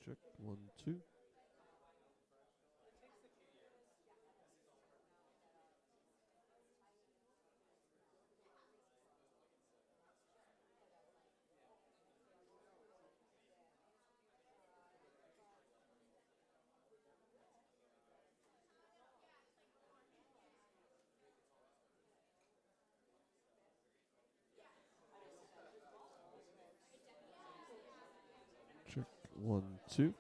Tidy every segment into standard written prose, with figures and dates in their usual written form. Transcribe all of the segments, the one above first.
Check 1, 2. Check 1, 2.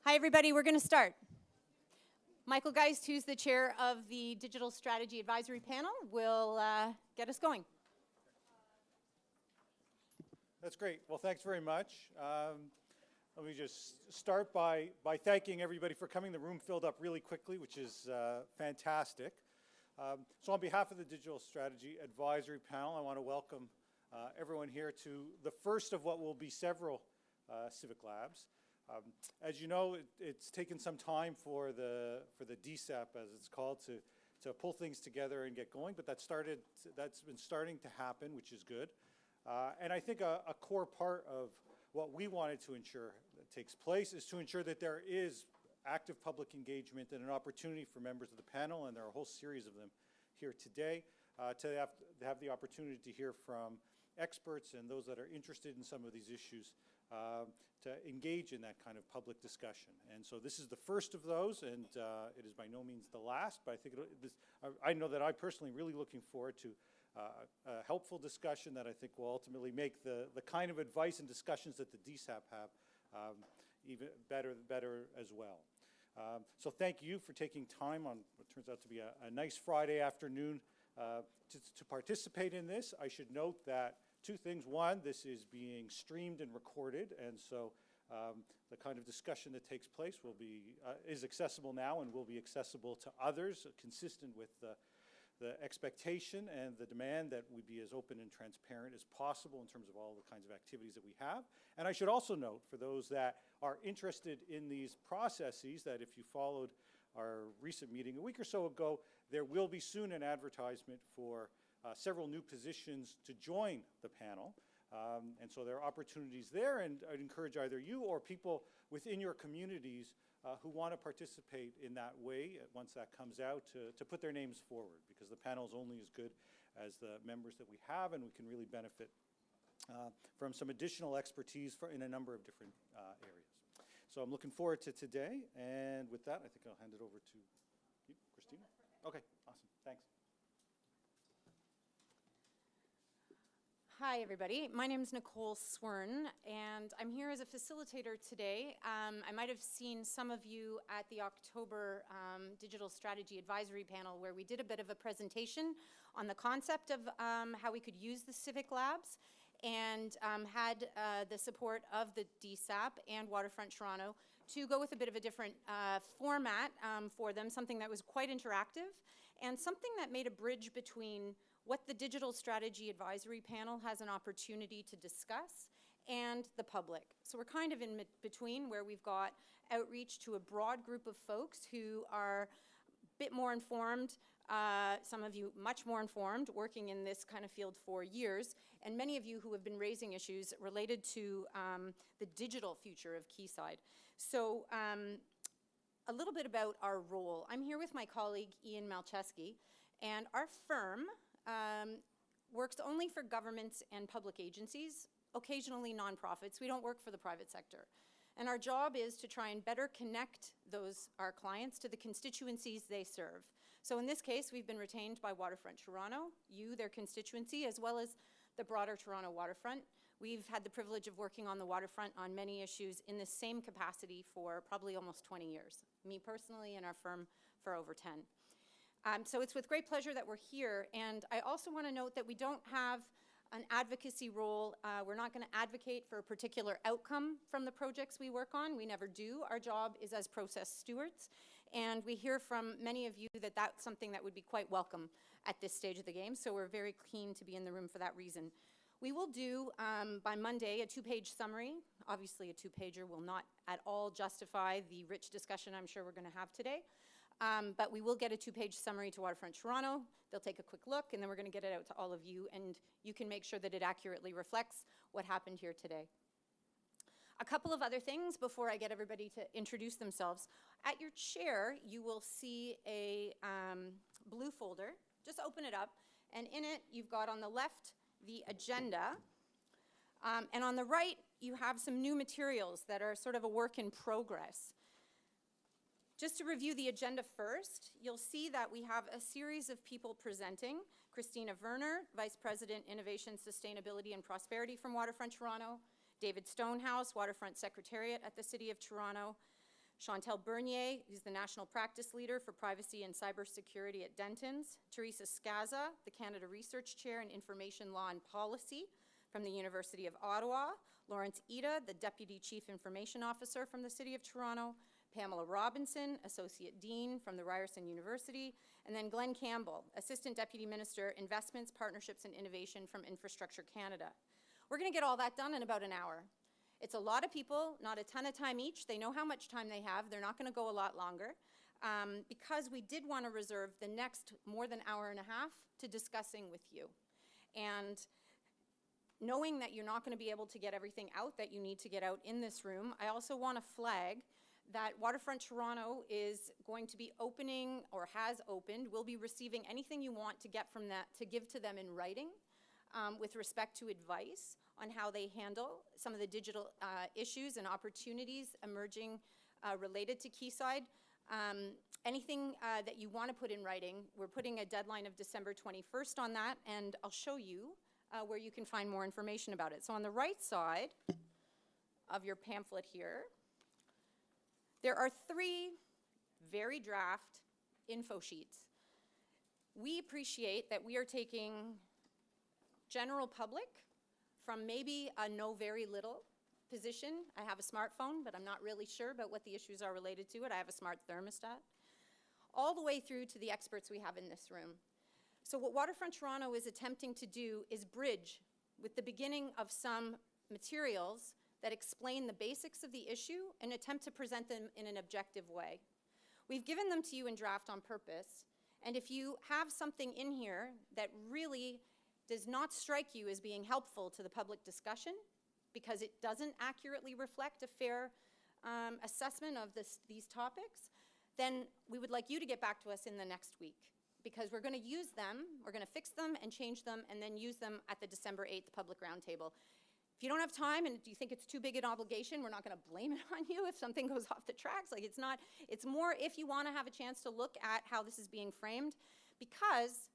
Hi, everybody. We're going to start. Michael Geist, who's the chair of the Digital Strategy Advisory Panel, will get us going. That's great. Well, thanks very much. Let me just start by thanking everybody for coming. The room filled up really quickly, which is fantastic. So on behalf of the Digital Strategy Advisory Panel, I want to welcome everyone here to the first of what will be several Civic Labs. As you know, it's taken some time for the DSAP, as it's called, to pull things together and get going, but that's been starting to happen, which is good. And I think a core part of what we wanted to ensure that takes place is to ensure that there is active public engagement and an opportunity for members of the panel, and there are a whole series of them here today, to have the opportunity to hear from experts and those that are interested in some of these issues to engage in that kind of public discussion. And so this is the first of those, and it is by no means the last, but I think I know that I personally really looking forward to a helpful discussion that I think will ultimately make the kind of advice and discussions that the DSAP have even better as well. So thank you for taking time on what turns out to be a nice Friday afternoon to participate in this. I should note that two things. One, this is being streamed and recorded, and so the kind of discussion that takes place is accessible now and will be accessible to others, consistent with the expectation and the demand that we be as open and transparent as possible in terms of all the kinds of activities that we have. And I should also note, for those that are interested in these processes, that if you followed our recent meeting a week or so ago, there will be soon an advertisement for several new positions to join the panel. And so there are opportunities there, and I'd encourage either you or people within your communities who want to participate in that way, once that comes out, to put their names forward, because the panel is only as good as the members that we have, and we can really benefit from some additional expertise in a number of different areas. So I'm looking forward to today, and with that, I think I'll hand it over to you, Christina. Okay, awesome, thanks. Hi, everybody. My name is Nicole Sullivan, and I'm here as a facilitator today. I might have seen some of you at the October Digital Strategy Advisory Panel, where we did a bit of a presentation on the concept of how we could use the Civic Labs, and had the support of the DSAP and Waterfront Toronto to go with a bit of a different format for them, something that was quite interactive, and something that made a bridge between what the Digital Strategy Advisory Panel has an opportunity to discuss and the public. So we're kind of in between, where we've got outreach to a broad group of folks who are a bit more informed, some of you much more informed, working in this kind of field for years, and many of you who have been raising issues related to the digital future of Quayside. So a little bit about our role. I'm here with my colleague Ian Malcheski, and our firm works only for governments and public agencies, occasionally nonprofits. We don't work for the private sector. And our job is to try and better connect our clients to the constituencies they serve. So in this case, we've been retained by Waterfront Toronto, their constituency, as well as the broader Toronto waterfront. We've had the privilege of working on the waterfront on many issues in the same capacity for probably almost 20 years. Me personally, and our firm for over 10. So it's with great pleasure that we're here, and I also want to note that we don't have an advocacy role. We're not going to advocate for a particular outcome from the projects we work on. We never do. Our job is as process stewards, and we hear from many of you that that's something that would be quite welcome at this stage of the game, so we're very keen to be in the room for that reason. We will do, by Monday, a two-page summary. Obviously, a two-pager will not at all justify the rich discussion I'm sure we're going to have today. But we will get a two-page summary to Waterfront Toronto. They'll take a quick look, and then we're going to get it out to all of you, and you can make sure that it accurately reflects what happened here today. A couple of other things before I get everybody to introduce themselves. At your chair, you will see a blue folder. Just open it up, and in it, you've got on the left the agenda, and on the right, you have some new materials that are sort of a work in progress. Just to review the agenda first, you'll see that we have a series of people presenting. Christina Werner, Vice President, Innovation, Sustainability and Prosperity from Waterfront Toronto. David Stonehouse, Waterfront Secretariat at the City of Toronto. Chantal Bernier, who's the National Practice Leader for Privacy and Cybersecurity at Dentons. Teresa Scaza, the Canada Research Chair in Information Law and Policy from the University of Ottawa. Lawrence Ida, the Deputy Chief Information Officer from the City of Toronto. Pamela Robinson, Associate Dean from the Ryerson University, and then Glenn Campbell, Assistant Deputy Minister, Investments, Partnerships and Innovation from Infrastructure Canada. We're going to get all that done in about an hour. It's a lot of people, not a ton of time each. They know how much time they have. They're not going to go a lot longer because we did want to reserve the next more than hour and a half to discussing with you. And knowing that you're not going to be able to get everything out that you need to get out in this room, I also want to flag that Waterfront Toronto is going to be opening, or has opened, will be receiving anything you want to get from that to give to them in writing. with respect to advice on how they handle some of the digital issues and opportunities emerging related to Quayside. Anything that you want to put in writing, we're putting a deadline of December 21st on that, and I'll show you where you can find more information about it. So on the right side of your pamphlet here, there are 3 very draft info sheets. We appreciate that we are taking general public from maybe a know very little position. I have a smartphone, but I'm not really sure about what the issues are related to it. I have a smart thermostat. All the way through to the experts we have in this room. So what Waterfront Toronto is attempting to do is bridge with the beginning of some materials that explain the basics of the issue and attempt to present them in an objective way. We've given them to you in draft on purpose, and if you have something in here that really does not strike you as being helpful to the public discussion because it doesn't accurately reflect a fair assessment of these topics, then we would like you to get back to us in the next week, because we're going to use them, we're going to fix them and change them, and then use them at the December 8th public roundtable. If you don't have time and you think it's too big an obligation, we're not going to blame it on you if something goes off the tracks. Like, it's more if you want to have a chance to look at how this is being framed, because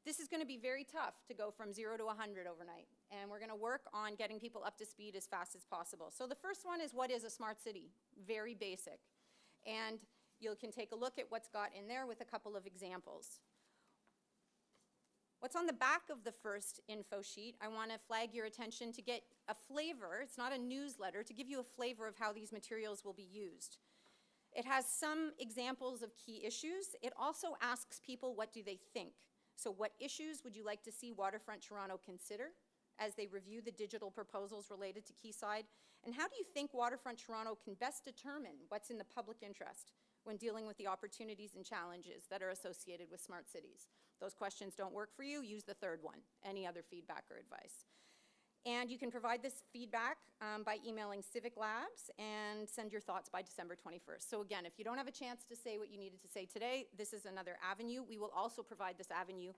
this is going to be very tough to go from 0 to 100 overnight, and we're going to work on getting people up to speed as fast as possible. So the first one is, what is a smart city? Very basic. And you can take a look at what's got in there with a couple of examples. What's on the back of the first info sheet, I want to flag your attention to get a flavor. It's not a newsletter, to give you a flavor of how these materials will be used. It has some examples of key issues. It also asks people, what do they think? So what issues would you like to see Waterfront Toronto consider as they review the digital proposals related to Quayside? And how do you think Waterfront Toronto can best determine what's in the public interest when dealing with the opportunities and challenges that are associated with smart cities? Those questions don't work for you, use the third one. Any other feedback or advice? And you can provide this feedback by emailing Civic Labs and send your thoughts by December 21st. So again, if you don't have a chance to say what you needed to say today, this is another avenue. We will also provide this avenue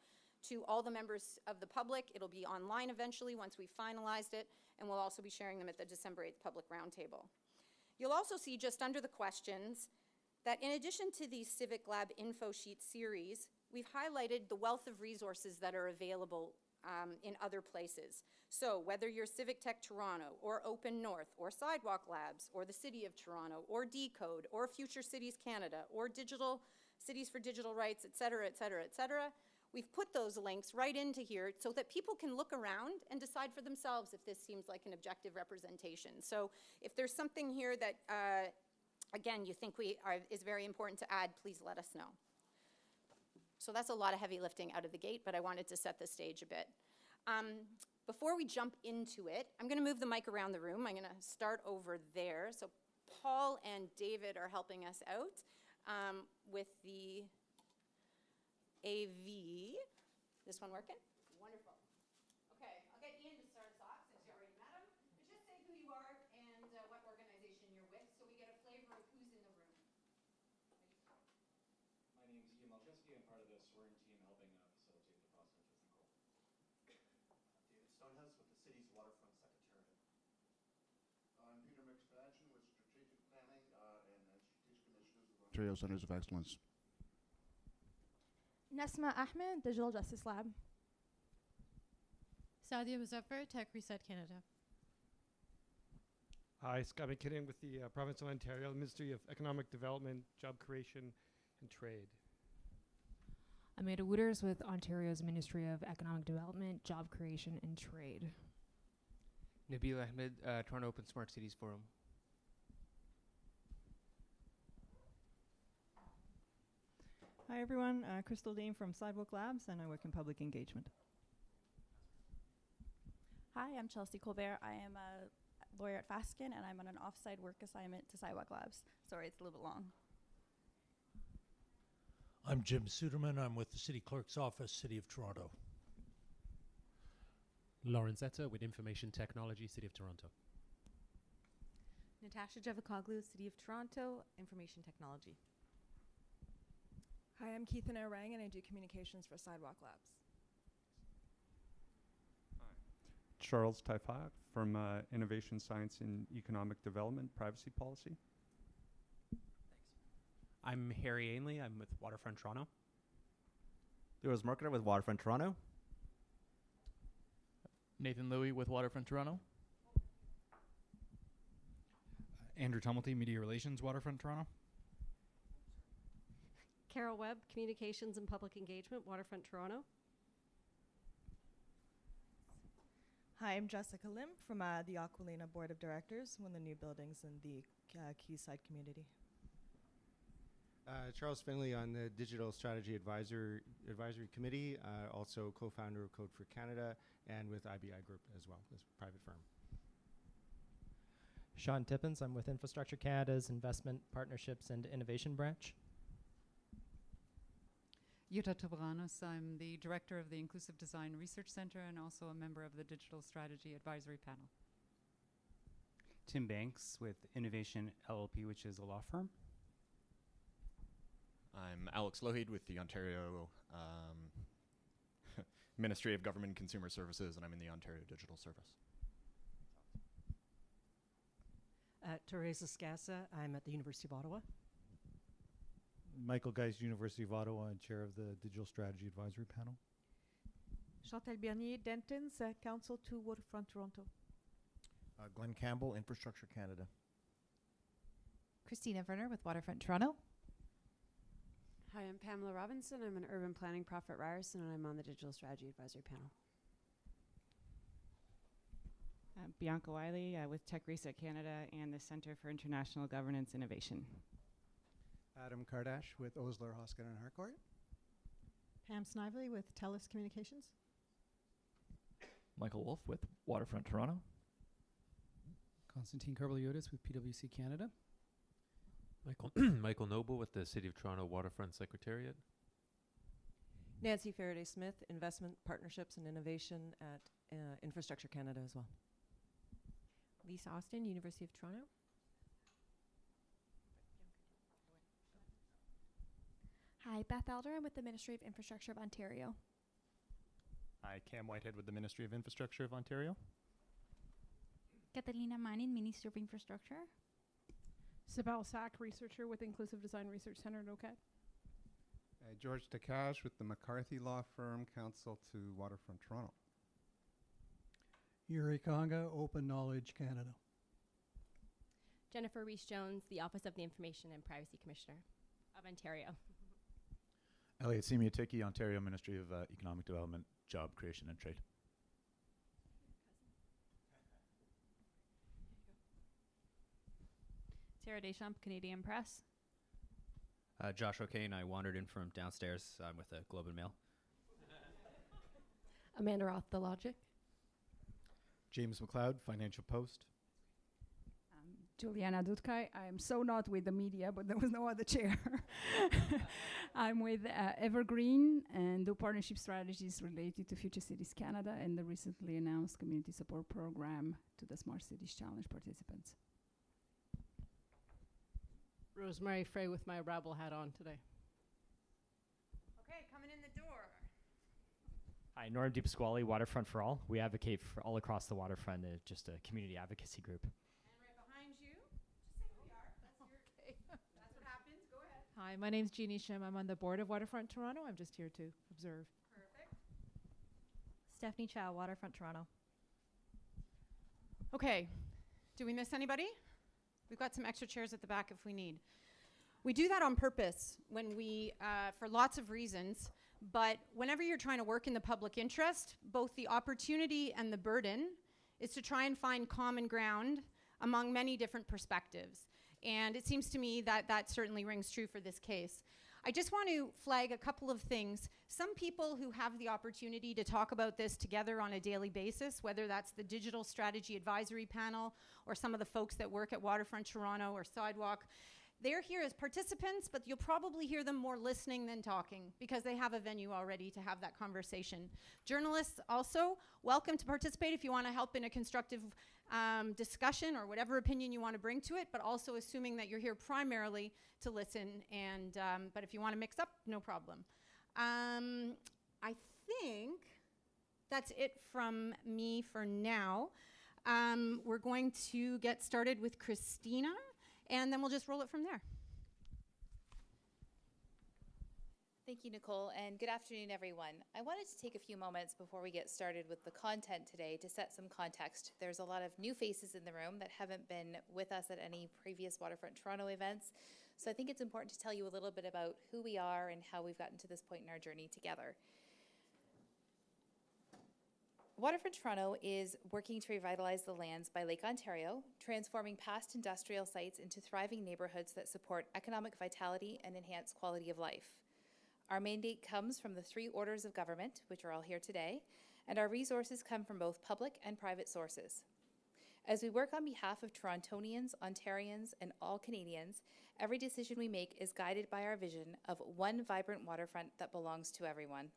to all the members of the public. It'll be online eventually once we've finalized it, and we'll also be sharing them at the December 8th public roundtable. You'll also see just under the questions that in addition to the Civic Lab info sheet series, we've highlighted the wealth of resources that are available in other places. So whether you're Civic Tech Toronto, or Open North, or Sidewalk Labs, or the City of Toronto, or Decode, or Future Cities Canada, or Digital Cities for Digital Rights, et cetera, et cetera, et cetera, we've put those links right into here so that people can look around and decide for themselves if this seems like an objective representation. So if there's something here that again, you think is very important to add, please let us know. So that's a lot of heavy lifting out of the gate, but I wanted to set the stage a bit. Before we jump into it, I'm going to move the mic around the room. I'm going to start over there. So Paul and David are helping us out with the AV. This one working? Wonderful. Okay, I'll get Ian to start us off since you already met him. But just say who you are and what organization you're with so we get a flavor of who's in the room. My name is Ian Malczewski. I'm part of the swearing team helping facilitate the process with Nicole. David Stonehouse with the city's Waterfront Secretariat. I'm Peter McSpadgen with Strategic Planning and Strategic Initiatives with Ontario Centers of Excellence. Nesma Ahmed, Digital Justice Lab. Sadia Muzaffar, Tech Reset Canada. Hi, Scott McKinnon with the Province of Ontario, Ministry of Economic Development, Job Creation and Trade. Amanda Wooters with Ontario's Ministry of Economic Development, Job Creation and Trade. Nabil Ahmed, Toronto Open Smart Cities Forum. Hi everyone, Crystal Dean from Sidewalk Labs, and I work in public engagement. Hi, I'm Chelsea Colbert. I am a lawyer at Faskin, and I'm on an off-site work assignment to Sidewalk Labs. Sorry, it's a little bit long. I'm Jim Suderman. I'm with the City Clerk's Office, City of Toronto. Lawrence Etta with Information Technology, City of Toronto. Natasha Javakoglu, City of Toronto, Information Technology. Hi, I'm Keithan O'Rang, and I do communications for Sidewalk Labs. Charles Taifak from Innovation Science and Economic Development, Privacy Policy. I'm Harry Ainley. I'm with Waterfront Toronto. Lewis Marketer with Waterfront Toronto. Nathan Louie with Waterfront Toronto. Andrew Tumulty, Media Relations, Waterfront Toronto. Carol Webb, Communications and Public Engagement, Waterfront Toronto. Hi, I'm Jessica Lim from the Aquilina Board of Directors, one of the new buildings in the Quayside community. Charles Finley on the Digital Strategy Advisory Committee, also co-founder of Code for Canada, and with IBI Group as well, as a private firm. Sean Tippins, I'm with Infrastructure Canada's Investment Partnerships and Innovation Branch. Jutta Tobranos, I'm the Director of the Inclusive Design Research Center and also a member of the Digital Strategy Advisory Panel. Tim Banks with Innovation LLP, which is a law firm. I'm Alex Lougheed with the Ontario Ministry of Government and Consumer Services, and I'm in the Ontario Digital Service. Teresa Scassa, I'm at the University of Ottawa. Michael Geist, University of Ottawa, and Chair of the Digital Strategy Advisory Panel. Chantal Bernier, Dentons, Council to Waterfront Toronto. Glenn Campbell, Infrastructure Canada. Christina Werner with Waterfront Toronto. Hi, I'm Pamela Robinson. I'm an urban planning prophet at Ryerson, and I'm on the Digital Strategy Advisory Panel. Bianca Wiley with Tech Reset Canada and the Centre for International Governance Innovation. Adam Kardash with Osler, Hoskett and Harcourt. Pam Snively with TELUS Communications. Michael Wolf with Waterfront Toronto. Constantine Carbaliotis with PwC Canada. Michael Noble with the City of Toronto Waterfront Secretariat. Nancy Faraday Smith, Investment Partnerships and Innovation at Infrastructure Canada as well. Lisa Austin, University of Toronto. Hi, Beth Elder. I'm with the Ministry of Infrastructure of Ontario. Hi, Cam Whitehead with the Ministry of Infrastructure of Ontario. Catalina Manin, Ministry of Infrastructure. Sibel Sack, researcher with Inclusive Design Research Center at OCAD. George Takash with the McCarthy Law Firm, Counsel to Waterfront Toronto. Yuri Konga, Open Knowledge Canada. Jennifer Reese-Jones, the Office of the Information and Privacy Commissioner of Ontario. Elliot Semiatiki, Ontario Ministry of Economic Development, Job Creation and Trade. Sarah Deschamps, Canadian Press. Josh O'Kane, I wandered in from downstairs. I'm with the Globe and Mail. Amanda Roth, The Logic. James McLeod, Financial Post. Juliana Dudkai. I'm so not with the media, but there was no other chair. I'm with Evergreen and do partnership strategies related to Future Cities Canada and the recently announced community support program to the Smart Cities Challenge participants. Rosemary Frey with my Rabble hat on today. Okay, coming in the door. Hi, Norm DiPasquale, Waterfront for All. We advocate for all across the waterfront, just a community advocacy group. And right behind you, just say who you are. That's your, okay. That's what happens. Go ahead. Hi, my name's Jeannie Shim. I'm on the board of Waterfront Toronto. I'm just here to observe. Perfect. Stephanie Chow, Waterfront Toronto. Okay, do we miss anybody? We've got some extra chairs at the back if we need. We do that on purpose when we, for lots of reasons, but whenever you're trying to work in the public interest, both the opportunity and the burden is to try and find common ground among many different perspectives. And it seems to me that that certainly rings true for this case. I just want to flag a couple of things. Some people who have the opportunity to talk about this together on a daily basis, whether that's the Digital Strategy Advisory Panel or some of the folks that work at Waterfront Toronto or Sidewalk, they're here as participants, but you'll probably hear them more listening than talking because they have a venue already to have that conversation. Journalists also, welcome to participate if you want to help in a constructive discussion or whatever opinion you want to bring to it, but also assuming that you're here primarily to listen. And but if you want to mix up, no problem. I think That's it from me for now. We're going to get started with Christina, and then we'll just roll it from there. Thank you, Nicole, and good afternoon, everyone. I wanted to take a few moments before we get started with the content today to set some context. There's a lot of new faces in the room that haven't been with us at any previous Waterfront Toronto events, so I think it's important to tell you a little bit about who we are and how we've gotten to this point in our journey together. Waterfront Toronto is working to revitalize the lands by Lake Ontario, transforming past industrial sites into thriving neighborhoods that support economic vitality and enhance quality of life. Our mandate comes from the three orders of government, which are all here today, and our resources come from both public and private sources. As we work on behalf of Torontonians, Ontarians, and all Canadians, every decision we make is guided by our vision of one vibrant waterfront that belongs to everyone.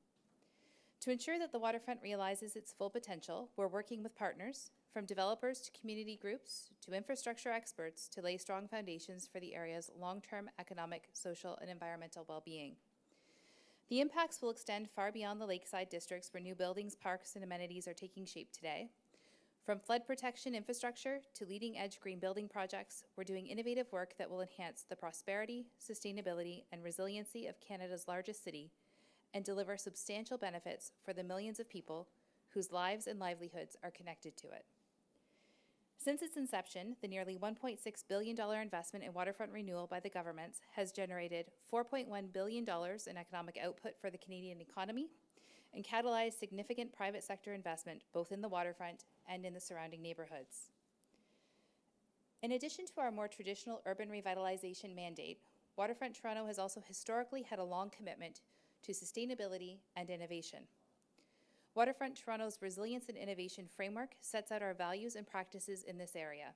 To ensure that the waterfront realizes its full potential, we're working with partners, from developers to community groups, to infrastructure experts, to lay strong foundations for the area's long-term economic, social, and environmental well-being. The impacts will extend far beyond the lakeside districts where new buildings, parks, and amenities are taking shape today. From flood protection infrastructure to leading-edge green building projects, we're doing innovative work that will enhance the prosperity, sustainability, and resiliency of Canada's largest city and deliver substantial benefits for the millions of people whose lives and livelihoods are connected to it. Since its inception, the nearly $1.6 billion investment in waterfront renewal by the government has generated $4.1 billion in economic output for the Canadian economy and catalyzed significant private sector investment both in the waterfront and in the surrounding neighborhoods. In addition to our more traditional urban revitalization mandate, Waterfront Toronto has also historically had a long commitment to sustainability and innovation. Waterfront Toronto's Resilience and Innovation Framework sets out our values and practices in this area.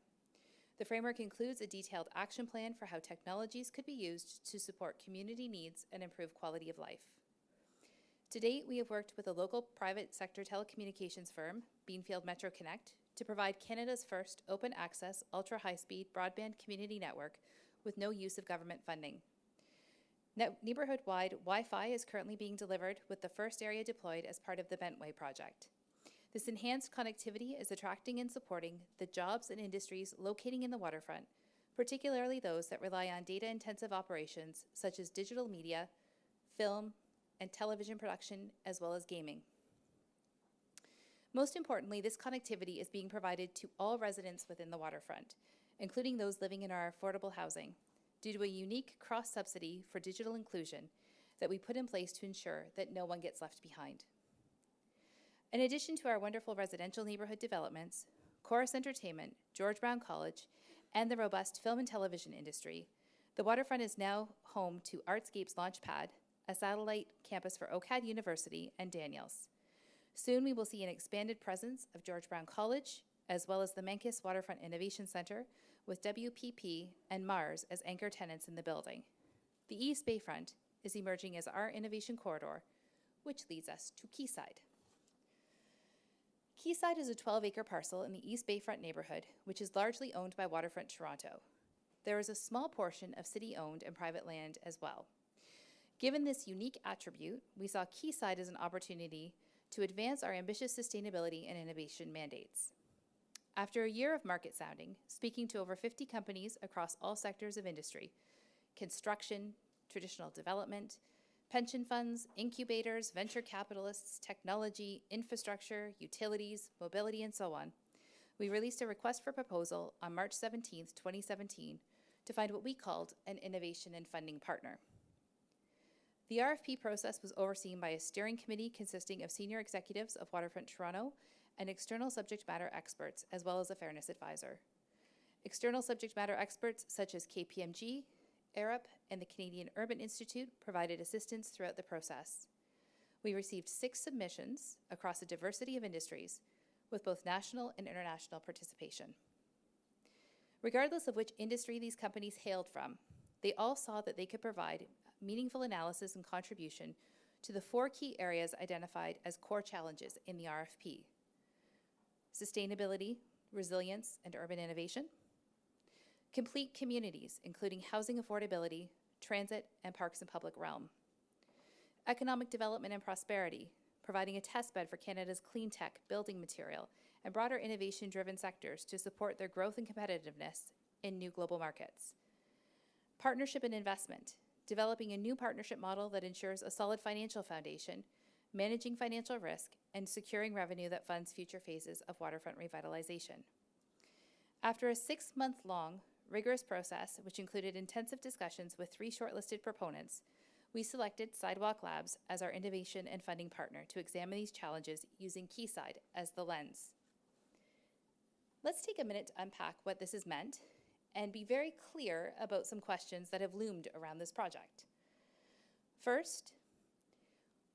The framework includes a detailed action plan for how technologies could be used to support community needs and improve quality of life. To date, we have worked with a local private sector telecommunications firm, Beanfield Metro Connect, to provide Canada's first open-access, ultra-high-speed broadband community network with no use of government funding. Neighborhood-wide Wi-Fi is currently being delivered with the first area deployed as part of the Bentway project. This enhanced connectivity is attracting and supporting the jobs and industries locating in the waterfront, particularly those that rely on data-intensive operations such as digital media, film, and television production, as well as gaming. Most importantly, this connectivity is being provided to all residents within the waterfront, including those living in our affordable housing, due to a unique cross-subsidy for digital inclusion that we put in place to ensure that no one gets left behind. In addition to our wonderful residential neighborhood developments, Chorus Entertainment, George Brown College, and the robust film and television industry, the waterfront is now home to Artscape's Launchpad, a satellite campus for OCAD University and Daniels. Soon we will see an expanded presence of George Brown College, as well as the Menkes Waterfront Innovation Center, with WPP and Mars as anchor tenants in the building. The East Bayfront is emerging as our innovation corridor, which leads us to Quayside. Quayside is a 12-acre parcel in the East Bayfront neighborhood, which is largely owned by Waterfront Toronto. There is a small portion of city-owned and private land as well. Given this unique attribute, we saw Quayside as an opportunity to advance our ambitious sustainability and innovation mandates. After a year of market sounding, speaking to over 50 companies across all sectors of industry, construction, traditional development, pension funds, incubators, venture capitalists, technology, infrastructure, utilities, mobility, and so on, we released a request for proposal on March 17, 2017, to find what we called an innovation and funding partner. The RFP process was overseen by a steering committee consisting of senior executives of Waterfront Toronto and external subject matter experts, as well as a fairness advisor. External subject matter experts such as KPMG, Arup, and the Canadian Urban Institute provided assistance throughout the process. We received 6 submissions across a diversity of industries, with both national and international participation. Regardless of which industry these companies hailed from, they all saw that they could provide meaningful analysis and contribution to the 4 key areas identified as core challenges in the RFP: sustainability, resilience, and urban innovation; complete communities, including housing affordability, transit, and parks and public realm; economic development and prosperity, providing a testbed for Canada's clean tech, building material, and broader innovation-driven sectors to support their growth and competitiveness in new global markets. Partnership and investment, developing a new partnership model that ensures a solid financial foundation, managing financial risk, and securing revenue that funds future phases of waterfront revitalization. After a 6-month-long, rigorous process, which included intensive discussions with 3 shortlisted proponents, we selected Sidewalk Labs as our innovation and funding partner to examine these challenges using Quayside as the lens. Let's take a minute to unpack what this has meant and be very clear about some questions that have loomed around this project. First,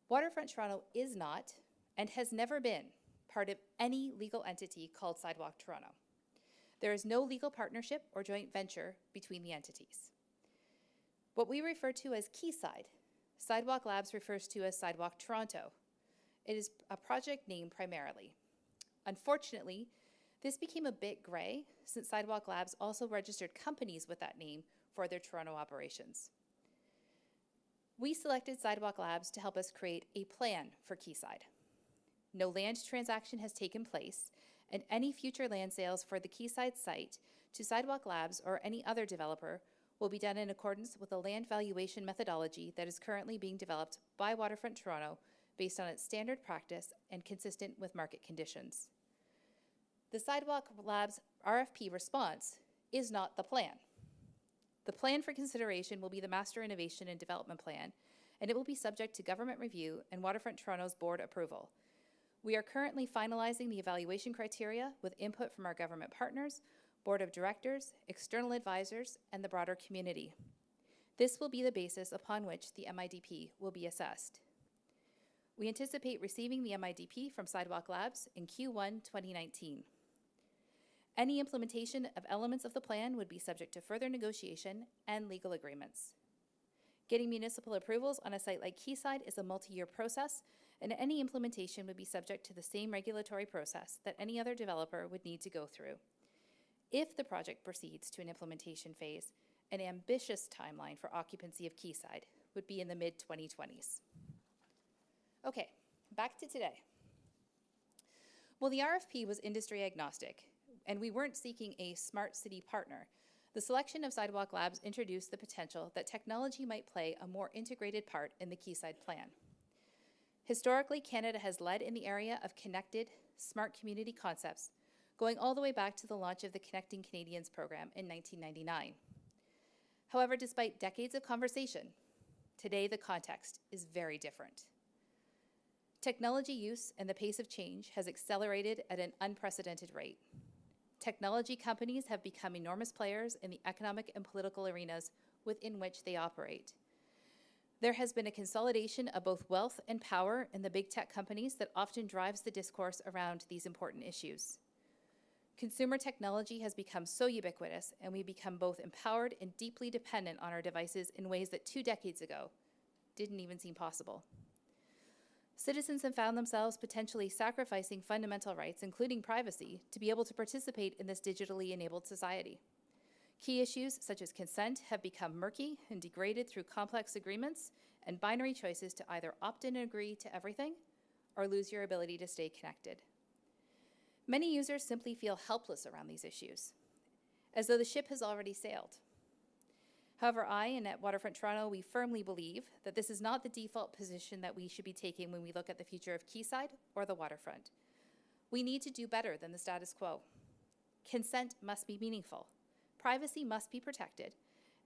Waterfront Toronto is not and has never been part of any legal entity called Sidewalk Toronto. There is no legal partnership or joint venture between the entities. What we refer to as Quayside, Sidewalk Labs refers to as Sidewalk Toronto. It is a project name primarily. Unfortunately, this became a bit gray since Sidewalk Labs also registered companies with that name for their Toronto operations. We selected Sidewalk Labs to help us create a plan for Quayside. No land transaction has taken place, and any future land sales for the Quayside site to Sidewalk Labs or any other developer will be done in accordance with a land valuation methodology that is currently being developed by Waterfront Toronto based on its standard practice and consistent with market conditions. The Sidewalk Labs RFP response is not the plan. The plan for consideration will be the Master Innovation and Development Plan, and it will be subject to government review and Waterfront Toronto's board approval. We are currently finalizing the evaluation criteria with input from our government partners, board of directors, external advisors, and the broader community. This will be the basis upon which the MIDP will be assessed. We anticipate receiving the MIDP from Sidewalk Labs in Q1 2019. Any implementation of elements of the plan would be subject to further negotiation and legal agreements. Getting municipal approvals on a site like Quayside is a multi-year process, and any implementation would be subject to the same regulatory process that any other developer would need to go through. If the project proceeds to an implementation phase, an ambitious timeline for occupancy of Quayside would be in the mid-2020s. Okay, back to today. Well, the RFP was industry agnostic, and we weren't seeking a smart city partner. The selection of Sidewalk Labs introduced the potential that technology might play a more integrated part in the Quayside plan. Historically, Canada has led in the area of connected, smart community concepts, going all the way back to the launch of the Connecting Canadians program in 1999. However, despite decades of conversation, today the context is very different. Technology use and the pace of change has accelerated at an unprecedented rate. Technology companies have become enormous players in the economic and political arenas within which they operate. There has been a consolidation of both wealth and power in the big tech companies that often drives the discourse around these important issues. Consumer technology has become so ubiquitous, and we become both empowered and deeply dependent on our devices in ways that 2 decades ago didn't even seem possible. Citizens have found themselves potentially sacrificing fundamental rights, including privacy, to be able to participate in this digitally enabled society. Key issues such as consent have become murky and degraded through complex agreements and binary choices to either opt in and agree to everything or lose your ability to stay connected. Many users simply feel helpless around these issues, as though the ship has already sailed. However, I and at Waterfront Toronto, we firmly believe that this is not the default position that we should be taking when we look at the future of Quayside or the waterfront. We need to do better than the status quo. Consent must be meaningful. Privacy must be protected,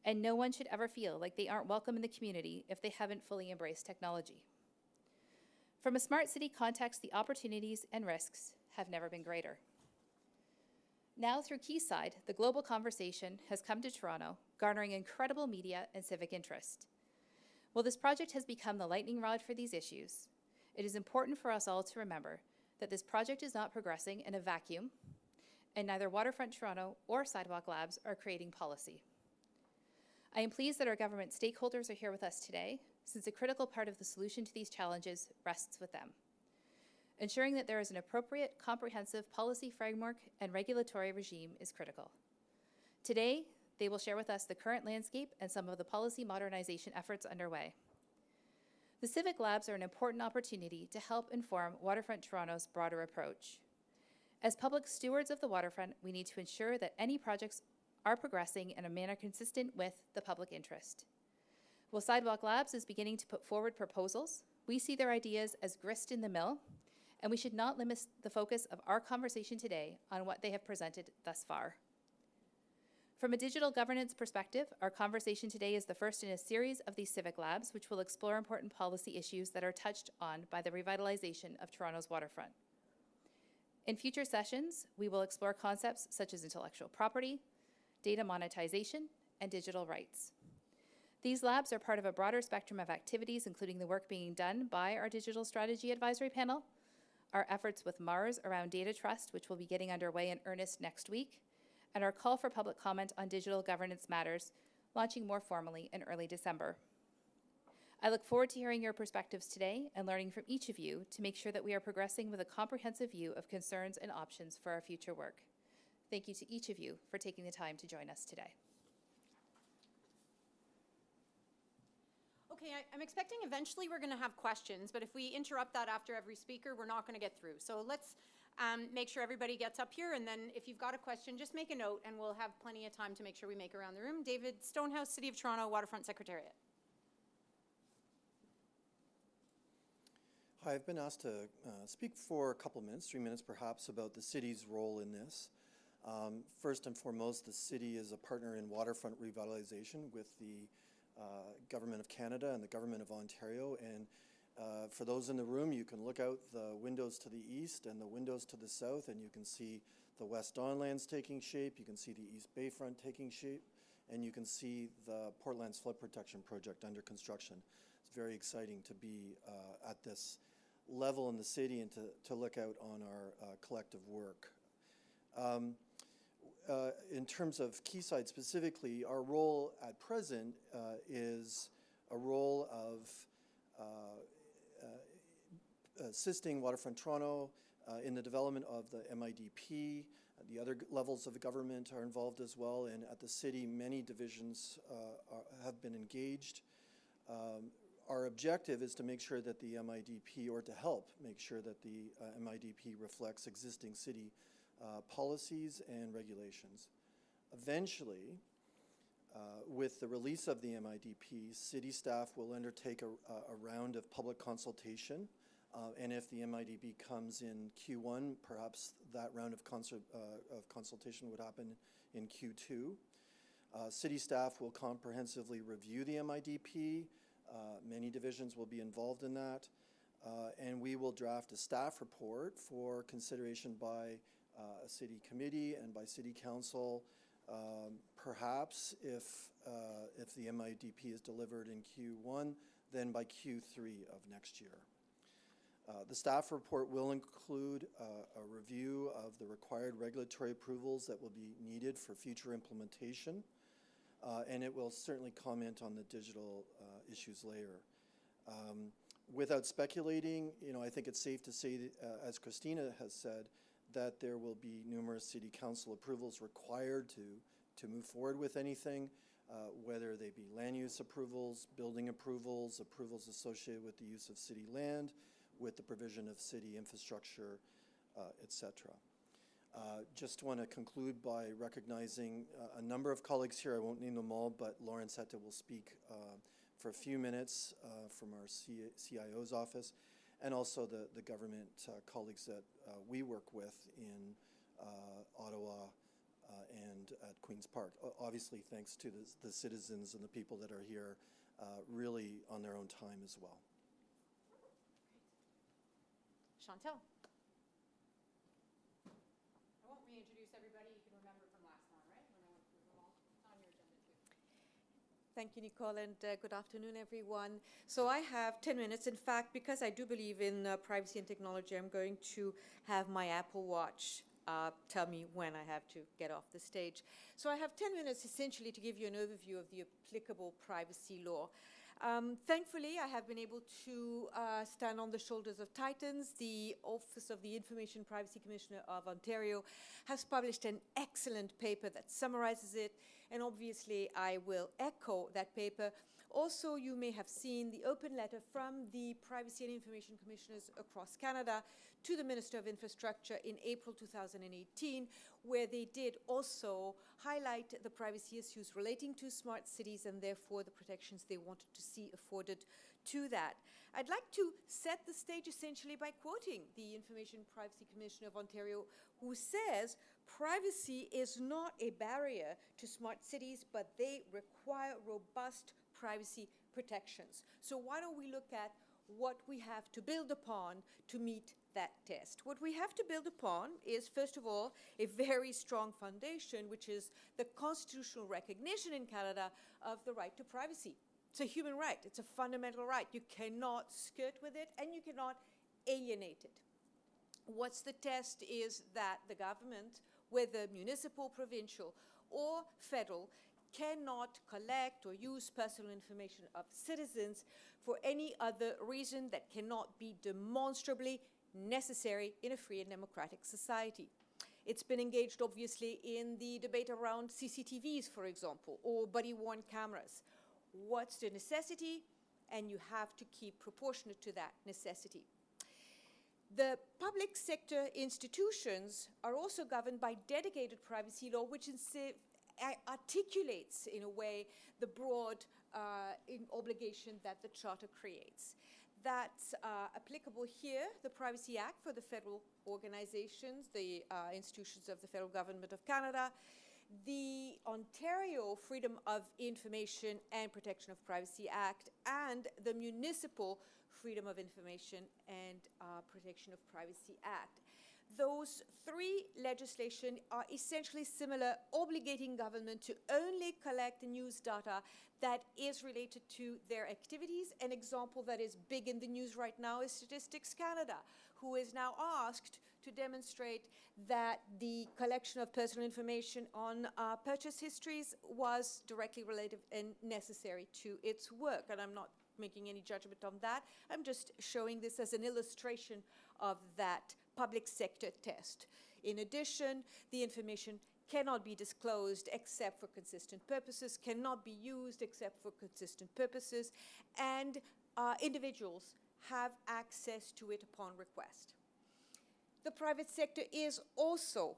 and no one should ever feel like they aren't welcome in the community if they haven't fully embraced technology. From a smart city context, the opportunities and risks have never been greater. Now through Quayside, the global conversation has come to Toronto, garnering incredible media and civic interest. While this project has become the lightning rod for these issues, it is important for us all to remember that this project is not progressing in a vacuum, and neither Waterfront Toronto or Sidewalk Labs are creating policy. I am pleased that our government stakeholders are here with us today, since a critical part of the solution to these challenges rests with them. Ensuring that there is an appropriate, comprehensive policy framework and regulatory regime is critical. Today, they will share with us the current landscape and some of the policy modernization efforts underway. The Civic Labs are an important opportunity to help inform Waterfront Toronto's broader approach. As public stewards of the waterfront, we need to ensure that any projects are progressing in a manner consistent with the public interest. While Sidewalk Labs is beginning to put forward proposals, we see their ideas as grist in the mill, and we should not limit the focus of our conversation today on what they have presented thus far. From a digital governance perspective, our conversation today is the first in a series of these Civic Labs, which will explore important policy issues that are touched on by the revitalization of Toronto's waterfront. In future sessions, we will explore concepts such as intellectual property, data monetization, and digital rights. These labs are part of a broader spectrum of activities, including the work being done by our Digital Strategy Advisory Panel, our efforts with Mars around data trust, which will be getting underway in earnest next week, and our call for public comment on digital governance matters, launching more formally in early December. I look forward to hearing your perspectives today and learning from each of you to make sure that we are progressing with a comprehensive view of concerns and options for our future work. Thank you to each of you for taking the time to join us today. Okay, I'm expecting eventually we're going to have questions, but if we interrupt that after every speaker, we're not going to get through. So let's make sure everybody gets up here, and then if you've got a question, just make a note, and we'll have plenty of time to make sure we make around the room. David Stonehouse, City of Toronto, Waterfront Secretariat. Hi, I've been asked to speak for a couple minutes, 3 minutes perhaps, about the city's role in this. First and foremost, the city is a partner in waterfront revitalization with the Government of Canada and the Government of Ontario. And for those in the room, you can look out the windows to the east and the windows to the south, and you can see the West Don Lands taking shape, you can see the East Bayfront taking shape, and you can see the Portland's flood protection project under construction. It's very exciting to be at this level in the city and to look out on our collective work. In terms of Quayside specifically, our role at present is a role of assisting Waterfront Toronto in the development of the MIDP. The other levels of the government are involved as well, and at the city, many divisions have been engaged. Our objective is to make sure that the MIDP, or to help make sure that the MIDP reflects existing city policies and regulations. Eventually, with the release of the MIDP, city staff will undertake a round of public consultation, and if the MIDP comes in Q1, perhaps that round of consultation would happen in Q2. City staff will comprehensively review the MIDP. Many divisions will be involved in that, and we will draft a staff report for consideration by a city committee and by city council. Perhaps if the MIDP is delivered in Q1, then by Q3 of next year. The staff report will include a review of the required regulatory approvals that will be needed for future implementation, and it will certainly comment on the digital issues later. Without speculating, I think it's safe to say, that, as Christina has said, that there will be numerous city council approvals required to move forward with anything, whether they be land use approvals, building approvals, approvals associated with the use of city land, with the provision of city infrastructure, etc. Just want to conclude by recognizing a number of colleagues here. I won't name them all, but Lauren Setta will speak for a few minutes from our CIO's office, and also the government colleagues that we work with in Ottawa and at Queen's Park. Obviously, thanks to the citizens and the people that are here really on their own time as well. Chantel. I won't reintroduce everybody. You can remember from last time, right? When I went through them all. It's on your agenda too. Thank you, Nicole, and good afternoon, everyone. So I have 10 minutes. In fact, because I do believe in privacy and technology, I'm going to have my Apple Watch tell me when I have to get off the stage. So I have 10 minutes essentially to give you an overview of the applicable privacy law. Thankfully, I have been able to stand on the shoulders of titans. The Office of the Information Privacy Commissioner of Ontario has published an excellent paper that summarizes it, and obviously I will echo that paper, Also, you may have seen the open letter from the Privacy and Information Commissioners across Canada to the Minister of Infrastructure in April 2018, where they did also highlight the privacy issues relating to smart cities and therefore the protections they wanted to see afforded to that. I'd like to set the stage essentially by quoting the Information Privacy Commissioner of Ontario, who says, "Privacy is not a barrier to smart cities, but they require robust privacy protections." So why don't we look at what we have to build upon to meet that test? What we have to build upon is, first of all, a very strong foundation, which is the constitutional recognition in Canada of the right to privacy. It's a human right. It's a fundamental right. You cannot skirt with it, and you cannot alienate it. What's the test is that the government, whether municipal, provincial, or federal, cannot collect or use personal information of citizens for any other reason that cannot be demonstrably necessary in a free and democratic society. It's been engaged, obviously, in the debate around CCTVs, for example, or body-worn cameras. What's the necessity? And you have to keep proportionate to that necessity. The public sector institutions are also governed by dedicated privacy law, which articulates, in a way, the broad obligation that the Charter creates. That's applicable here, the Privacy Act for the federal organizations, the institutions of the federal government of Canada, the Ontario Freedom of Information and Protection of Privacy Act, and the Municipal Freedom of Information and Protection of Privacy Act. Those three legislation are essentially similar, obligating government to only collect and use data that is related to their activities. An example that is big in the news right now is Statistics Canada, who is now asked to demonstrate that the collection of personal information on purchase histories was directly related and necessary to its work. And I'm not making any judgment on that. I'm just showing this as an illustration of that public sector test. In addition, the information cannot be disclosed except for consistent purposes, cannot be used except for consistent purposes, and individuals have access to it upon request. The private sector is also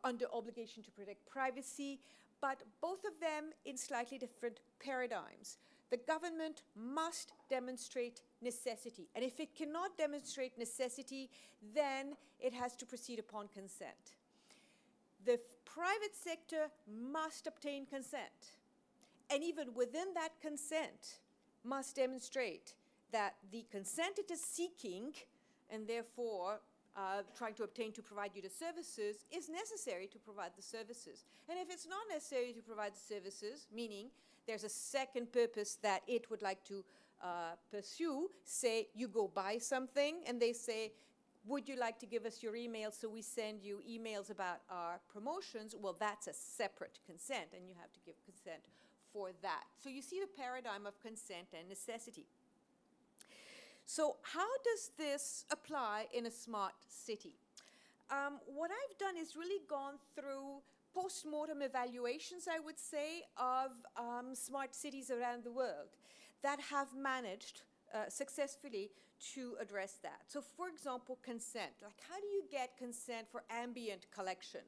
under obligation to protect privacy, but both of them in slightly different paradigms. The government must demonstrate necessity, and if it cannot demonstrate necessity, then it has to proceed upon consent. The private sector must obtain consent, and even within that consent, must demonstrate that the consent it is seeking, and therefore trying to obtain to provide you the services, is necessary to provide the services. And if it's not necessary to provide the services, meaning there's a second purpose that it would like to pursue, say you go buy something and they say, would you like to give us your email so we send you emails about our promotions? Well, that's a separate consent, and you have to give consent for that. So you see the paradigm of consent and necessity. So how does this apply in a smart city? What I've done is really gone through post-mortem evaluations, I would say, of smart cities around the world that have managed successfully to address that. So for example, consent. Like, how do you get consent for ambient collection?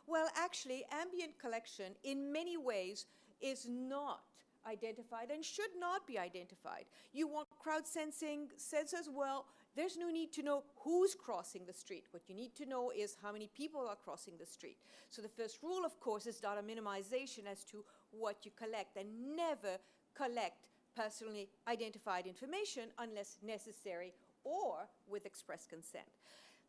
Well, actually, ambient collection in many ways is not identified and should not be identified. You want crowd sensing sensors? Well, there's no need to know who's crossing the street. What you need to know is how many people are crossing the street. So the first rule, of course, is data minimization as to what you collect, and never collect personally identified information unless necessary or with express consent.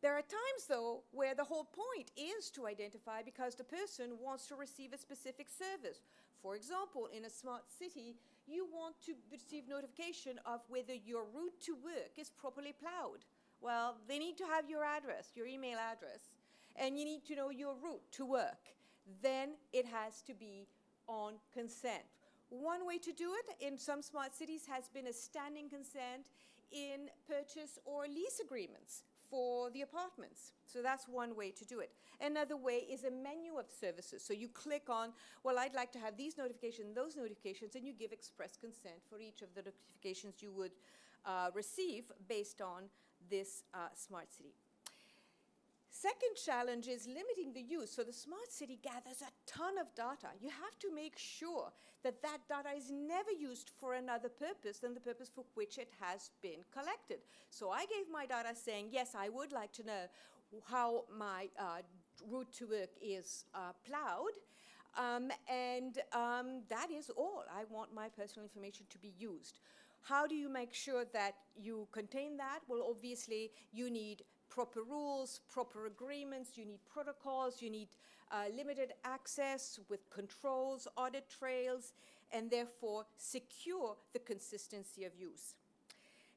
There are times, though, where the whole point is to identify because the person wants to receive a specific service. For example, in a smart city, you want to receive notification of whether your route to work is properly plowed. Well, they need to have your address, your email address, and you need to know your route to work. Then it has to be on consent. One way to do it in some smart cities has been a standing consent in purchase or lease agreements for the apartments. So that's one way to do it. Another way is a menu of services. So you click on, well, I'd like to have these notifications, those notifications, and you give express consent for each of the notifications you would receive based on this smart city. Second challenge is limiting the use. So the smart city gathers a ton of data. You have to make sure that that data is never used for another purpose than the purpose for which it has been collected. So I gave my data saying, yes, I would like to know how my route to work is plowed. That is all. I want my personal information to be used. How do you make sure that you contain that? Well, obviously, you need proper rules, proper agreements, you need protocols, you need limited access with controls, audit trails, and therefore secure the consistency of use.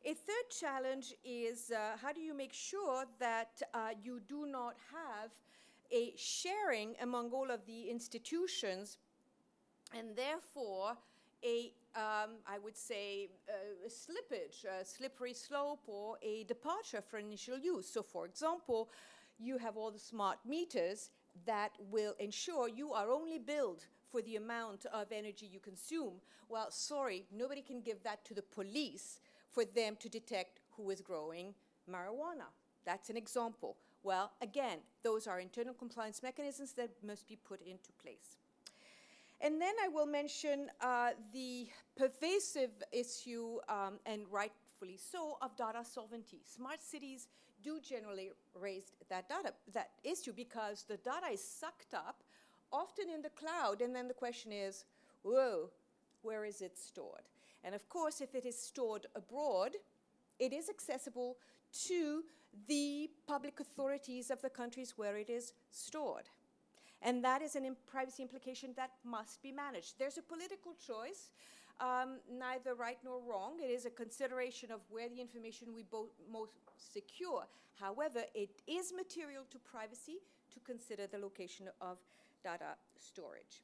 A third challenge is how do you make sure that you do not have a sharing among all of the institutions and therefore I would say, a slippage, a slippery slope, or a departure for initial use. So, for example, you have all the smart meters that will ensure you are only billed for the amount of energy you consume. Well, sorry, nobody can give that to the police for them to detect who is growing marijuana. That's an example. Well, again, those are internal compliance mechanisms that must be put into place. And then I will mention the pervasive issue, and rightfully so, of data sovereignty. Smart cities do generally raise that issue because the data is sucked up, often in the cloud, and then the question is, whoa, where is it stored? And of course, if it is stored abroad, it is accessible to the public authorities of the countries where it is stored. And that is a privacy implication that must be managed. There's a political choice, neither right nor wrong. It is a consideration of where the information we most secure. However, it is material to privacy to consider the location of data storage.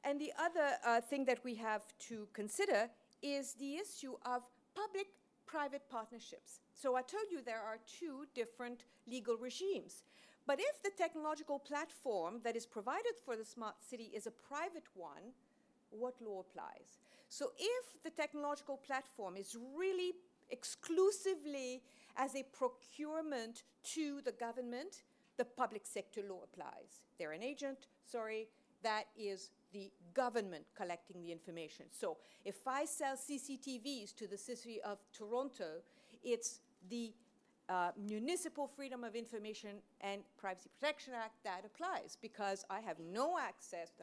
And the other thing that we have to consider is the issue of public-private partnerships. So I told you there are two different legal regimes. But if the technological platform that is provided for the smart city is a private one, what law applies? So if the technological platform is really exclusively as a procurement to the government, the public sector law applies. They're an agent, sorry, that is the government collecting the information. So if I sell CCTVs to the city of Toronto, it's the Municipal Freedom of Information and Privacy Protection Act that applies because I have no access.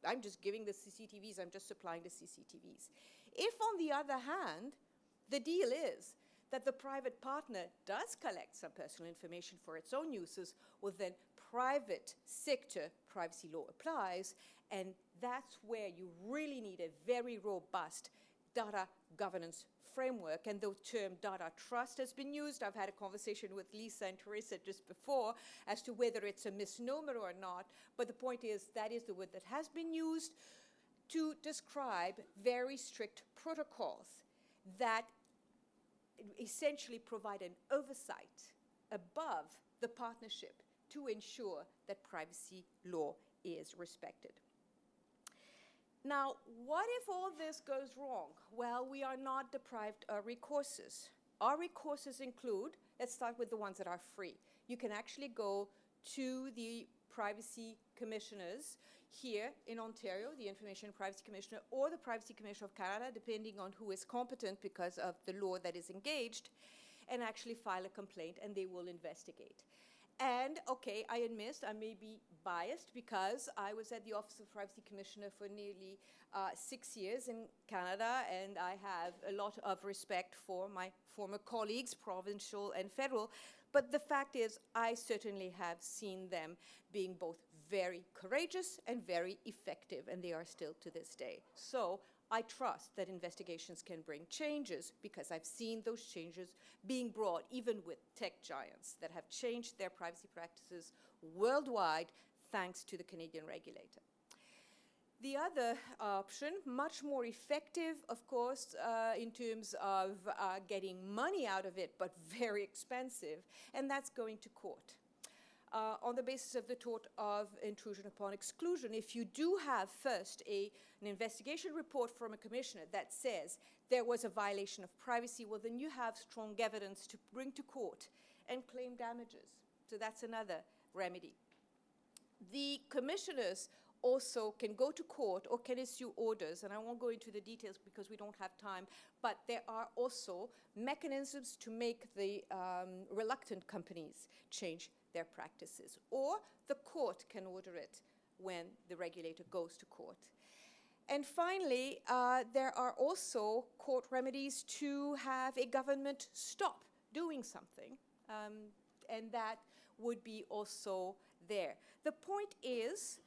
I'm just giving the CCTVs. I'm just supplying the CCTVs. If, on the other hand, the deal is that the private partner does collect some personal information for its own uses, well, then private sector privacy law applies, and that's where you really need a very robust data governance framework, and the term data trust has been used. I've had a conversation with Lisa and Teresa just before as to whether it's a misnomer or not, but the point is that is the word that has been used to describe very strict protocols that essentially provide an oversight above the partnership to ensure that privacy law is respected. Now, what if all this goes wrong? Well, we are not deprived of recourses. Our recourses include, let's start with the ones that are free. You can actually go to the privacy commissioners here in Ontario, the Information and Privacy Commissioner, or the Privacy Commissioner of Canada, depending on who is competent because of the law that is engaged, and actually file a complaint, and they will investigate. And, okay, I admit I may be biased because I was at the Office of Privacy Commissioner for nearly 6 years in Canada, and I have a lot of respect for my former colleagues, provincial and federal. But the fact is, I certainly have seen them being both very courageous and very effective, and they are still to this day. So I trust that investigations can bring changes because I've seen those changes being brought even with tech giants that have changed their privacy practices worldwide thanks to the Canadian regulator. The other option, much more effective, of course, in terms of getting money out of it, but very expensive, and that's going to court. On the basis of the tort of intrusion upon exclusion, if you do have first an investigation report from a commissioner that says there was a violation of privacy, well, then you have strong evidence to bring to court and claim damages. So that's another remedy. The commissioners also can go to court or can issue orders, and I won't go into the details because we don't have time, but there are also mechanisms to make the reluctant companies change their practices, or the court can order it when the regulator goes to court. And finally, there are also court remedies to have a government stop doing something, and that would be also there. The point is,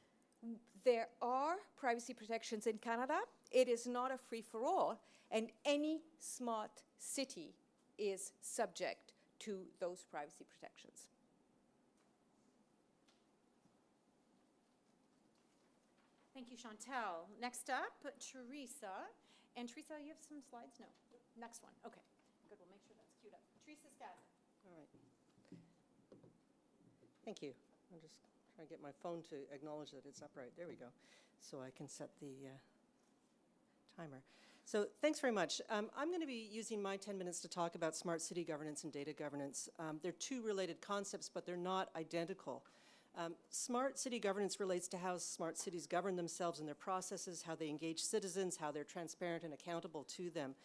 there are privacy protections in Canada. It is not a free-for-all, and any smart city is subject to those privacy protections. Thank you, Chantal. Next up, Teresa. And Teresa, you have some slides? No. Next one. Okay. Good. We'll make sure that's queued up. Teresa Skaza. All right. Thank you. I'm just trying to get my phone to acknowledge that it's upright. There we go. So I can set the timer. So thanks very much. I'm going to be using my 10 minutes to talk about smart city governance and data governance. They're two related concepts, but they're not identical. Smart city governance relates to how smart cities govern themselves and their processes, how they engage citizens, how they're transparent and accountable to them.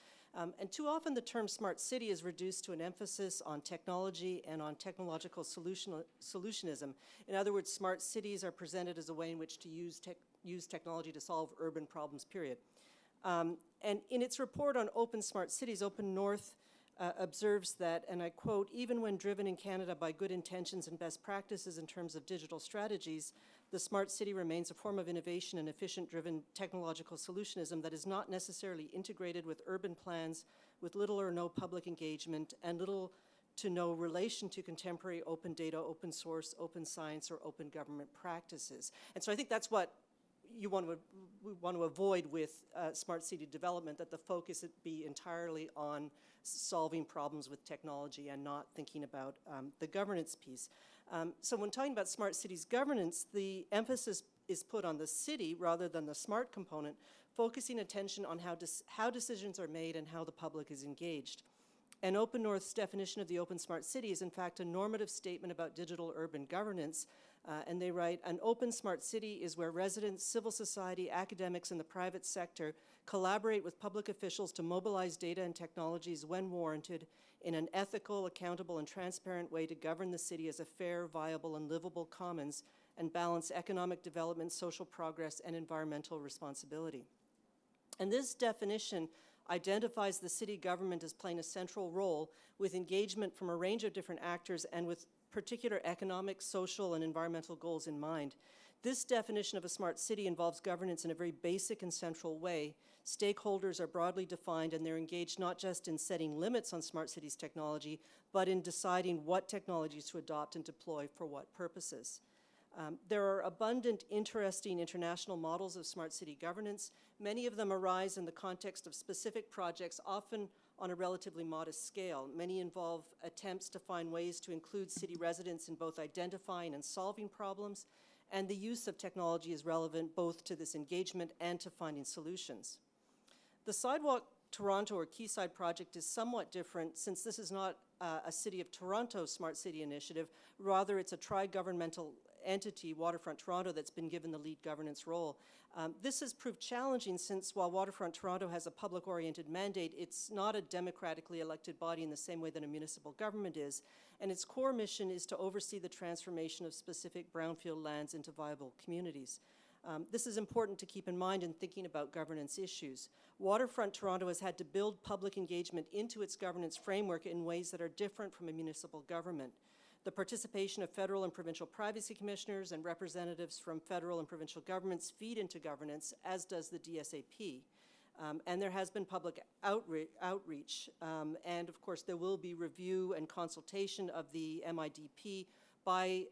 And too often the term smart city is reduced to an emphasis on technology and on technological solutionism. In other words, smart cities are presented as a way in which to use technology to solve urban problems, period. And in its report on open smart cities, Open North observes that, and I quote, "Even when driven in Canada by good intentions and best practices in terms of digital strategies, the smart city remains a form of innovation and efficient-driven technological solutionism that is not necessarily integrated with urban plans, with little or no public engagement, and little to no relation to contemporary open data, open source, open science, or open government practices." And so I think that's what we want to avoid with smart city development, that the focus be entirely on solving problems with technology and not thinking about the governance piece. So when talking about smart cities governance, the emphasis is put on the city rather than the smart component, focusing attention on how decisions are made and how the public is engaged. And Open North's definition of the open smart city is in fact a normative statement about digital urban governance. And they write, "An open smart city is where residents, civil society, academics, and the private sector collaborate with public officials to mobilize data and technologies when warranted in an ethical, accountable, and transparent way to govern the city as a fair, viable, and livable commons and balance economic development, social progress, and environmental responsibility." And this definition identifies the city government as playing a central role with engagement from a range of different actors and with particular economic, social, and environmental goals in mind. This definition of a smart city involves governance in a very basic and central way. Stakeholders are broadly defined, and they're engaged not just in setting limits on smart cities technology, but in deciding what technologies to adopt and deploy for what purposes. There are abundant, interesting international models of smart city governance. Many of them arise in the context of specific projects, often on a relatively modest scale. Many involve attempts to find ways to include city residents in both identifying and solving problems, and the use of technology is relevant both to this engagement and to finding solutions. The Sidewalk Toronto or Quayside project is somewhat different, since this is not a City of Toronto Smart City initiative. Rather, it's a tri-governmental entity, Waterfront Toronto, that's been given the lead governance role. This has proved challenging since while Waterfront Toronto has a public-oriented mandate, it's not a democratically elected body in the same way that a municipal government is, and its core mission is to oversee the transformation of specific brownfield lands into viable communities. This is important to keep in mind in thinking about governance issues. Waterfront Toronto has had to build public engagement into its governance framework in ways that are different from a municipal government. The participation of federal and provincial privacy commissioners and representatives from federal and provincial governments feed into governance, as does the DSAP. And there has been public outreach. And of course, there will be review and consultation of the MIDP by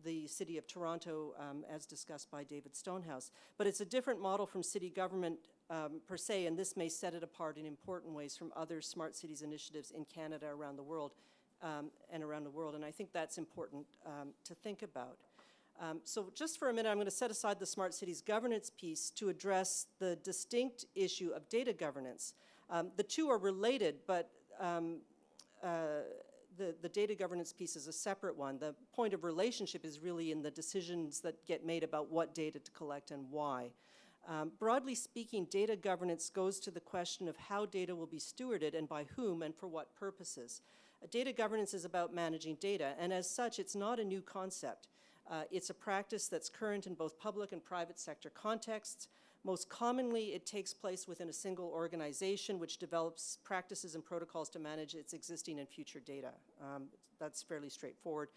the City of Toronto, as discussed by David Stonehouse. But it's a different model from city government per se, and this may set it apart in important ways from other smart cities initiatives in Canada around the world and around the world. And I think that's important to think about. So just for a minute, I'm going to set aside the smart cities governance piece to address the distinct issue of data governance. The two are related, but the data governance piece is a separate one. The point of relationship is really in the decisions that get made about what data to collect and why. Broadly speaking, data governance goes to the question of how data will be stewarded and by whom and for what purposes. Data governance is about managing data, and as such, it's not a new concept. It's a practice that's current in both public and private sector contexts. Most commonly, it takes place within a single organization which develops practices and protocols to manage its existing and future data. That's fairly straightforward.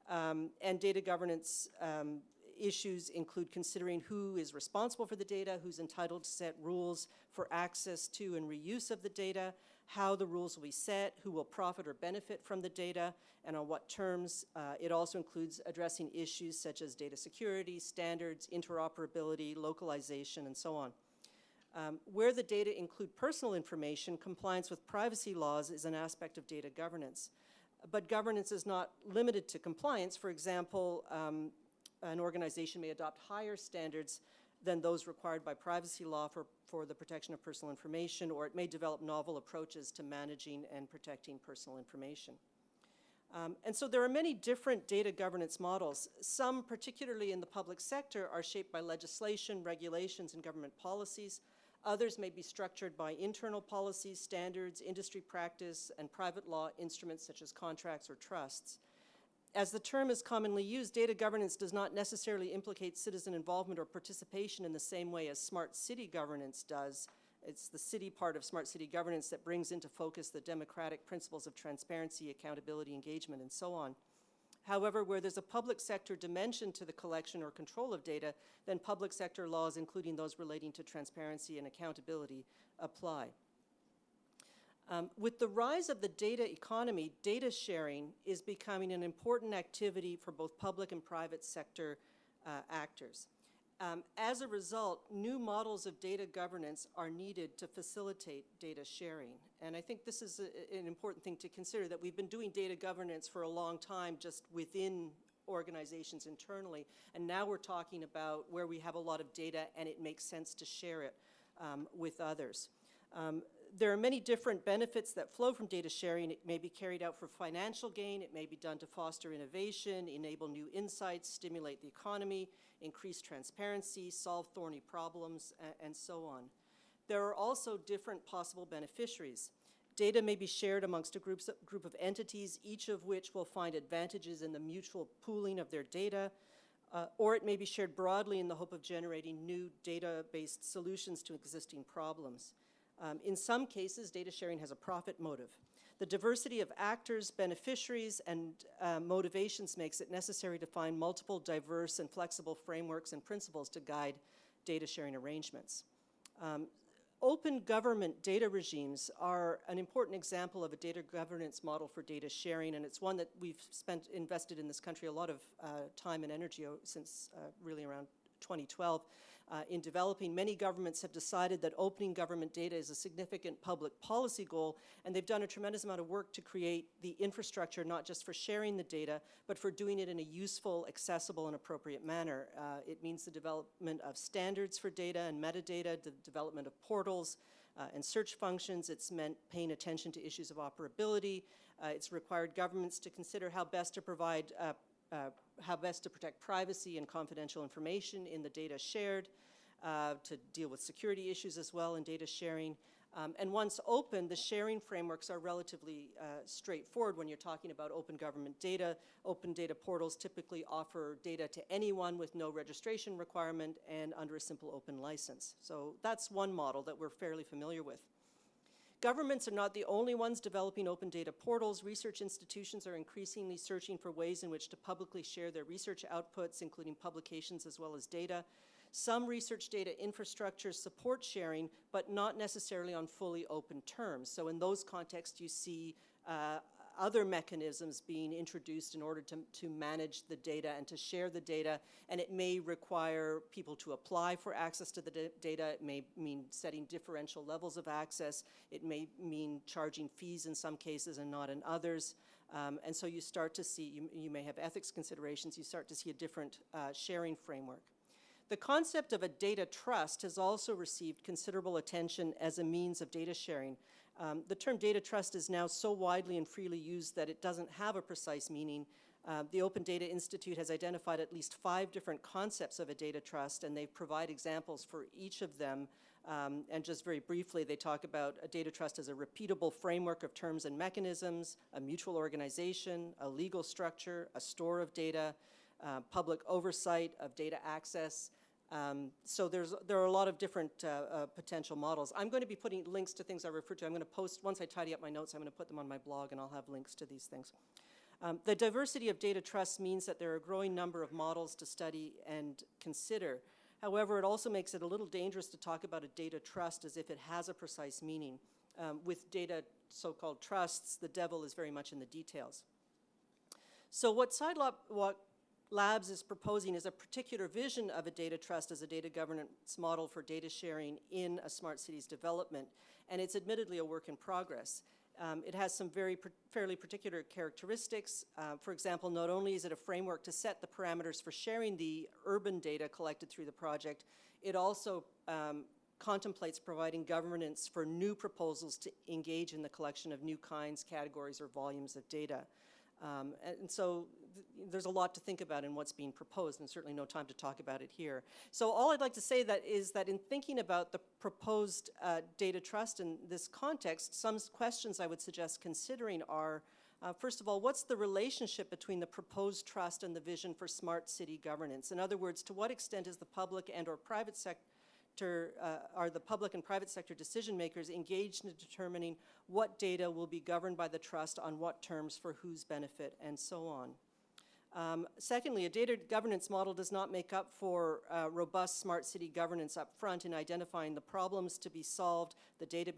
And data governance issues include considering who is responsible for the data, who's entitled to set rules for access to and reuse of the data, how the rules will be set, who will profit or benefit from the data, and on what terms. It also includes addressing issues such as data security, standards, interoperability, localization, and so on. Where the data include personal information, compliance with privacy laws is an aspect of data governance. But governance is not limited to compliance. For example, an organization may adopt higher standards than those required by privacy law for the protection of personal information, or it may develop novel approaches to managing and protecting personal information. And so there are many different data governance models. Some, particularly in the public sector, are shaped by legislation, regulations, and government policies. Others may be structured by internal policies, standards, industry practice, and private law instruments such as contracts or trusts. As the term is commonly used, data governance does not necessarily implicate citizen involvement or participation in the same way as smart city governance does. It's the city part of smart city governance that brings into focus the democratic principles of transparency, accountability, engagement, and so on. However, where there's a public sector dimension to the collection or control of data, then public sector laws, including those relating to transparency and accountability, apply. With the rise of the data economy, data sharing is becoming an important activity for both public and private sector actors. As a result, new models of data governance are needed to facilitate data sharing. And I think this is an important thing to consider, that we've been doing data governance for a long time just within organizations internally, and now we're talking about where we have a lot of data and it makes sense to share it with others. There are many different benefits that flow from data sharing. It may be carried out for financial gain. It may be done to foster innovation, enable new insights, stimulate the economy, increase transparency, solve thorny problems, and so on. There are also different possible beneficiaries. Data may be shared amongst a group of entities, each of which will find advantages in the mutual pooling of their data, or it may be shared broadly in the hope of generating new data-based solutions to existing problems. In some cases, data sharing has a profit motive. The diversity of actors, beneficiaries, and motivations makes it necessary to find multiple diverse and flexible frameworks and principles to guide data sharing arrangements. Open government data regimes are an important example of a data governance model for data sharing, and it's one that we've invested in this country a lot of time and energy since really around 2012. In developing, many governments have decided that opening government data is a significant public policy goal, and they've done a tremendous amount of work to create the infrastructure, not just for sharing the data, but for doing it in a useful, accessible, and appropriate manner. It means the development of standards for data and metadata, the development of portals and search functions. It's meant paying attention to issues of operability. It's required governments to consider how best to provide how best to protect privacy and confidential information in the data shared, to deal with security issues as well in data sharing. And once open, the sharing frameworks are relatively straightforward when you're talking about open government data. Open data portals typically offer data to anyone with no registration requirement and under a simple open license. So that's one model that we're fairly familiar with. Governments are not the only ones developing open data portals. Research institutions are increasingly searching for ways in which to publicly share their research outputs, including publications as well as data. Some research data infrastructures support sharing, but not necessarily on fully open terms. So in those contexts, you see other mechanisms being introduced in order to manage the data and to share the data, and it may require people to apply for access to the data. It may mean setting differential levels of access. It may mean charging fees in some cases and not in others. And so you start to see, you may have ethics considerations, you start to see a different sharing framework. The concept of a data trust has also received considerable attention as a means of data sharing. The term data trust is now so widely and freely used that it doesn't have a precise meaning. The Open Data Institute has identified at least 5 different concepts of a data trust, and they provide examples for each of them. And just very briefly, they talk about a data trust as a repeatable framework of terms and mechanisms, a mutual organization, a legal structure, a store of data, public oversight of data access. So there are a lot of different potential models. I'm going to be putting links to things I refer to. I'm going to post, once I tidy up my notes, I'm going to put them on my blog, and I'll have links to these things. The diversity of data trusts means that there are a growing number of models to study and consider. However, it also makes it a little dangerous to talk about a data trust as if it has a precise meaning. With data so-called trusts, the devil is very much in the details. So what Sidewalk Labs is proposing is a particular vision of a data trust as a data governance model for data sharing in a smart cities development, and it's admittedly a work in progress. It has some fairly particular characteristics. For example, not only is it a framework to set the parameters for sharing the urban data collected through the project, it also contemplates providing governance for new proposals to engage in the collection of new kinds, categories, or volumes of data. And so there's a lot to think about in what's being proposed, and certainly no time to talk about it here. So all I'd like to say is that in thinking about the proposed data trust in this context, some questions I would suggest considering are, first of all, what's the relationship between the proposed trust and the vision for smart city governance? In other words, to what extent is the public and or private sector are the public and private sector decision makers engaged in determining what data will be governed by the trust on what terms for whose benefit and so on. Secondly, a data governance model does not make up for robust smart city governance up front in identifying the problems to be solved, the data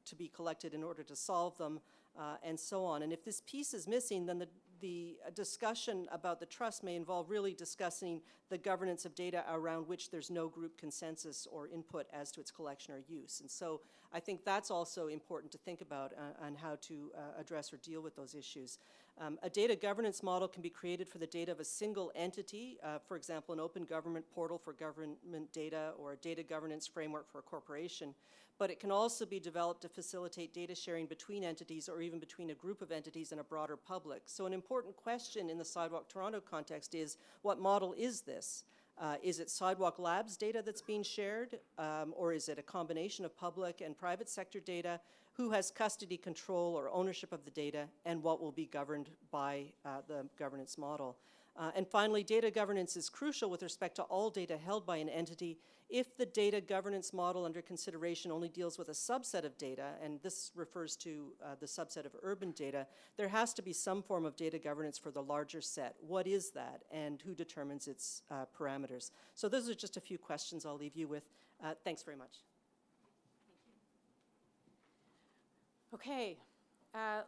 to be collected in order to solve them, and so on. And if this piece is missing, then the discussion about the trust may involve really discussing the governance of data around which there's no group consensus or input as to its collection or use. And so I think that's also important to think about on how to address or deal with those issues. A data governance model can be created for the data of a single entity, for example, an open government portal for government data or a data governance framework for a corporation. But it can also be developed to facilitate data sharing between entities or even between a group of entities and a broader public. So an important question in the Sidewalk Toronto context is, what model is this? Is it Sidewalk Labs data that's being shared, or is it a combination of public and private sector data? Who has custody, control, or ownership of the data, and what will be governed by the governance model? And finally, data governance is crucial with respect to all data held by an entity. If the data governance model under consideration only deals with a subset of data, and this refers to the subset of urban data, there has to be some form of data governance for the larger set. What is that, and who determines its parameters? So those are just a few questions I'll leave you with. Thanks very much. Okay.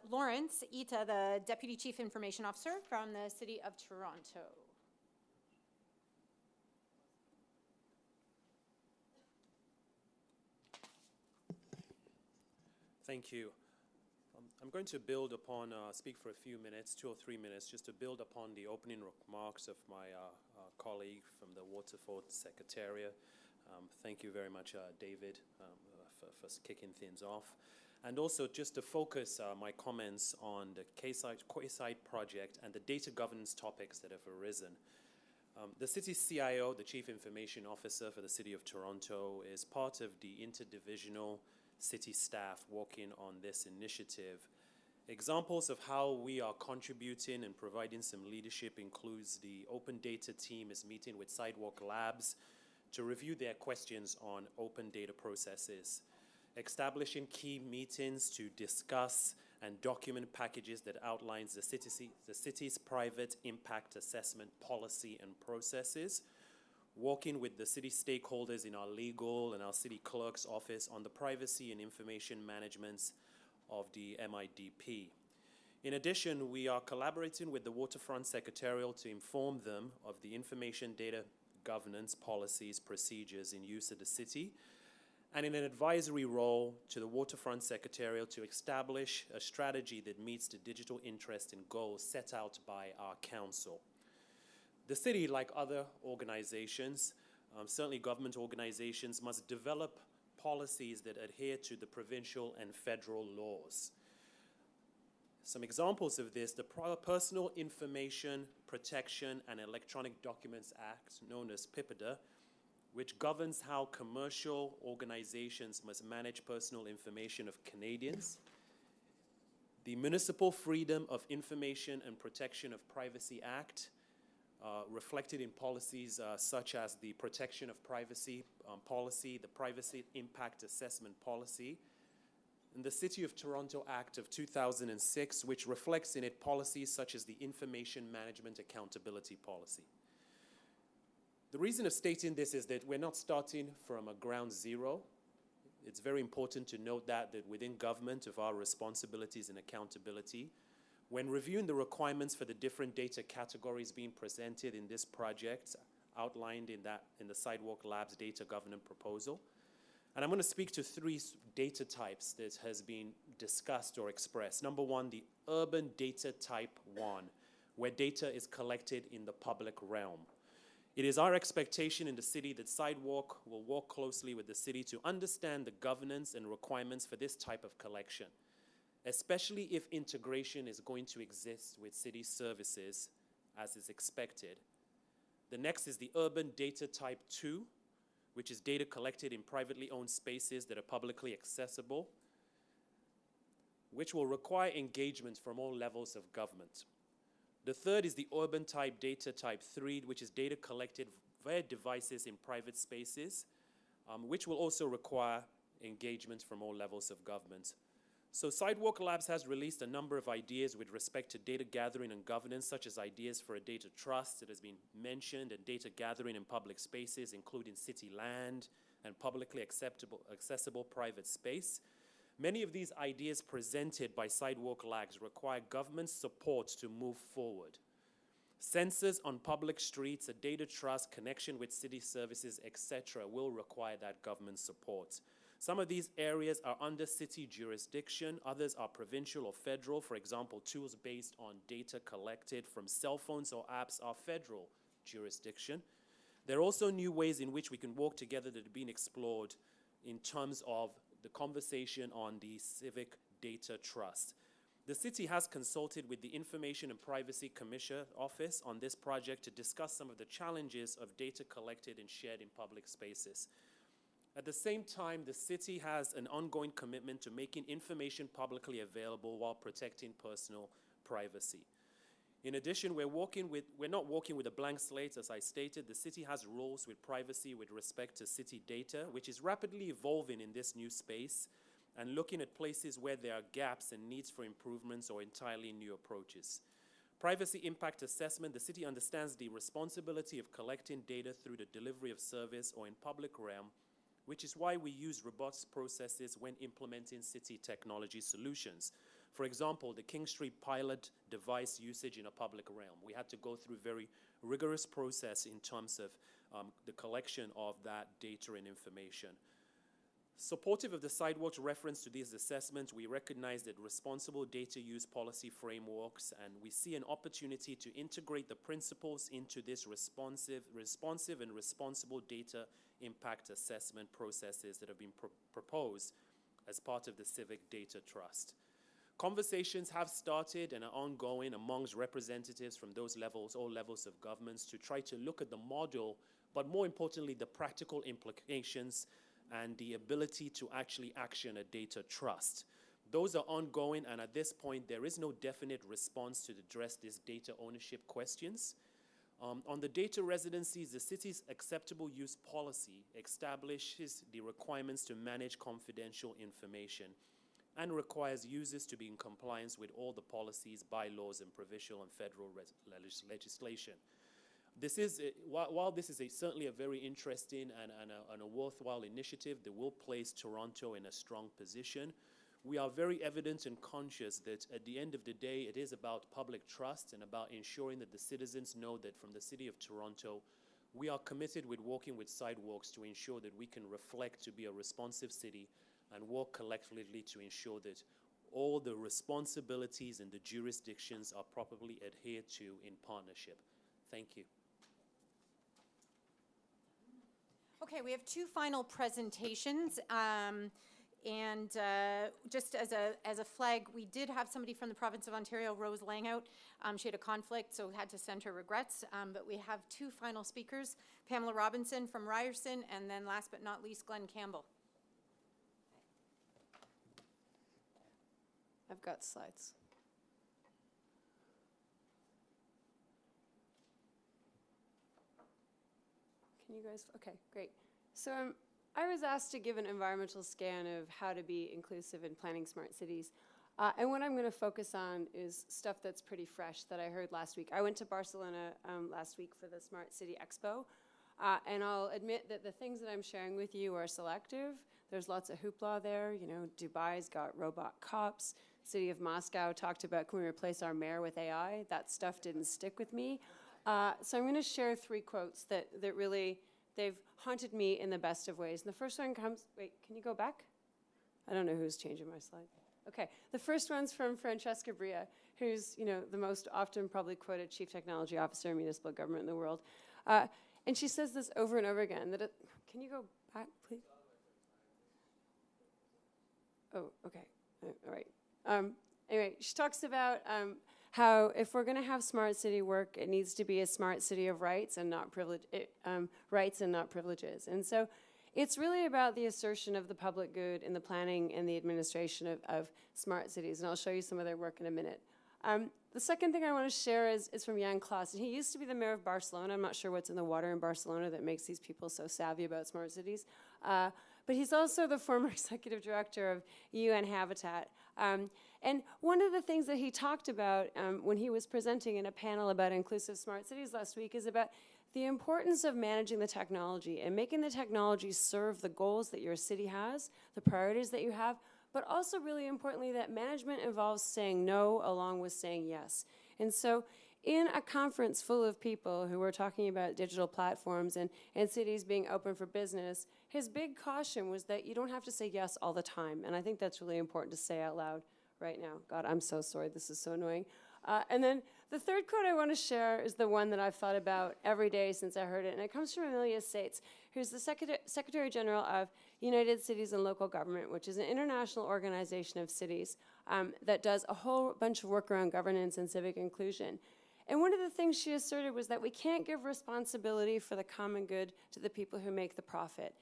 Lawrence Ita, the Deputy Chief Information Officer from the City of Toronto. Thank you. I'm going to build upon, speak for a few minutes, 2 or 3 minutes, just to build upon the opening remarks of my colleague from the Waterfront Secretariat. Thank you very much, David, for kicking things off. And also just to focus my comments on the Quayside project and the data governance topics that have arisen. The city's CIO, the Chief Information Officer for the City of Toronto, is part of the interdivisional city staff working on this initiative. Examples of how we are contributing and providing some leadership includes the open data team is meeting with Sidewalk Labs to review their questions on open data processes, establishing key meetings to discuss and document packages that outlines the city's private impact assessment policy and processes, working with the city stakeholders in our legal and our city clerk's office on the privacy and information management of the MIDP. In addition, we are collaborating with the Waterfront Secretarial to inform them of the information data governance policies, procedures in use of the city, and in an advisory role to the Waterfront Secretarial to establish a strategy that meets the digital interest and goals set out by our council. The city, like other organizations, certainly government organizations, must develop policies that adhere to the provincial and federal laws. Some examples of this: the Personal Information Protection and Electronic Documents Act, known as PIPEDA, which governs how commercial organizations must manage personal information of Canadians. The Municipal Freedom of Information and Protection of Privacy Act, reflected in policies such as the Protection of Privacy policy, the Privacy Impact Assessment policy, and the City of Toronto Act of 2006, which reflects in it policies such as the Information Management Accountability Policy. The reason of stating this is that we're not starting from a ground zero. It's very important to note that within government of our responsibilities and accountability, when reviewing the requirements for the different data categories being presented in this project, outlined in the Sidewalk Lab's data governance proposal, and I'm going to speak to three data types that has been discussed or expressed. Number one, the urban data type 1, where data is collected in the public realm. It is our expectation in the city that Sidewalk will work closely with the city to understand the governance and requirements for this type of collection, especially if integration is going to exist with city services as is expected. The next is the urban data type 2, which is data collected in privately owned spaces that are publicly accessible, which will require engagement from all levels of government. The third is the urban type data type 3, which is data collected via devices in private spaces, which will also require engagement from all levels of government. So Sidewalk Labs has released a number of ideas with respect to data gathering and governance, such as ideas for a data trust that has been mentioned, and data gathering in public spaces, including city land and publicly accessible private space. Many of these ideas presented by Sidewalk Labs require government support to move forward. Sensors on public streets, a data trust, connection with city services, etc. will require that government support. Some of these areas are under city jurisdiction, others are provincial or federal. For example, tools based on data collected from cell phones or apps are federal jurisdiction. There are also new ways in which we can work together that are being explored in terms of the conversation on the Civic Data Trust. The city has consulted with the Information and Privacy Commissioner Office on this project to discuss some of the challenges of data collected and shared in public spaces. At the same time, the city has an ongoing commitment to making information publicly available while protecting personal privacy. In addition, we're not working with a blank slate, as I stated. The city has rules with privacy with respect to city data, which is rapidly evolving in this new space, and looking at places where there are gaps and needs for improvements or entirely new approaches. Privacy impact assessment: the city understands the responsibility of collecting data through the delivery of service or in public realm, which is why we use robust processes when implementing city technology solutions. For example, the King Street pilot device usage in a public realm. We had to go through a very rigorous process in terms of the collection of that data and information. Supportive of the Sidewalk's reference to these assessments, we recognize that responsible data use policy frameworks, and we see an opportunity to integrate the principles into this responsive and responsible data impact assessment processes that have been proposed as part of the Civic Data Trust. Conversations have started and are ongoing amongst representatives from those levels, all levels of governments, to try to look at the model, but more importantly, the practical implications and the ability to actually action a data trust. Those are ongoing, and at this point, there is no definite response to address these data ownership questions. On the data residencies, the city's acceptable use policy establishes the requirements to manage confidential information and requires users to be in compliance with all the policies, bylaws, and provincial and federal legislation. This is, while this is certainly a very interesting and a worthwhile initiative that will place Toronto in a strong position, we are very evident and conscious that at the end of the day, it is about public trust and about ensuring that the citizens know that from the City of Toronto, we are committed with working with Sidewalks to ensure that we can reflect to be a responsive city and work collectively to ensure that all the responsibilities and the jurisdictions are properly adhered to in partnership. Thank you. Okay, we have two final presentations. Just as a flag, we did have somebody from the province of Ontario, Rose Langout. She had a conflict, so had to send her regrets. But we have two final speakers, Pamela Robinson from Ryerson, and then last but not least, Glenn Campbell. I've got slides. Can you guys, okay, great. So I was asked to give an environmental scan of how to be inclusive in planning smart cities. And what I'm going to focus on is stuff that's pretty fresh that I heard last week. I went to Barcelona last week for the Smart City Expo. And I'll admit that the things that I'm sharing with you are selective. There's lots of hoopla there. You know, Dubai's got robot cops. City of Moscow talked about, can we replace our mayor with AI? That stuff didn't stick with me. So I'm going to share three quotes that really, they've haunted me in the best of ways. And the first one comes, wait, can you go back? I don't know who's changing my slide. Okay, the first one's from Francesca Bria, who's, you know, the most often probably quoted chief technology officer in municipal government in the world. And she says this over and over again, that can you go back, please? Oh, okay, all right. Anyway, she talks about how if we're going to have smart city work, it needs to be a smart city of rights and not privileges. And so it's really about the assertion of the public good in the planning and the administration of smart cities. And I'll show you some of their work in a minute. The second thing I want to share is from Jan Klaas. He used to be the mayor of Barcelona. I'm not sure what's in the water in Barcelona that makes these people so savvy about smart cities. But he's also the former executive director of UN Habitat. And one of the things that he talked about when he was presenting in a panel about inclusive smart cities last week is about the importance of managing the technology and making the technology serve the goals that your city has, the priorities that you have, but also really importantly that management involves saying no along with saying yes. And so in a conference full of people who were talking about digital platforms and cities being open for business, his big caution was that you don't have to say yes all the time. And I think that's really important to say out loud right now. God, I'm so sorry. This is so annoying. And then the third quote I want to share is the one that I've thought about every day since I heard it. And it comes from Amelia Sates, who's the Secretary General of United Cities and Local Government, which is an international organization of cities that does a whole bunch of work around governance and civic inclusion. And one of the things she asserted was that we can't give responsibility for the common good to the people who make the profit.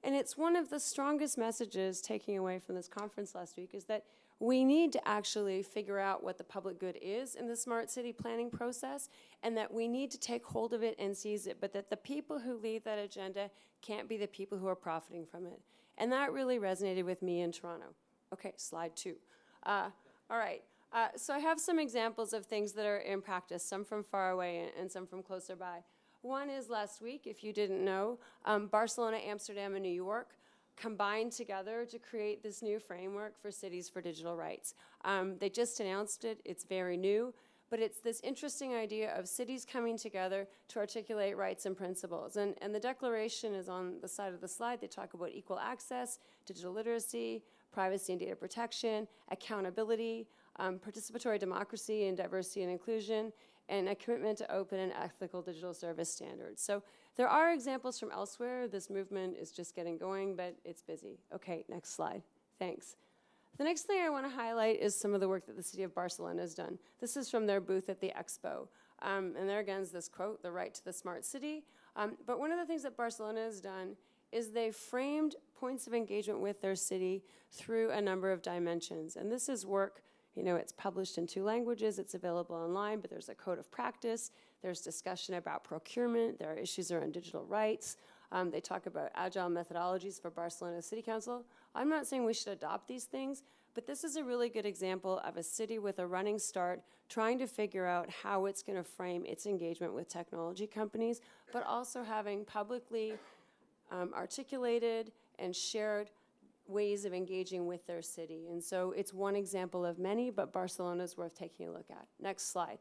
And it's one of the strongest messages taking away from this conference last week is that we need to actually figure out what the public good is in the smart city planning process and that we need to take hold of it and seize it, but that the people who lead that agenda can't be the people who are profiting from it. And that really resonated with me in Toronto. Okay, slide 2. All right. So I have some examples of things that are in practice, some from far away and some from closer by. One is last week, if you didn't know, Barcelona, Amsterdam, and New York combined together to create this new framework for cities for digital rights. They just announced it. It's very new, but it's this interesting idea of cities coming together to articulate rights and principles. And the declaration is on the side of the slide. They talk about equal access, digital literacy, privacy and data protection, accountability, participatory democracy and diversity and inclusion, and a commitment to open and ethical digital service standards. So there are examples from elsewhere. This movement is just getting going, but it's busy. Okay, next slide. Thanks. The next thing I want to highlight is some of the work that the city of Barcelona has done. This is from their booth at the Expo. And there again is this quote, the right to the smart city. But one of the things that Barcelona has done is they've framed points of engagement with their city through a number of dimensions. And this is work, you know, it's published in 2 languages, it's available online, but there's a code of practice, there's discussion about procurement, there are issues around digital rights. They talk about agile methodologies for Barcelona City Council. I'm not saying we should adopt these things, but this is a really good example of a city with a running start trying to figure out how it's going to frame its engagement with technology companies, but also having publicly articulated and shared ways of engaging with their city. And so it's one example of many, but Barcelona's worth taking a look at. Next slide.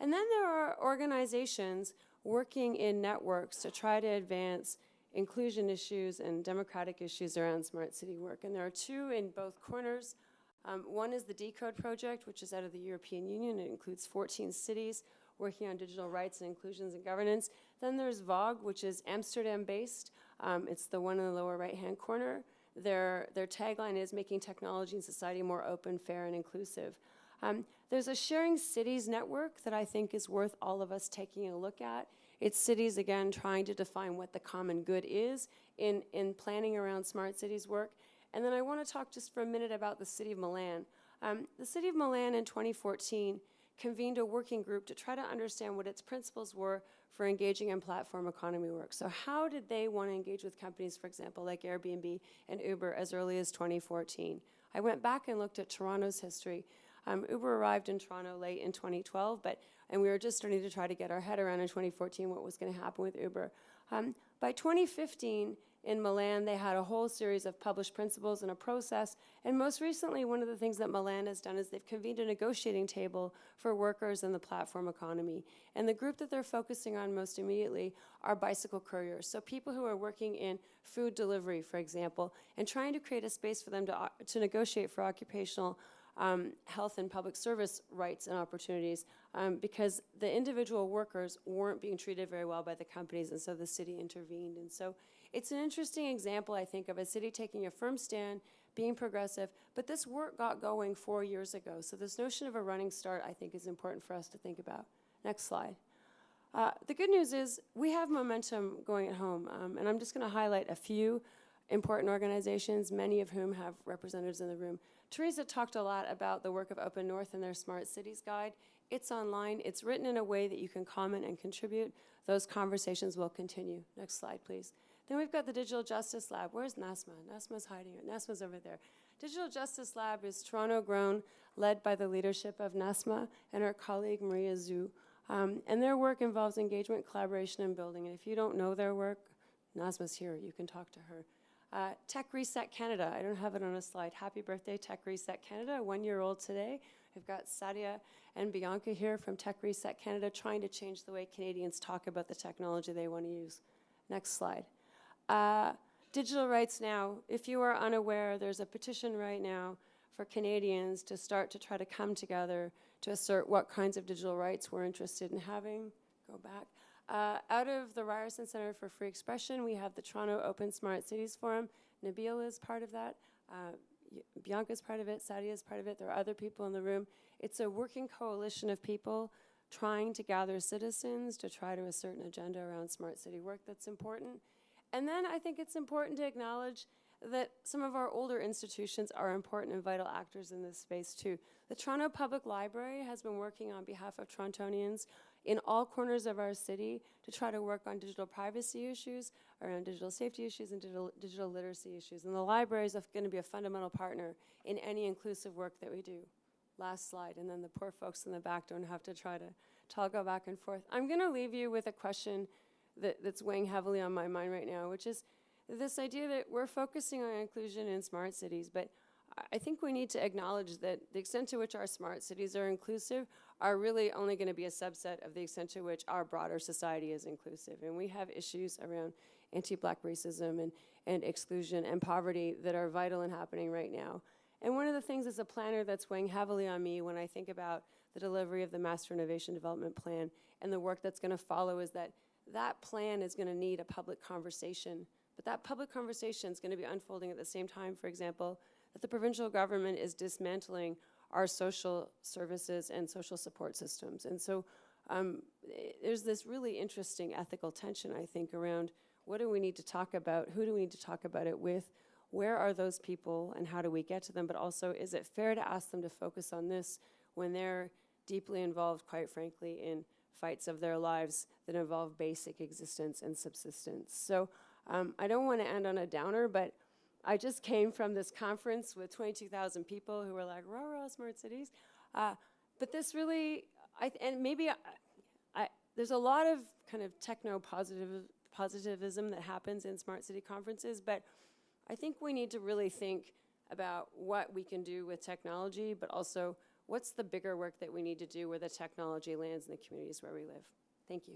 And then there are organizations working in networks to try to advance inclusion issues and democratic issues around smart city work. And there are two in both corners. One is the Decode project, which is out of the European Union. It includes 14 cities working on digital rights and inclusions and governance. Then there's VOG, which is Amsterdam-based. It's the one in the lower right-hand corner. Their tagline is making technology and society more open, fair, and inclusive. There's a Sharing Cities network that I think is worth all of us taking a look at. It's cities, again, trying to define what the common good is in planning around smart cities work. And then I want to talk just for a minute about the City of Milan. The City of Milan in 2014 convened a working group to try to understand what its principles were for engaging in platform economy work. So how did they want to engage with companies, for example, like Airbnb and Uber as early as 2014? I went back and looked at Toronto's history. Uber arrived in Toronto late in 2012, and we were just starting to try to get our head around in 2014 what was going to happen with Uber. By 2015, in Milan, they had a whole series of published principles and a process. And most recently, one of the things that Milan has done is they've convened a negotiating table for workers in the platform economy. And the group that they're focusing on most immediately are bicycle couriers. So people who are working in food delivery, for example, and trying to create a space for them to negotiate for occupational health and public service rights and opportunities because the individual workers weren't being treated very well by the companies, and so the city intervened. And so it's an interesting example, I think, of a city taking a firm stand, being progressive, but this work got going 4 years ago. So this notion of a running start, I think, is important for us to think about. Next slide. The good news is we have momentum going at home, and I'm just going to highlight a few important organizations, many of whom have representatives in the room. Teresa talked a lot about the work of Open North and their Smart Cities Guide. It's online. It's written in a way that you can comment and contribute. Those conversations will continue. Next slide, please. Then we've got the Digital Justice Lab. Where's NASMA? NASMA's hiding it. NASMA's over there. Digital Justice Lab is Toronto grown, led by the leadership of NASMA and our colleague Maria Zhu. And their work involves engagement, collaboration, and building. And if you don't know their work, NASMA's here. You can talk to her. Tech Reset Canada. I don't have it on a slide. Happy birthday, Tech Reset Canada, 1 year old today. We've got Sadia and Bianca here from Tech Reset Canada trying to change the way Canadians talk about the technology they want to use. Next slide. Digital Rights Now. If you are unaware, there's a petition right now for Canadians to start to try to come together to assert what kinds of digital rights we're interested in having. Go back. Out of the Ryerson Centre for Free Expression, we have the Toronto Open Smart Cities Forum. Nabil is part of that. Bianca's part of it. Sadia is part of it. There are other people in the room. It's a working coalition of people trying to gather citizens to try to assert an agenda around smart city work that's important. And then I think it's important to acknowledge that some of our older institutions are important and vital actors in this space too. The Toronto Public Library has been working on behalf of Torontonians in all corners of our city to try to work on digital privacy issues, around digital safety issues, and digital literacy issues. And the library is going to be a fundamental partner in any inclusive work that we do. Last slide, and then the poor folks in the back don't have to try to toggle back and forth. I'm going to leave you with a question that's weighing heavily on my mind right now, which is this idea that we're focusing on inclusion in smart cities, but I think we need to acknowledge that the extent to which our smart cities are inclusive are really only going to be a subset of the extent to which our broader society is inclusive. And we have issues around anti-Black racism and exclusion and poverty that are vital and happening right now. And one of the things as a planner that's weighing heavily on me when I think about the delivery of the Master Innovation Development Plan and the work that's going to follow is that that plan is going to need a public conversation. But that public conversation is going to be unfolding at the same time, for example, that the provincial government is dismantling our social services and social support systems. And so there's this really interesting ethical tension, I think, around what do we need to talk about, who do we need to talk about it with, where are those people, and how do we get to them, but also is it fair to ask them to focus on this when they're deeply involved, quite frankly, in fights of their lives that involve basic existence and subsistence. So I don't want to end on a downer, but I just came from this conference with 22,000 people who were like, rah, rah, smart cities. But this really, there's a lot of kind of techno-positivism that happens in smart city conferences, but I think we need to really think about what we can do with technology, but also what's the bigger work that we need to do where the technology lands in the communities where we live. Thank you.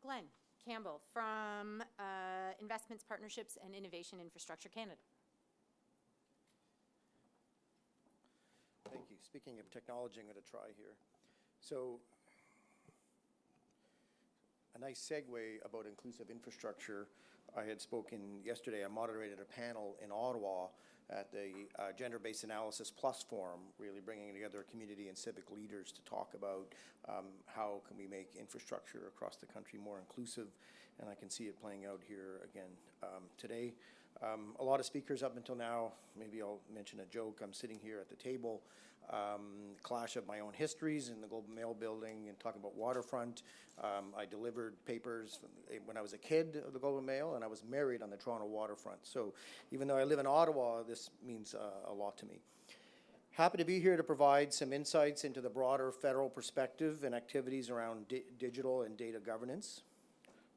Glenn Campbell from Investments, Partnerships and Innovation Infrastructure Canada. Thank you. Speaking of technology, I'm going to try here. So a nice segue about inclusive infrastructure. I had spoken yesterday, I moderated a panel in Ottawa at the Gender-Based Analysis Plus Forum, really bringing together community and civic leaders to talk about how can we make infrastructure across the country more inclusive, and I can see it playing out here again today. A lot of speakers up until now, maybe I'll mention a joke. I'm sitting here at the table, clash of my own histories in the Globe and Mail building and talking about Waterfront. I delivered papers when I was a kid of the Globe and Mail, and I was married on the Toronto waterfront. So even though I live in Ottawa, this means a lot to me. Happy to be here to provide some insights into the broader federal perspective and activities around digital and data governance.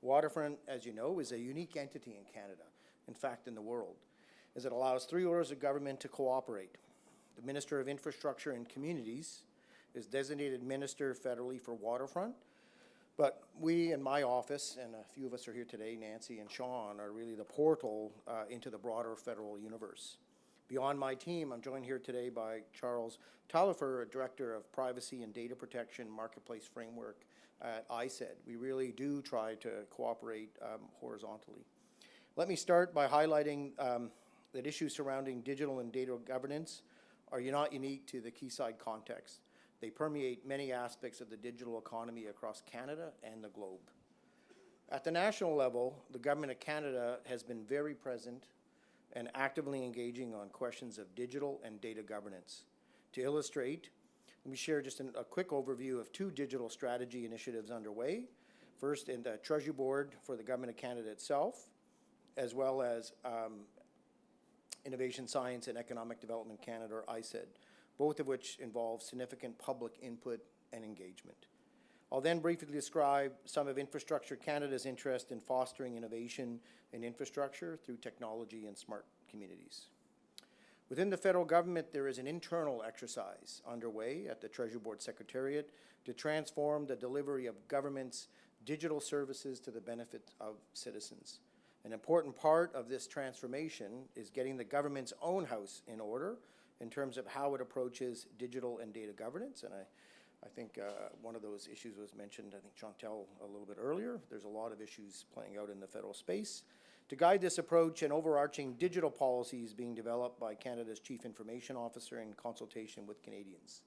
Waterfront, as you know, is a unique entity in Canada, in fact in the world, as it allows 3 orders of government to cooperate. The Minister of Infrastructure and Communities is designated Minister federally for Waterfront, but we in my office, and a few of us are here today, Nancy and Sean, are really the portal into the broader federal universe. Beyond my team, I'm joined here today by Charles Tallifer, Director of Privacy and Data Protection Marketplace Framework at ISED. We really do try to cooperate horizontally. Let me start by highlighting that issues surrounding digital and data governance are not unique to the Quayside context. They permeate many aspects of the digital economy across Canada and the globe. At the national level, the Government of Canada has been very present and actively engaging on questions of digital and data governance. To illustrate, let me share just a quick overview of 2 digital strategy initiatives underway. First, in the Treasury Board for the Government of Canada itself, as well as Innovation, Science and Economic Development Canada, or ISED, both of which involve significant public input and engagement. I'll then briefly describe some of Infrastructure Canada's interest in fostering innovation in infrastructure through technology and smart communities. Within the federal government, there is an internal exercise underway at the Treasury Board Secretariat to transform the delivery of government's digital services to the benefit of citizens. An important part of this transformation is getting the government's own house in order in terms of how it approaches digital and data governance. And I think one of those issues was mentioned, I think Chantel a little bit earlier. There's a lot of issues playing out in the federal space. To guide this approach, an overarching digital policy is being developed by Canada's Chief Information Officer in consultation with Canadians.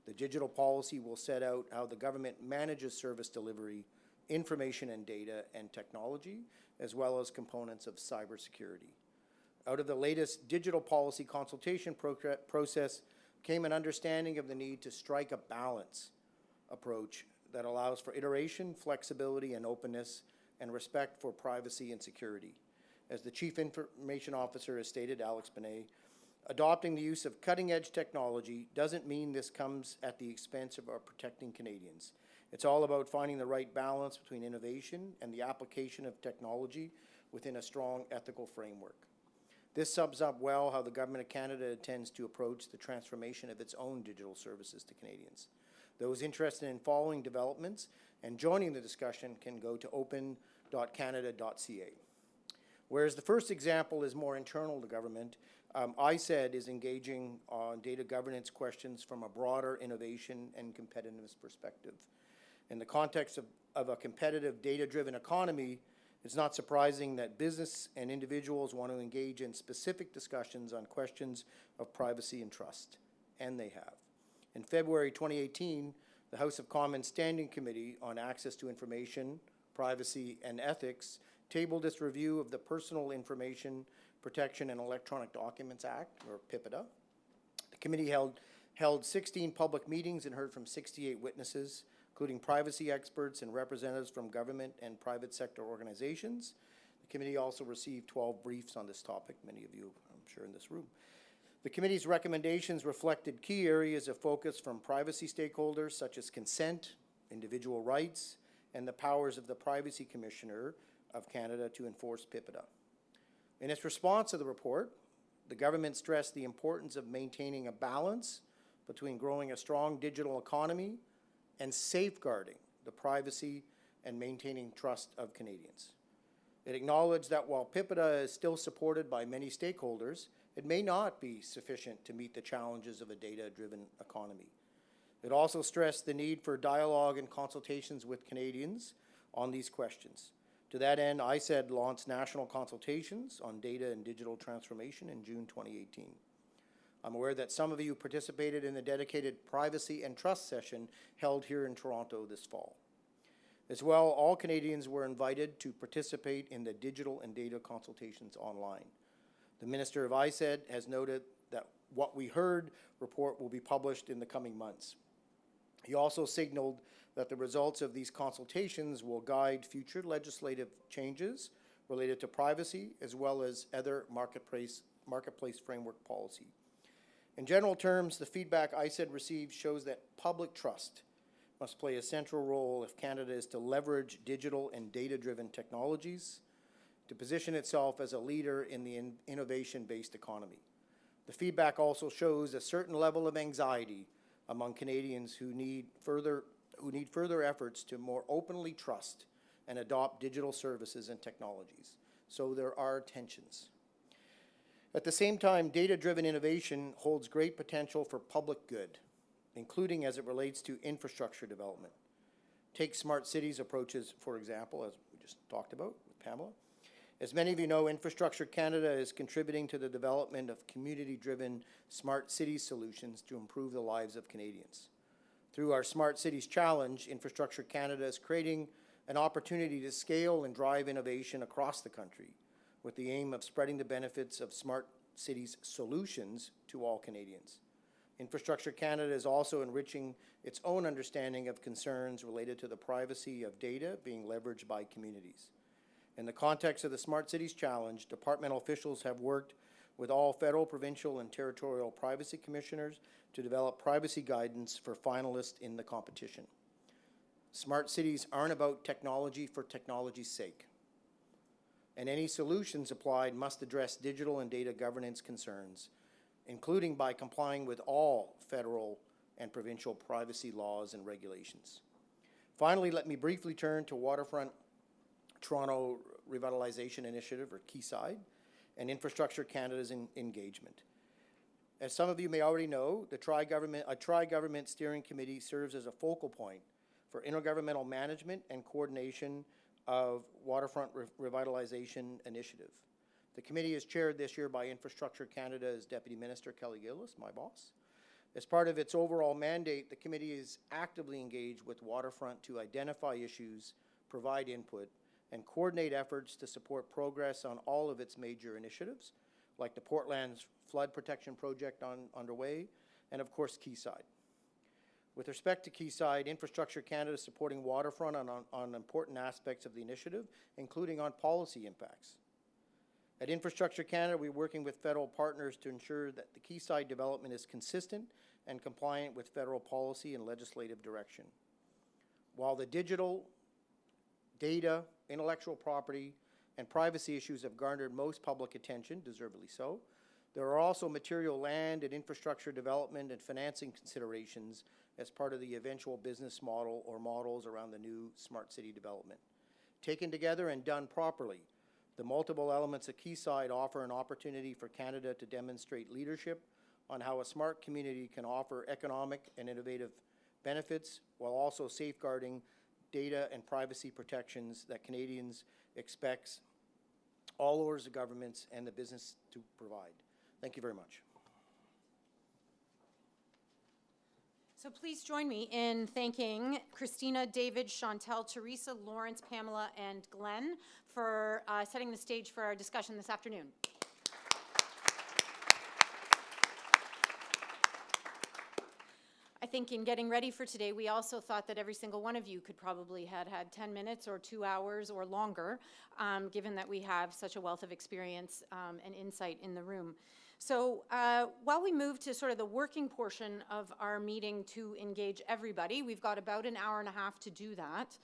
The digital policy will set out how the government manages service delivery, information and data and technology, as well as components of cybersecurity. Out of the latest digital policy consultation process came an understanding of the need to strike a balance approach that allows for iteration, flexibility, and openness, and respect for privacy and security. As the Chief Information Officer has stated, Alex Benet, adopting the use of cutting-edge technology doesn't mean this comes at the expense of our protecting Canadians. It's all about finding the right balance between innovation and the application of technology within a strong ethical framework. This sums up well how the Government of Canada intends to approach the transformation of its own digital services to Canadians. Those interested in following developments and joining the discussion can go to open.canada.ca. Whereas the first example is more internal to government, ISED is engaging on data governance questions from a broader innovation and competitiveness perspective. In the context of a competitive data-driven economy, it's not surprising that business and individuals want to engage in specific discussions on questions of privacy and trust, and they have. In February 2018, the House of Commons Standing Committee on Access to Information, Privacy and Ethics tabled its review of the Personal Information Protection and Electronic Documents Act, or PIPEDA. The committee held 16 public meetings and heard from 68 witnesses, including privacy experts and representatives from government and private sector organizations. The committee also received 12 briefs on this topic, many of you, I'm sure, in this room. The committee's recommendations reflected key areas of focus from privacy stakeholders, such as consent, individual rights, and the powers of the Privacy Commissioner of Canada to enforce PIPEDA. In its response to the report, the government stressed the importance of maintaining a balance between growing a strong digital economy and safeguarding the privacy and maintaining trust of Canadians. It acknowledged that while PIPEDA is still supported by many stakeholders, it may not be sufficient to meet the challenges of a data-driven economy. It also stressed the need for dialogue and consultations with Canadians on these questions. To that end, ISED launched national consultations on data and digital transformation in June 2018. I'm aware that some of you participated in the dedicated privacy and trust session held here in Toronto this fall. As well, all Canadians were invited to participate in the digital and data consultations online. The Minister of ISED has noted that what we heard report will be published in the coming months. He also signaled that the results of these consultations will guide future legislative changes related to privacy as well as other marketplace framework policy. In general terms, the feedback ISED received shows that public trust must play a central role if Canada is to leverage digital and data-driven technologies to position itself as a leader in the innovation-based economy. The feedback also shows a certain level of anxiety among Canadians who need further efforts to more openly trust and adopt digital services and technologies. So there are tensions. At the same time, data-driven innovation holds great potential for public good, including as it relates to infrastructure development. Take smart cities approaches, for example, as we just talked about with Pamela. As many of you know, Infrastructure Canada is contributing to the development of community-driven smart city solutions to improve the lives of Canadians. Through our Smart Cities Challenge, Infrastructure Canada is creating an opportunity to scale and drive innovation across the country with the aim of spreading the benefits of smart cities solutions to all Canadians. Infrastructure Canada is also enriching its own understanding of concerns related to the privacy of data being leveraged by communities. In the context of the Smart Cities Challenge, departmental officials have worked with all federal, provincial, and territorial privacy commissioners to develop privacy guidance for finalists in the competition. Smart cities aren't about technology for technology's sake, and any solutions applied must address digital and data governance concerns, including by complying with all federal and provincial privacy laws and regulations. Finally, let me briefly turn to Waterfront Toronto Revitalization Initiative, or Quayside, and Infrastructure Canada's engagement. As some of you may already know, a tri-government steering committee serves as a focal point for intergovernmental management and coordination of Waterfront Revitalization Initiative. The committee is chaired this year by Infrastructure Canada's Deputy Minister Kelly Gillis, my boss. As part of its overall mandate, the committee is actively engaged with Waterfront to identify issues, provide input, and coordinate efforts to support progress on all of its major initiatives, like the Portland's flood protection project underway, and of course Quayside. With respect to Quayside, Infrastructure Canada is supporting Waterfront on important aspects of the initiative, including on policy impacts. At Infrastructure Canada, we're working with federal partners to ensure that the Quayside development is consistent and compliant with federal policy and legislative direction. While the digital, data, intellectual property, and privacy issues have garnered most public attention, deservedly so, there are also material land and infrastructure development and financing considerations as part of the eventual business model or models around the new smart city development. Taken together and done properly, the multiple elements of Quayside offer an opportunity for Canada to demonstrate leadership on how a smart community can offer economic and innovative benefits while also safeguarding data and privacy protections that Canadians expect all levels of governments and the business to provide. Thank you very much. So please join me in thanking Christina, David, Chantel, Teresa, Lawrence, Pamela, and Glenn for setting the stage for our discussion this afternoon. I think in getting ready for today, we also thought that every single one of you could probably had 10 minutes or 2 hours or longer, given that we have such a wealth of experience and insight in the room. So while we move to sort of the working portion of our meeting to engage everybody, we've got about an hour and a half to do that.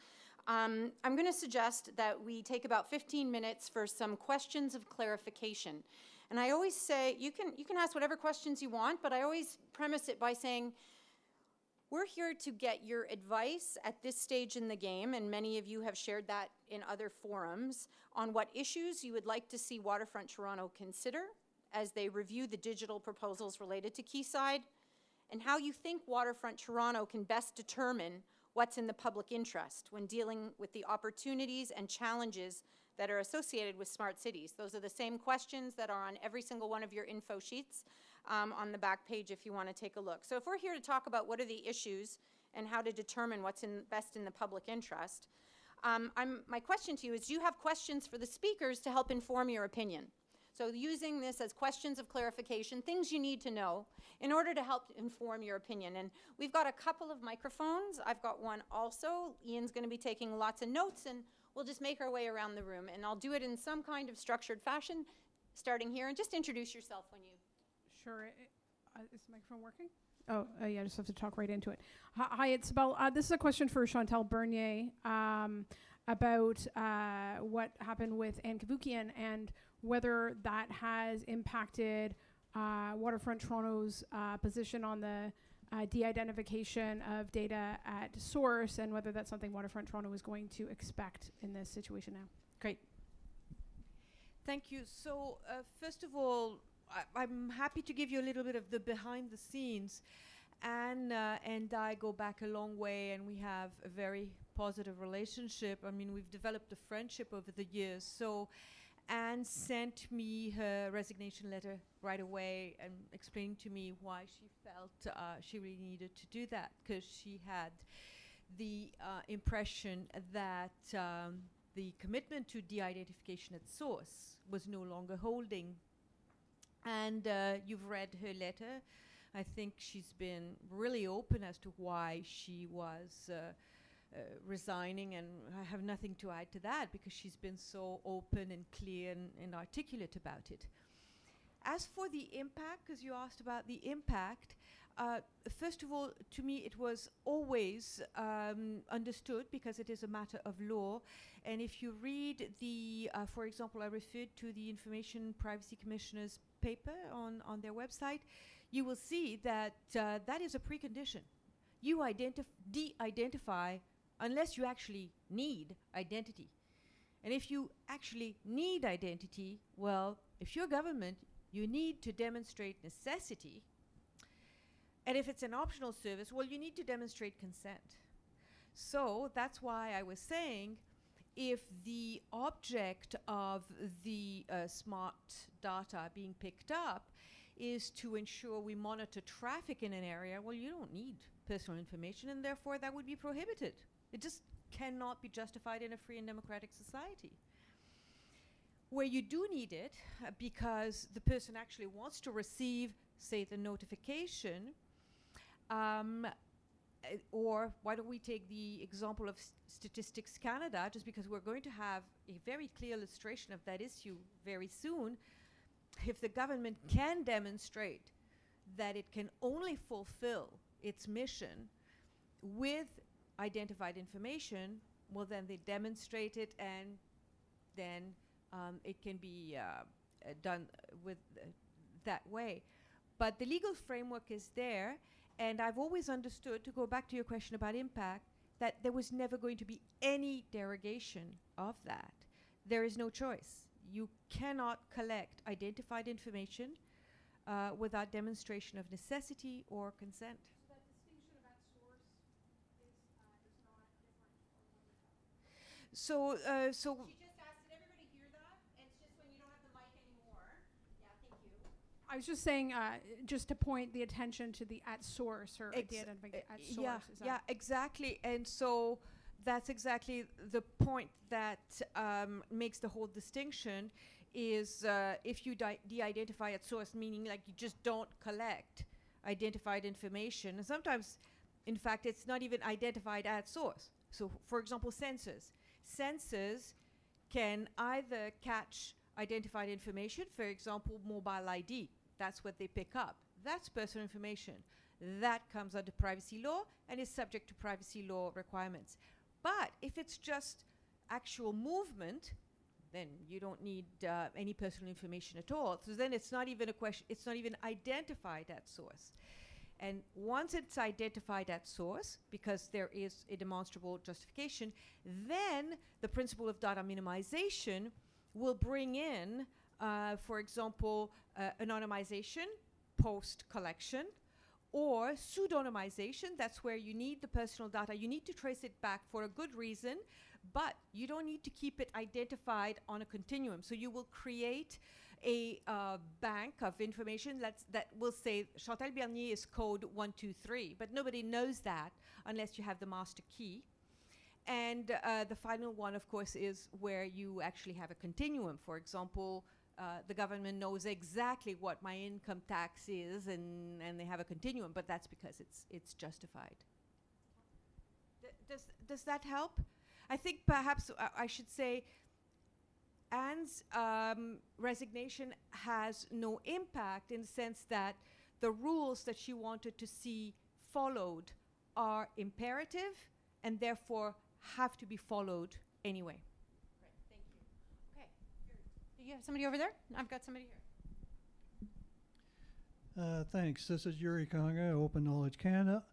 I'm going to suggest that we take about 15 minutes for some questions of clarification. And I always say, you can ask whatever questions you want, but I always premise it by saying, we're here to get your advice at this stage in the game, and many of you have shared that in other forums, on what issues you would like to see Waterfront Toronto consider as they review the digital proposals related to Quayside, and how you think Waterfront Toronto can best determine what's in the public interest when dealing with the opportunities and challenges that are associated with smart cities. Those are the same questions that are on every single one of your info sheets on the back page if you want to take a look. So if we're here to talk about what are the issues and how to determine what's best in the public interest, my question to you is, do you have questions for the speakers to help inform your opinion? So using this as questions of clarification, things you need to know in order to help inform your opinion. And we've got a couple of microphones. I've got one also. Ian's going to be taking lots of notes, and we'll just make our way around the room. And I'll do it in some kind of structured fashion, starting here. And just introduce yourself when you... Sure. Is the microphone working? Oh, yeah, I just have to talk right into it. Hi, it's Belle. This is a question for Chantal Bernier about what happened with Anne Kavukian and whether that has impacted Waterfront Toronto's position on the de-identification of data at source, and whether that's something Waterfront Toronto is going to expect in this situation now. Great. Thank you. So first of all, I'm happy to give you a little bit of the behind the scenes. Anne and I go back a long way, and we have a very positive relationship. I mean, we've developed a friendship over the years. So Anne sent me her resignation letter right away and explained to me why she felt she really needed to do that, because she had the impression that the commitment to de-identification at source was no longer holding. And you've read her letter. I think she's been really open as to why she was resigning, and I have nothing to add to that because she's been so open and clear and articulate about it. As for the impact, because you asked about the impact, first of all, to me it was always understood because it is a matter of law. And if you read the, for example, I referred to the Information Privacy Commissioner's paper on their website, you will see that that is a precondition. You de-identify unless you actually need identity. And if you actually need identity, well, if you're government, you need to demonstrate necessity. And if it's an optional service, well, you need to demonstrate consent. So that's why I was saying, if the object of the smart data being picked up is to ensure we monitor traffic in an area, well, you don't need personal information, and therefore that would be prohibited. It just cannot be justified in a free and democratic society. Where you do need it, because the person actually wants to receive, say, the notification, or why don't we take the example of Statistics Canada, just because we're going to have a very clear illustration of that issue very soon. If the government can demonstrate that it can only fulfill its mission with identified information, well, then they demonstrate it, and then it can be done with that way. But the legal framework is there, and I've always understood, to go back to your question about impact, that there was never going to be any derogation of that. There is no choice. You cannot collect identified information without demonstration of necessity or consent. So that distinction of at source is not different. So She just asked, did everybody hear that? And it's just when you don't have the mic anymore. Yeah, thank you. I was just saying, just to point the attention to the at source, or identifying at source. Yeah, exactly. And so that's exactly the point that makes the whole distinction is if you de-identify at source, meaning like you just don't collect identified information. And sometimes, in fact, it's not even identified at source. So, for example, sensors. Sensors can either catch identified information, for example, mobile ID. That's what they pick up. That's personal information. That comes under privacy law and is subject to privacy law requirements. But if it's just actual movement, then you don't need any personal information at all. So then it's not even a question, it's not even identified at source. And once it's identified at source, because there is a demonstrable justification, then the principle of data minimization will bring in, for example, anonymization post-collection, or pseudonymization. That's where you need the personal data. You need to trace it back for a good reason, but you don't need to keep it identified on a continuum. So you will create a bank of information that will say Chantal Bernier is code 123, but nobody knows that unless you have the master key. And the final one, of course, is where you actually have a continuum. For example, the government knows exactly what my income tax is, and they have a continuum, but that's because it's justified. Does that help? I think perhaps I should say Anne's resignation has no impact, in the sense that the rules that she wanted to see followed are imperative and therefore have to be followed anyway. Great, thank you. Okay, do you have somebody over there? I've got somebody here. Thanks. This is Yuri Konga, Open Knowledge Canada.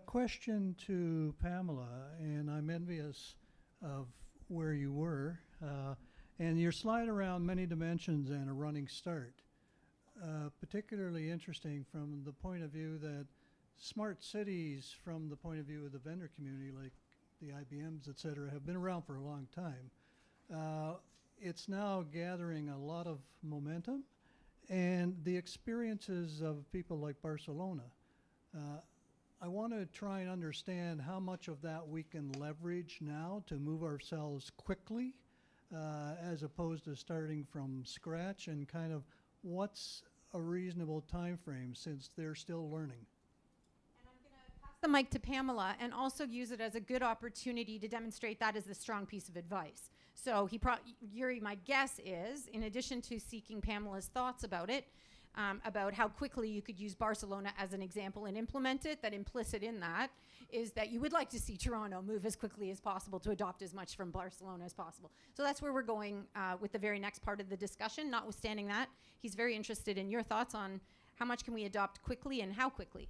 Question to Pamela, and I'm envious of where you were. And your slide around many dimensions and a running start, particularly interesting from the point of view that smart cities, from the point of view of the vendor community, like the IBMs, et cetera, have been around for a long time. It's now gathering a lot of momentum, and the experiences of people like Barcelona. I want to try and understand how much of that we can leverage now to move ourselves quickly, as opposed to starting from scratch, and kind of what's a reasonable time frame since they're still learning. And I'm going to pass the mic to Pamela and also use it as a good opportunity to demonstrate that as a strong piece of advice. So Yuri, my guess is, in addition to seeking Pamela's thoughts about it, about how quickly you could use Barcelona as an example and implement it, that implicit in that is that you would like to see Toronto move as quickly as possible to adopt as much from Barcelona as possible. So that's where we're going with the very next part of the discussion. Notwithstanding that, he's very interested in your thoughts on how much can we adopt quickly and how quickly.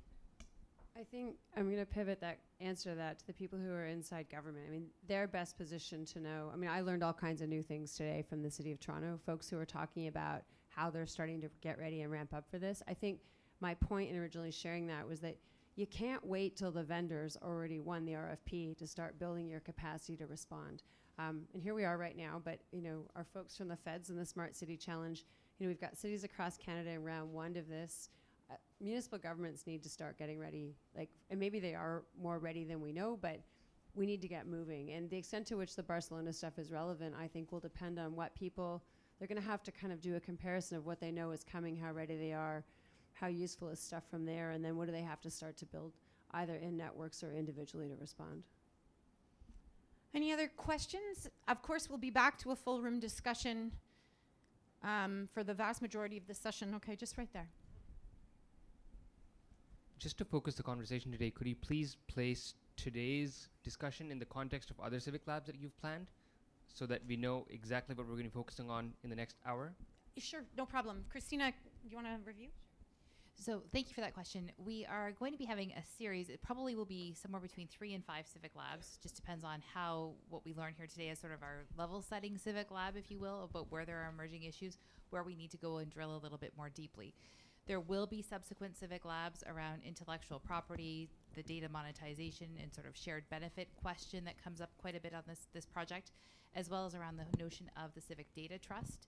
I think I'm going to pivot that answer to that to the people who are inside government. I mean, they're best positioned to know. I mean, I learned all kinds of new things today from the City of Toronto, folks who are talking about how they're starting to get ready and ramp up for this. I think my point in originally sharing that was that you can't wait till the vendors already won the RFP to start building your capacity to respond. And here we are right now, but our folks from the feds and the Smart City Challenge, we've got cities across Canada in round 1 of this. Municipal governments need to start getting ready, and maybe they are more ready than we know, but we need to get moving. And the extent to which the Barcelona stuff is relevant, I think, will depend on what people, they're going to have to kind of do a comparison of what they know is coming, how ready they are, how useful is stuff from there, and then what do they have to start to build, either in networks or individually, to respond. Any other questions? Of course, we'll be back to a full room discussion for the vast majority of the session. Okay, just right there. Just to focus the conversation today, could you please place today's discussion in the context of other Civic Labs that you've planned, so that we know exactly what we're going to be focusing on in the next hour? Sure, no problem. Christina, do you want to review? So thank you for that question. We are going to be having a series. It probably will be somewhere between 3 and 5 Civic Labs. Just depends on what we learn here today is sort of our level setting Civic Lab, if you will, about where there are emerging issues, where we need to go and drill a little bit more deeply. There will be subsequent Civic Labs around intellectual property, the data monetization, and sort of shared benefit question that comes up quite a bit on this project, as well as around the notion of the Civic Data Trust,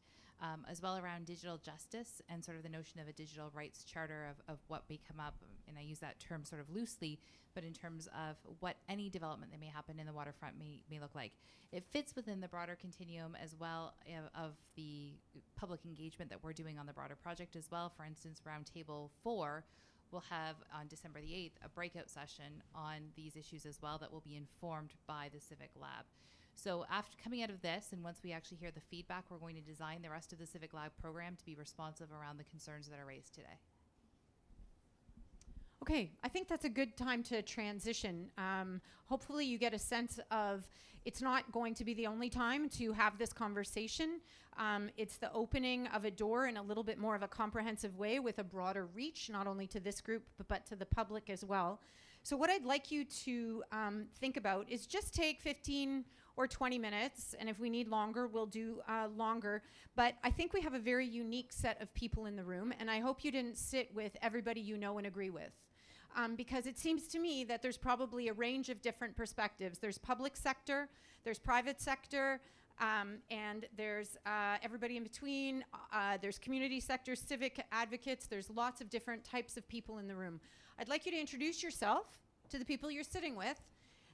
as well around digital justice and sort of the notion of a digital rights charter of what may come up. And I use that term sort of loosely, but in terms of what any development that may happen in the waterfront may look like. It fits within the broader continuum as well of the public engagement that we're doing on the broader project as well. For instance, Roundtable 4 will have on December the 8th a breakout session on these issues as well that will be informed by the Civic Lab. So after coming out of this, and once we actually hear the feedback, we're going to design the rest of the Civic Lab program to be responsive around the concerns that are raised today. Okay, I think that's a good time to transition. Hopefully you get a sense of it's not going to be the only time to have this conversation. It's the opening of a door in a little bit more of a comprehensive way with a broader reach, not only to this group, but to the public as well. So what I'd like you to think about is just take 15 or 20 minutes, and if we need longer, we'll do longer. But I think we have a very unique set of people in the room, and I hope you didn't sit with everybody you know and agree with. Because it seems to me that there's probably a range of different perspectives. There's public sector, there's private sector, and there's everybody in between. There's community sector, civic advocates. There's lots of different types of people in the room. I'd like you to introduce yourself to the people you're sitting with,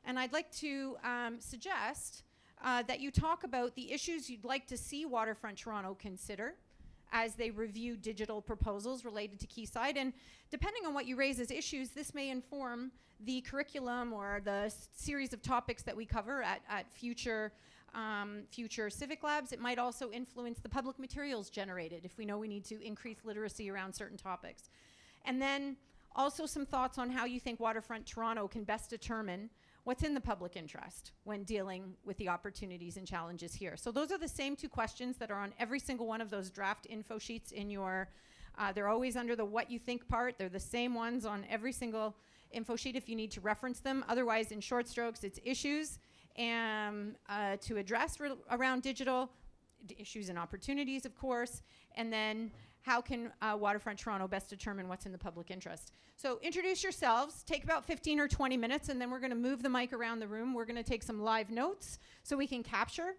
and I'd like to suggest that you talk about the issues you'd like to see Waterfront Toronto consider as they review digital proposals related to Quayside. And depending on what you raise as issues, this may inform the curriculum or the series of topics that we cover at future Civic Labs. It might also influence the public materials generated if we know we need to increase literacy around certain topics. And then also some thoughts on how you think Waterfront Toronto can best determine what's in the public interest when dealing with the opportunities and challenges here. So those are the same two questions that are on every single one of those draft info sheets in your, they're always under the what you think part. They're the same ones on every single info sheet if you need to reference them. Otherwise, in short strokes, it's issues and to address around digital, issues and opportunities, of course, and then how can Waterfront Toronto best determine what's in the public interest? So introduce yourselves, take about 15 or 20 minutes, and then we're gonna move the mic around the room. We're gonna take some live notes so we can capture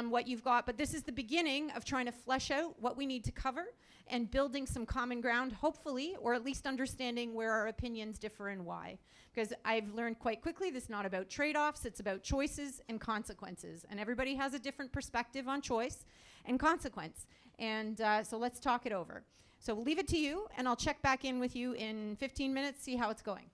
what you've got. But this is the beginning of trying to flesh out what we need to cover and building some common ground, hopefully, or at least understanding where our opinions differ and why. Because I've learned quite quickly this is not about trade-offs, it's about choices and consequences. And everybody has a different perspective on choice and consequence. And so let's talk it over. So we'll leave it to you, and I'll check back in with you in 15 minutes, see how it's going.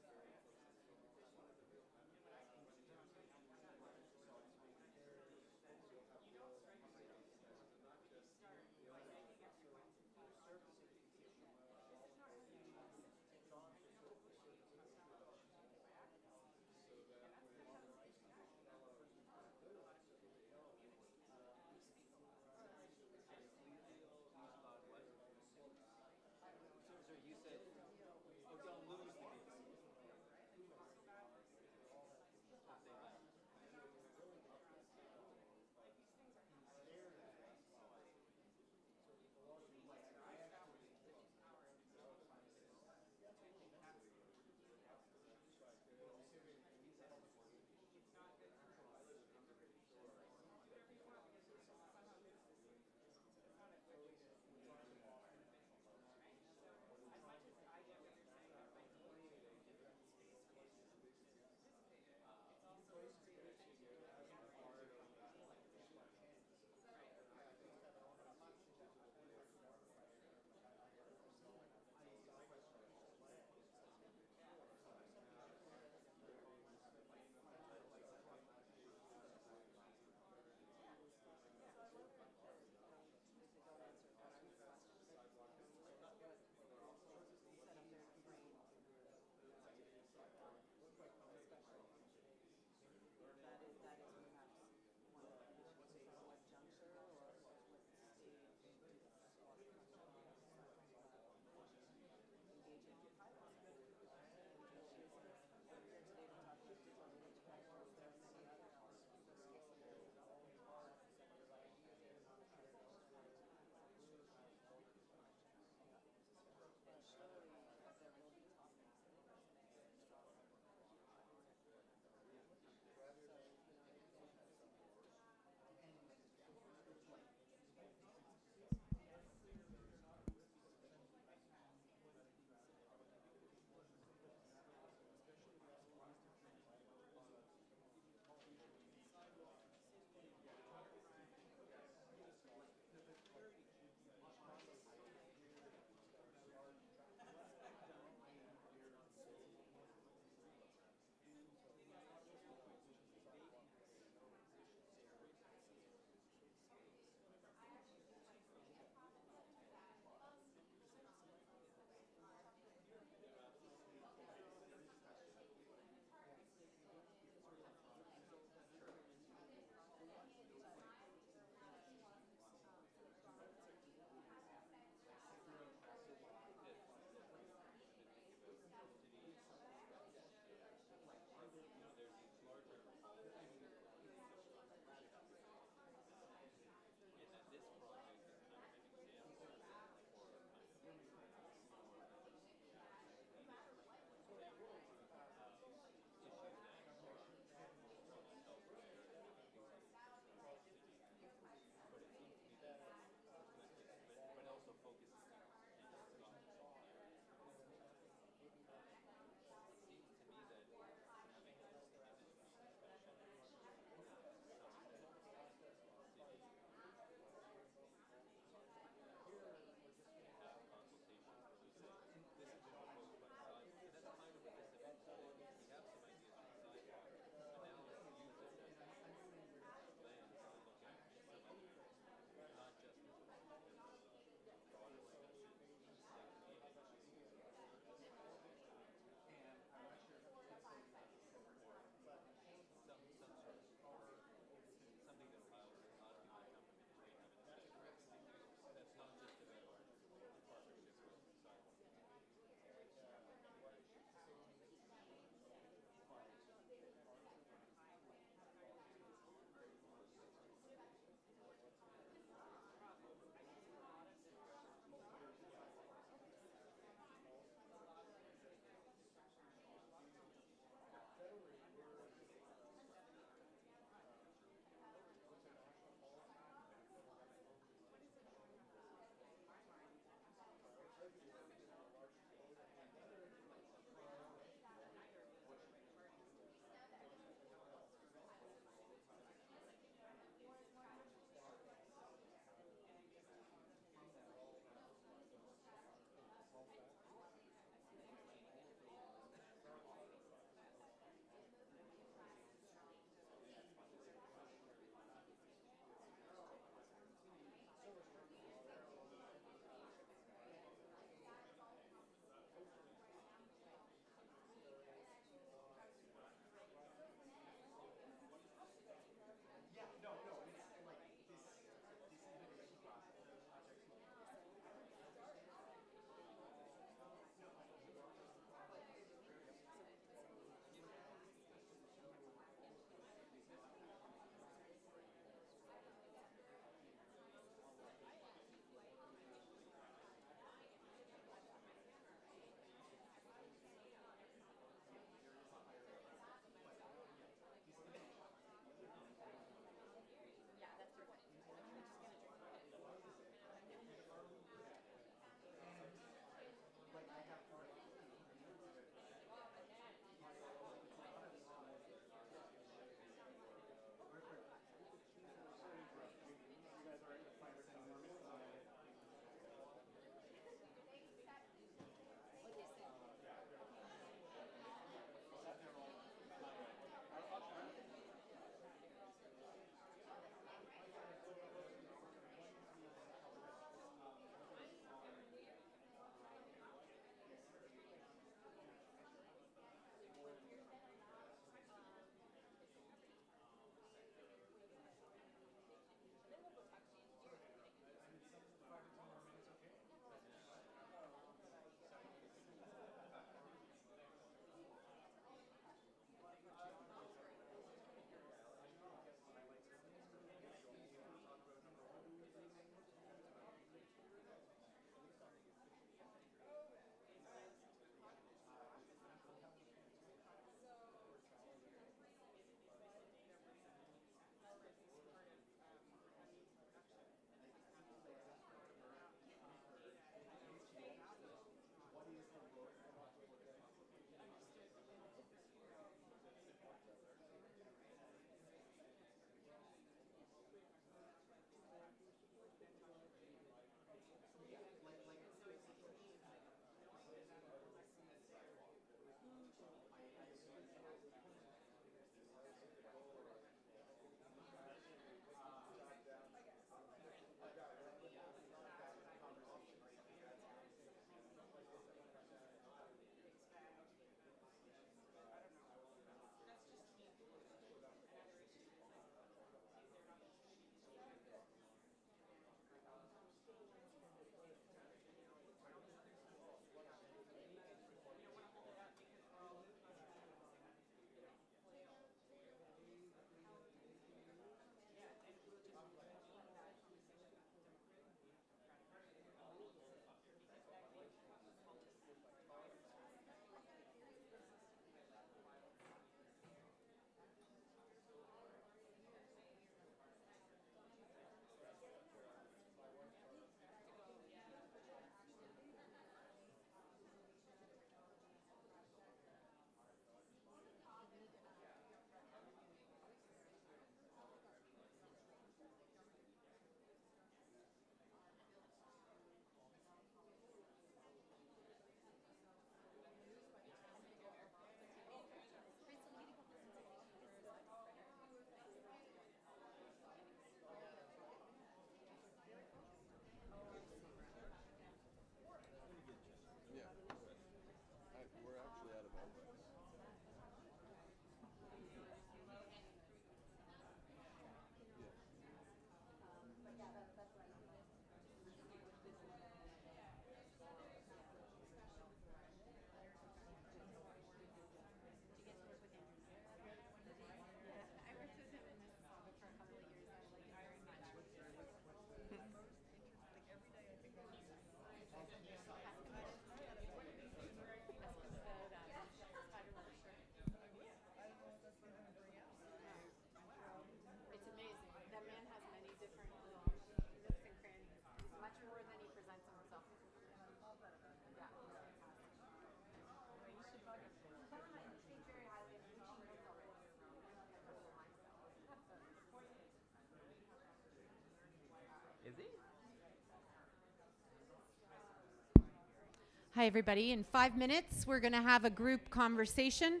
Hi, everybody. In 5 minutes, we're going to have a group conversation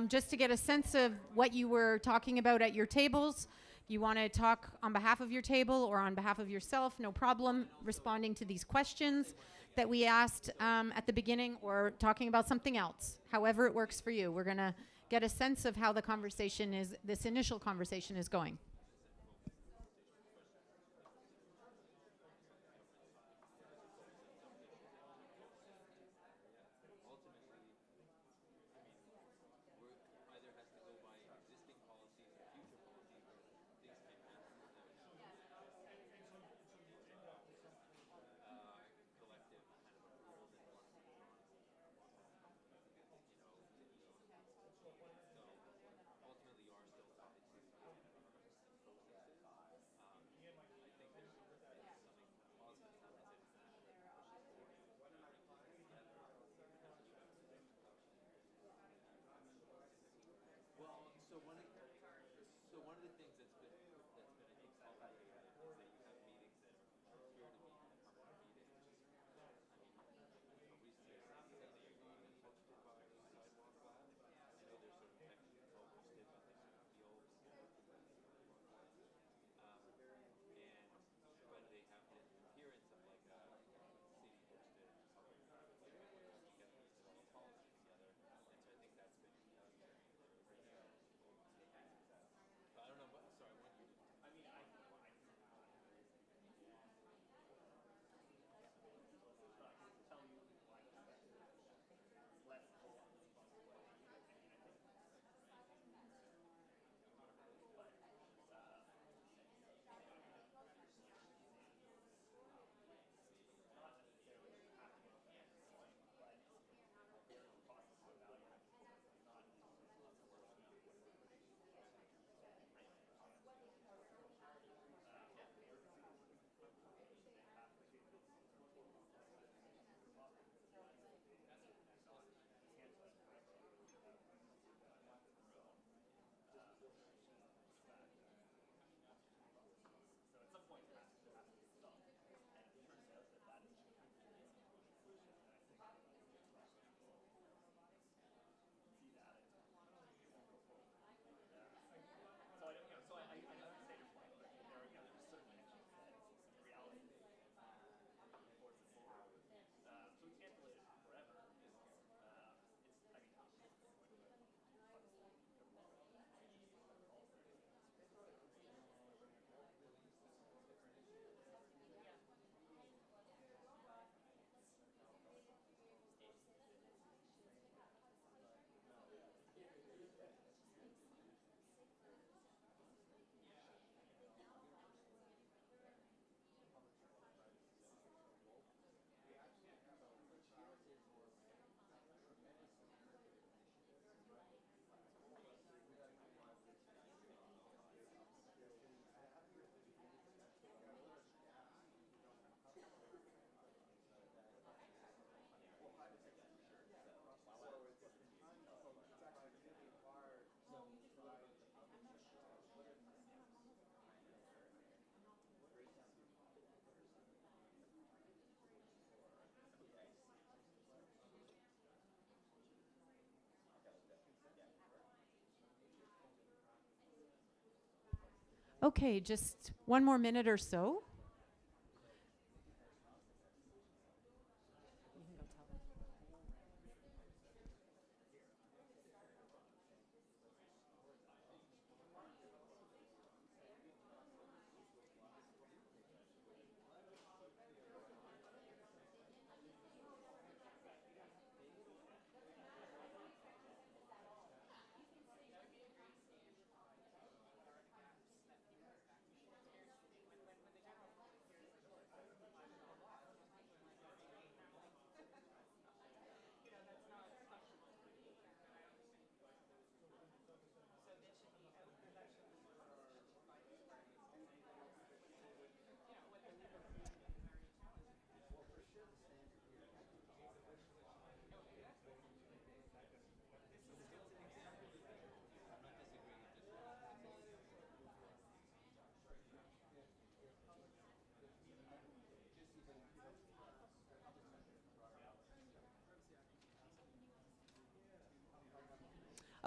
just to get a sense of what you were talking about at your tables. You want to talk on behalf of your table or on behalf of yourself, no problem responding to these questions that we asked at the beginning or talking about something else, however it works for you. We're going to get a sense of how the conversation is, this initial conversation is going. Okay, just 1 more minute or so.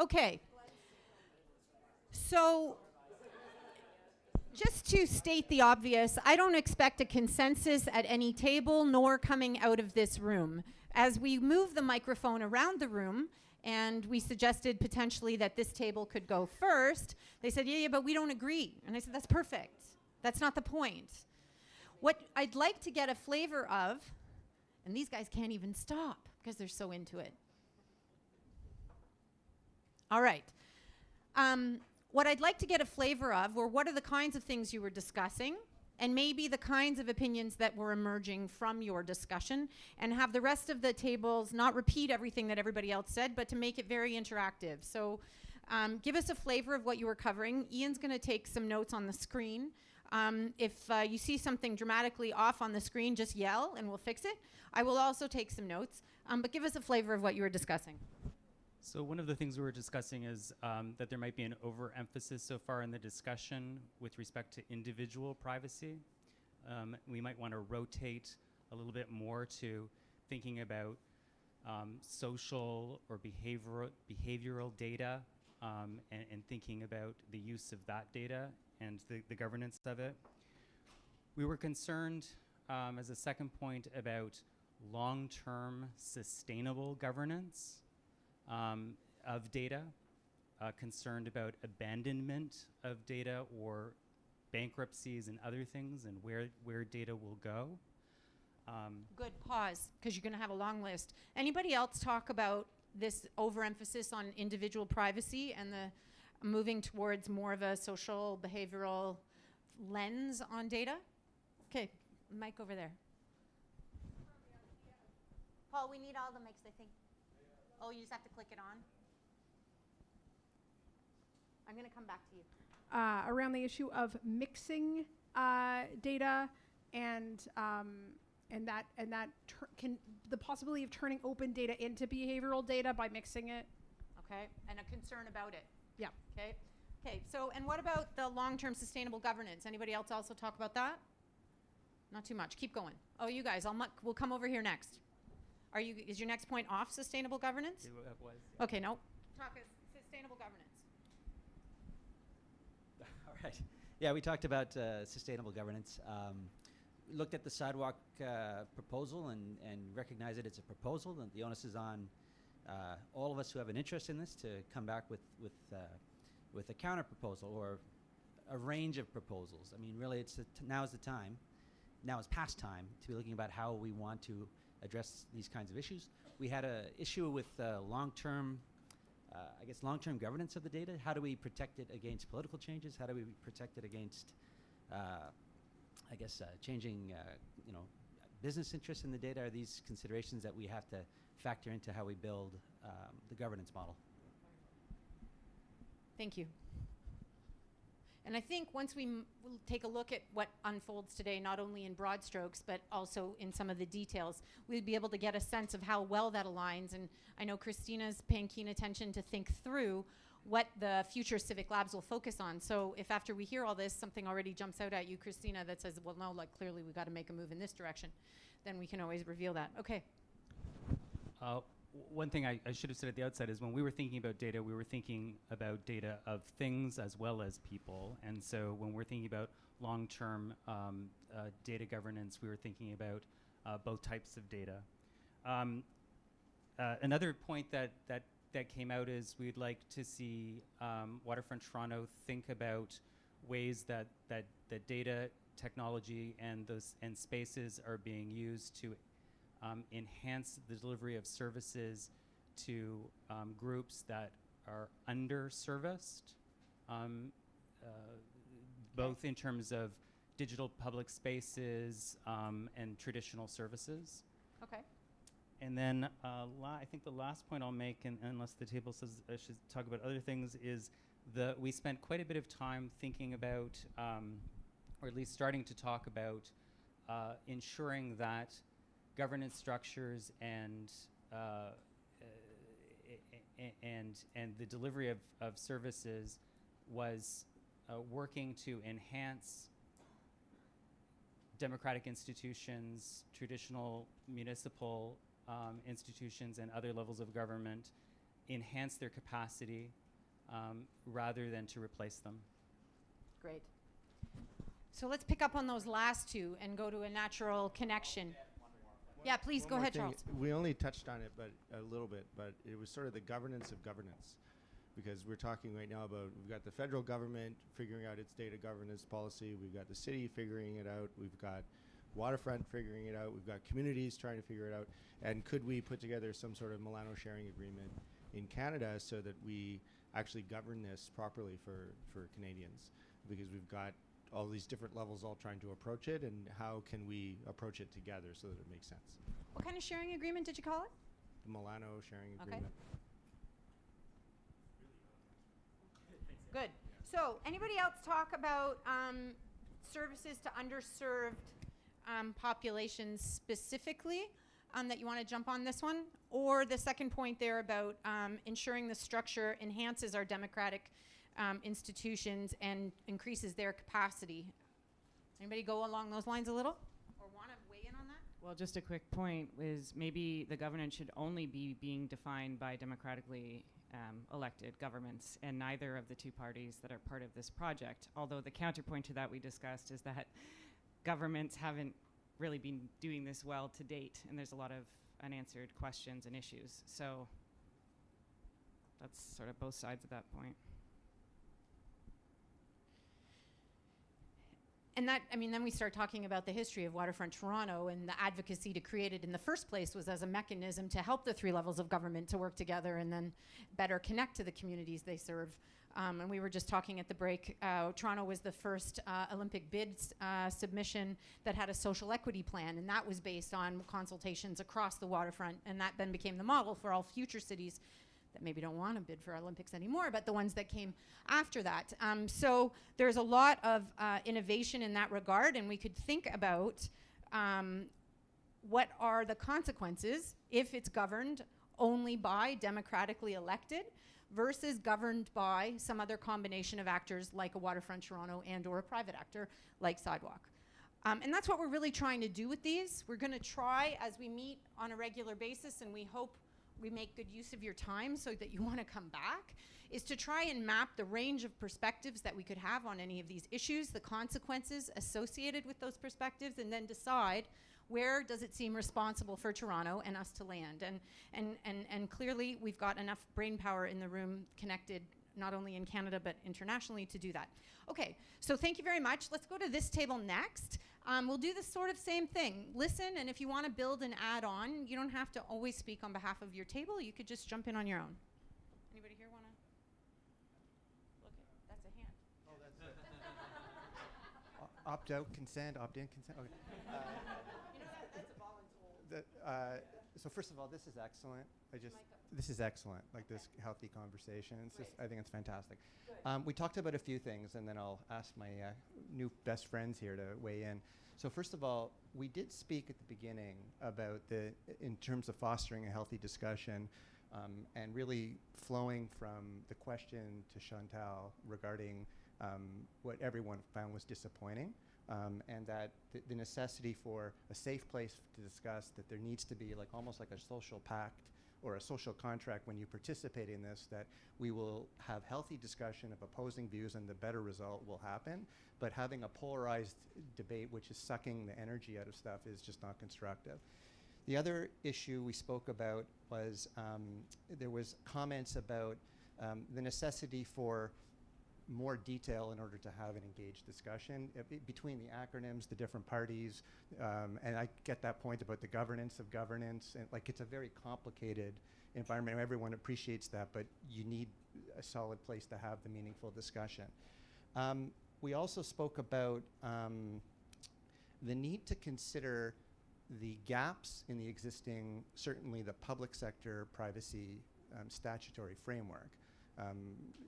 Okay. So, just to state the obvious, I don't expect a consensus at any table nor coming out of this room. As we move the microphone around the room, and we suggested potentially that this table could go first, they said, yeah, but we don't agree. And I said, that's perfect. That's not the point. What I'd like to get a flavor of, and these guys can't even stop because they're so into it. All right. What I'd like to get a flavor of were what are the kinds of things you were discussing, and maybe the kinds of opinions that were emerging from your discussion, and have the rest of the tables not repeat everything that everybody else said, but to make it very interactive. So give us a flavor of what you were covering. Ian's going to take some notes on the screen. If you see something dramatically off on the screen, just yell and we'll fix it. I will also take some notes, but give us a flavor of what you were discussing. So one of the things we were discussing is that there might be an overemphasis so far in the discussion with respect to individual privacy. We might want to rotate a little bit more to thinking about social or behavioral data and thinking about the use of that data and the governance of it. We were concerned as a second point about long-term sustainable governance of data, concerned about abandonment of data or bankruptcies and other things and where data will go. Good, pause, because you're going to have a long list. Anybody else talk about this overemphasis on individual privacy and the moving towards more of a social behavioral lens on data? Okay, mic over there. Paul, we need all the mics, I think. Oh, you just have to click it on? I'm going to come back to you. Around the issue of mixing data and the possibility of turning open data into behavioral data by mixing it. Okay, and a concern about it. Yeah. Okay. Okay. So, and what about the long-term sustainable governance? Anybody else also talk about that? Not too much. Keep going. Oh, you guys, we'll come over here next. Is your next point off sustainable governance? It was. Yeah. Okay, no. Talk sustainable governance. All right. Yeah, we talked about sustainable governance. Looked at the sidewalk proposal and recognized that it's a proposal, and the onus is on all of us who have an interest in this to come back with a counter proposal or a range of proposals. I mean, really, now is the time. Now is past time to be looking about how we want to address these kinds of issues. We had an issue with long-term governance of the data. How do we protect it against political changes? How do we protect it against, changing, business interests in the data? Are these considerations that we have to factor into how we build the governance model? Thank you. And I think once we'll take a look at what unfolds today, not only in broad strokes, but also in some of the details, we'll be able to get a sense of how well that aligns. And I know Christina's paying keen attention to think through what the future Civic Labs will focus on. So if after we hear all this, something already jumps out at you, Christina, that says, well, no, like clearly we've got to make a move in this direction, then we can always reveal that. Okay. One thing I should have said at the outset is when we were thinking about data, we were thinking about data of things as well as people. And so when we're thinking about long-term data governance, we were thinking about both types of data. Another point that came out is we'd like to see Waterfront Toronto think about ways that data technology and spaces are being used to enhance the delivery of services to groups that are underserviced, both in terms of digital public spaces and traditional services. Okay. And then I think the last point I'll make, unless the table says I should talk about other things, is we spent quite a bit of time thinking about, or at least starting to talk about, ensuring that governance structures and the delivery of services was working to enhance democratic institutions, traditional municipal institutions, and other levels of government enhance their capacity rather than to replace them. Great. So let's pick up on those last two and go to a natural connection. Yeah, please go ahead, Charles. We only touched on it, but a little bit, but it was sort of the governance of governance, because we're talking right now about, we've got the federal government figuring out its data governance policy, we've got the city figuring it out, we've got Waterfront figuring it out, we've got communities trying to figure it out, and could we put together some sort of Milano sharing agreement in Canada so that we actually govern this properly for Canadians, because we've got all these different levels all trying to approach it, and how can we approach it together so that it makes sense? What kind of sharing agreement did you call it? The Milano sharing Okay. agreement. Good. So, anybody else talk about services to underserved populations specifically that you want to jump on this one? Or the second point there about ensuring the structure enhances our democratic institutions and increases their capacity? Anybody go along those lines a little? Or want to weigh in on that? Well, just a quick point is maybe the governance should only be being defined by democratically elected governments and neither of the two parties that are part of this project. Although the counterpoint to that we discussed is that governments haven't really been doing this well to date, and there's a lot of unanswered questions and issues. So that's sort of both sides of that point. And that, I mean, then we start talking about the history of Waterfront Toronto, and the advocacy to create it in the first place was as a mechanism to help the three levels of government to work together and then better connect to the communities they serve. And we were just talking at the break, Toronto was the first Olympic bids submission that had a social equity plan, and that was based on consultations across the waterfront, and that then became the model for all future cities that maybe don't want to bid for Olympics anymore, but the ones that came after that. So there's a lot of innovation in that regard, and we could think about what are the consequences if it's governed only by democratically elected versus governed by some other combination of actors like a Waterfront Toronto and or a private actor like Sidewalk. And that's what we're really trying to do with these. We're going to try, as we meet on a regular basis, and we hope we make good use of your time so that you want to come back, is to try and map the range of perspectives that we could have on any of these issues, the consequences associated with those perspectives, and then decide where does it seem responsible for Toronto and us to land. And clearly we've got enough brain power in the room connected not only in Canada but internationally to do that. Okay, so thank you very much. Let's go to this table next. We'll do the sort of same thing. Listen, and if you want to build and add on, you don't have to always speak on behalf of your table. You could just jump in on your own. Anybody here want to? Look, that's a hand. Oh, that's opt-out consent, opt-in consent. Okay. That's a voluntold. So first of all, this is excellent. This is excellent, like this healthy conversation. It's just, I think it's fantastic. We talked about a few things, and then I'll ask my new best friends here to weigh in. So first of all, we did speak at the beginning about in terms of fostering a healthy discussion, and really flowing from the question to Chantal regarding what everyone found was disappointing. And that the necessity for a safe place to discuss, that there needs to be almost like a social pact or a social contract when you participate in this, that we will have healthy discussion of opposing views and the better result will happen. But having a polarized debate which is sucking the energy out of stuff is just not constructive. The other issue we spoke about was there was comments about the necessity for more detail in order to have an engaged discussion between the acronyms, the different parties, and I get that point about the governance of governance, and it's a very complicated environment. Everyone appreciates that, but you need a solid place to have the meaningful discussion. We also spoke about the need to consider the gaps in the existing, certainly the public sector privacy statutory framework.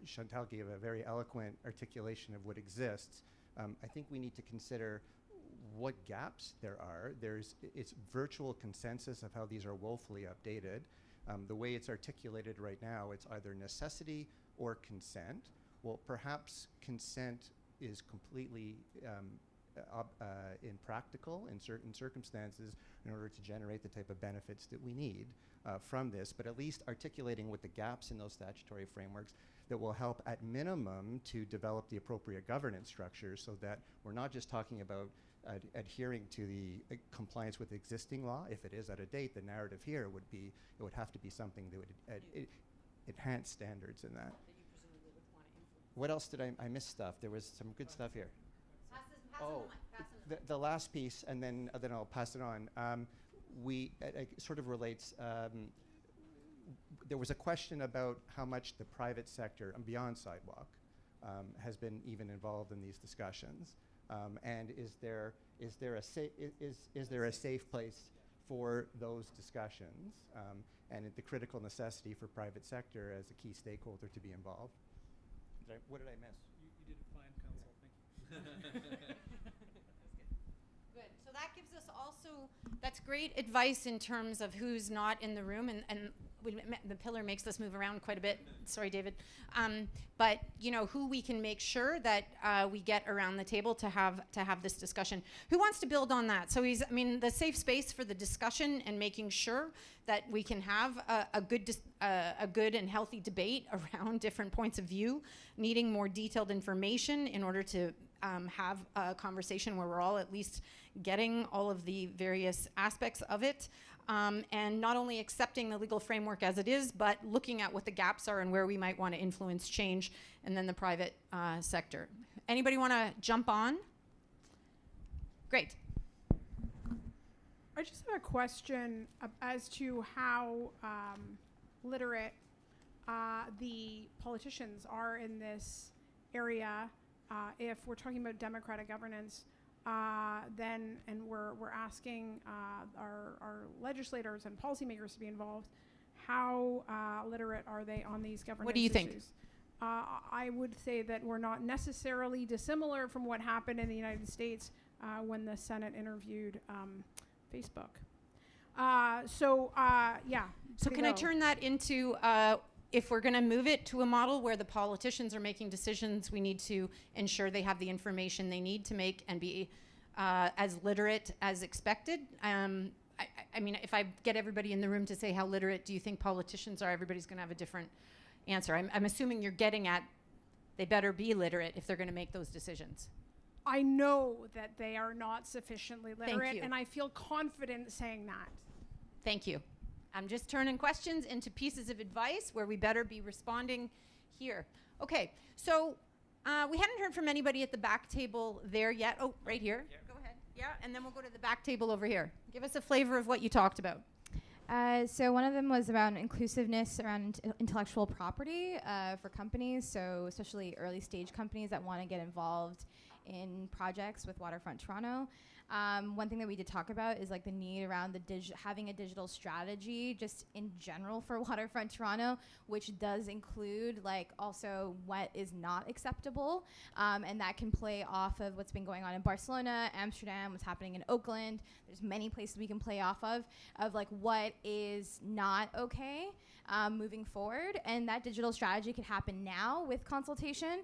Chantal gave a very eloquent articulation of what exists. I think we need to consider what gaps there are. It's virtual consensus of how these are woefully updated. The way it's articulated right now, it's either necessity or consent. Well, perhaps consent is completely in practical, in certain circumstances, in order to generate the type of benefits that we need from this, but at least articulating what the gaps in those statutory frameworks that will help at minimum to develop the appropriate governance structures, so that we're not just talking about adhering to the compliance with existing law. If it is out of date, the narrative here would be, it would have to be something that would enhance standards in that. What else did I miss stuff? There was some good stuff here. The last piece, and then I'll pass it on. It sort of relates. There was a question about how much the private sector, beyond Sidewalk, has been even involved in these discussions, and is there a safe place for those discussions, and the critical necessity for private sector as a key stakeholder to be involved? What did I miss? You did it fine, Council. Thank you. Good. So that gives us also, that's great advice in terms of who's not in the room, and the pillar makes us move around quite a bit. Sorry, David. But you know, who we can make sure that we get around the table to have this discussion. Who wants to build on that? So the safe space for the discussion and making sure that we can have a good and healthy debate around different points of view, needing more detailed information in order to have a conversation where we're all at least getting all of the various aspects of it. And not only accepting the legal framework as it is, but looking at what the gaps are and where we might want to influence change, and then the private sector. Anybody want to jump on? Great. I just have a question as to how literate the politicians are in this area. If we're talking about democratic governance, then, and we're asking our legislators and policymakers to be involved, how literate are they on these governance issues? What do you think? I would say that we're not necessarily dissimilar from what happened in the United States when the Senate interviewed Facebook. Yeah. So can I turn that into, if we're going to move it to a model where the politicians are making decisions, we need to ensure they have the information they need to make and be as literate as expected. I mean, if I get everybody in the room to say how literate do you think politicians are, everybody's going to have a different answer. I'm assuming you're getting at they better be literate if they're going to make those decisions. I know that they are not sufficiently literate, Thank you. and I feel confident saying that. Thank you. I'm just turning questions into pieces of advice where we better be responding here. Okay, so we hadn't heard from anybody at the back table there yet. Oh, right here. Yeah. Go ahead. Yeah, and then we'll go to the back table over here. Give us a flavor of what you talked about. So one of them was around inclusiveness around intellectual property for companies, so especially early stage companies that want to get involved in projects with Waterfront Toronto. One thing that we did talk about is like the need around having a digital strategy just in general for Waterfront Toronto, which does include like also what is not acceptable, and that can play off of what's been going on in Barcelona, Amsterdam, what's happening in Oakland. There's many places we can play off of like what is not okay moving forward, and that digital strategy could happen now with consultation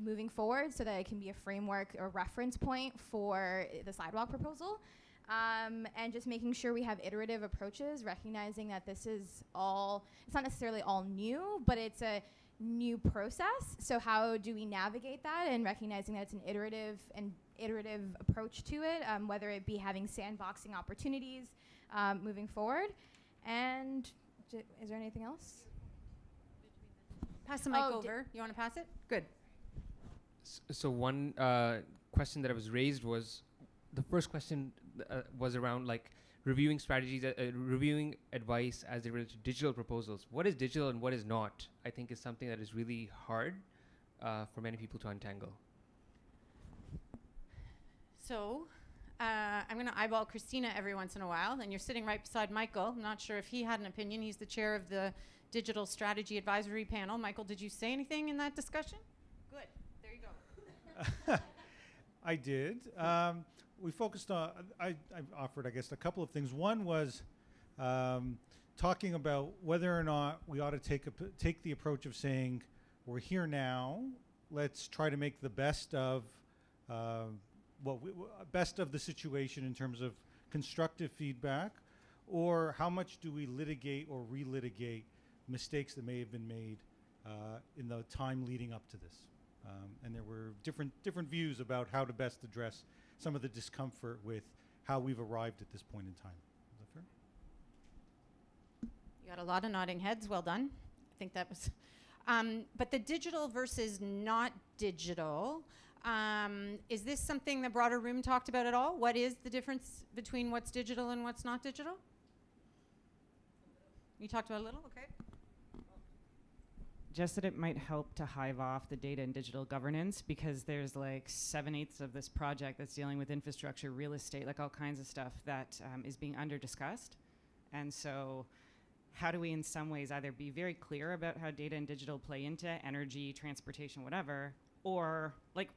moving forward, so that it can be a framework or reference point for the sidewalk proposal, and just making sure we have iterative approaches, recognizing that this is all, it's not necessarily all new, but it's a new process. So how do we navigate that, and recognizing that it's an iterative approach to it, whether it be having sandboxing opportunities moving forward. And is there anything else? Pass the mic over. You want to pass it? Good. So one question that was raised was, the first question was around like reviewing strategies, reviewing advice as it relates to digital proposals. What is digital and what is not, I think, is something that is really hard for many people to untangle. So I'm going to eyeball Christina every once in a while, and you're sitting right beside Michael. I'm not sure if he had an opinion. He's the chair of the Digital Strategy Advisory Panel. Michael, did you say anything in that discussion? Good. There you go. I did. We focused on, I offered, I guess, a couple of things. One was talking about whether or not we ought to take the approach of saying, we're here now, let's try to make the best of best of the situation in terms of constructive feedback, or how much do we litigate or relitigate mistakes that may have been made in the time leading up to this? And there were different views about how to best address some of the discomfort with how we've arrived at this point in time. Is that fair? You got a lot of nodding heads. Well done. I think that was. But the digital versus not digital, is this something the broader room talked about at all? What is the difference between what's digital and what's not digital? You talked about it a little? Okay. Just that it might help to hive off the data and digital governance, because there's like 7/8 of this project that's dealing with infrastructure, real estate, like all kinds of stuff that is being under discussed. And so how do we in some ways either be very clear about how data and digital play into energy, transportation, whatever, or like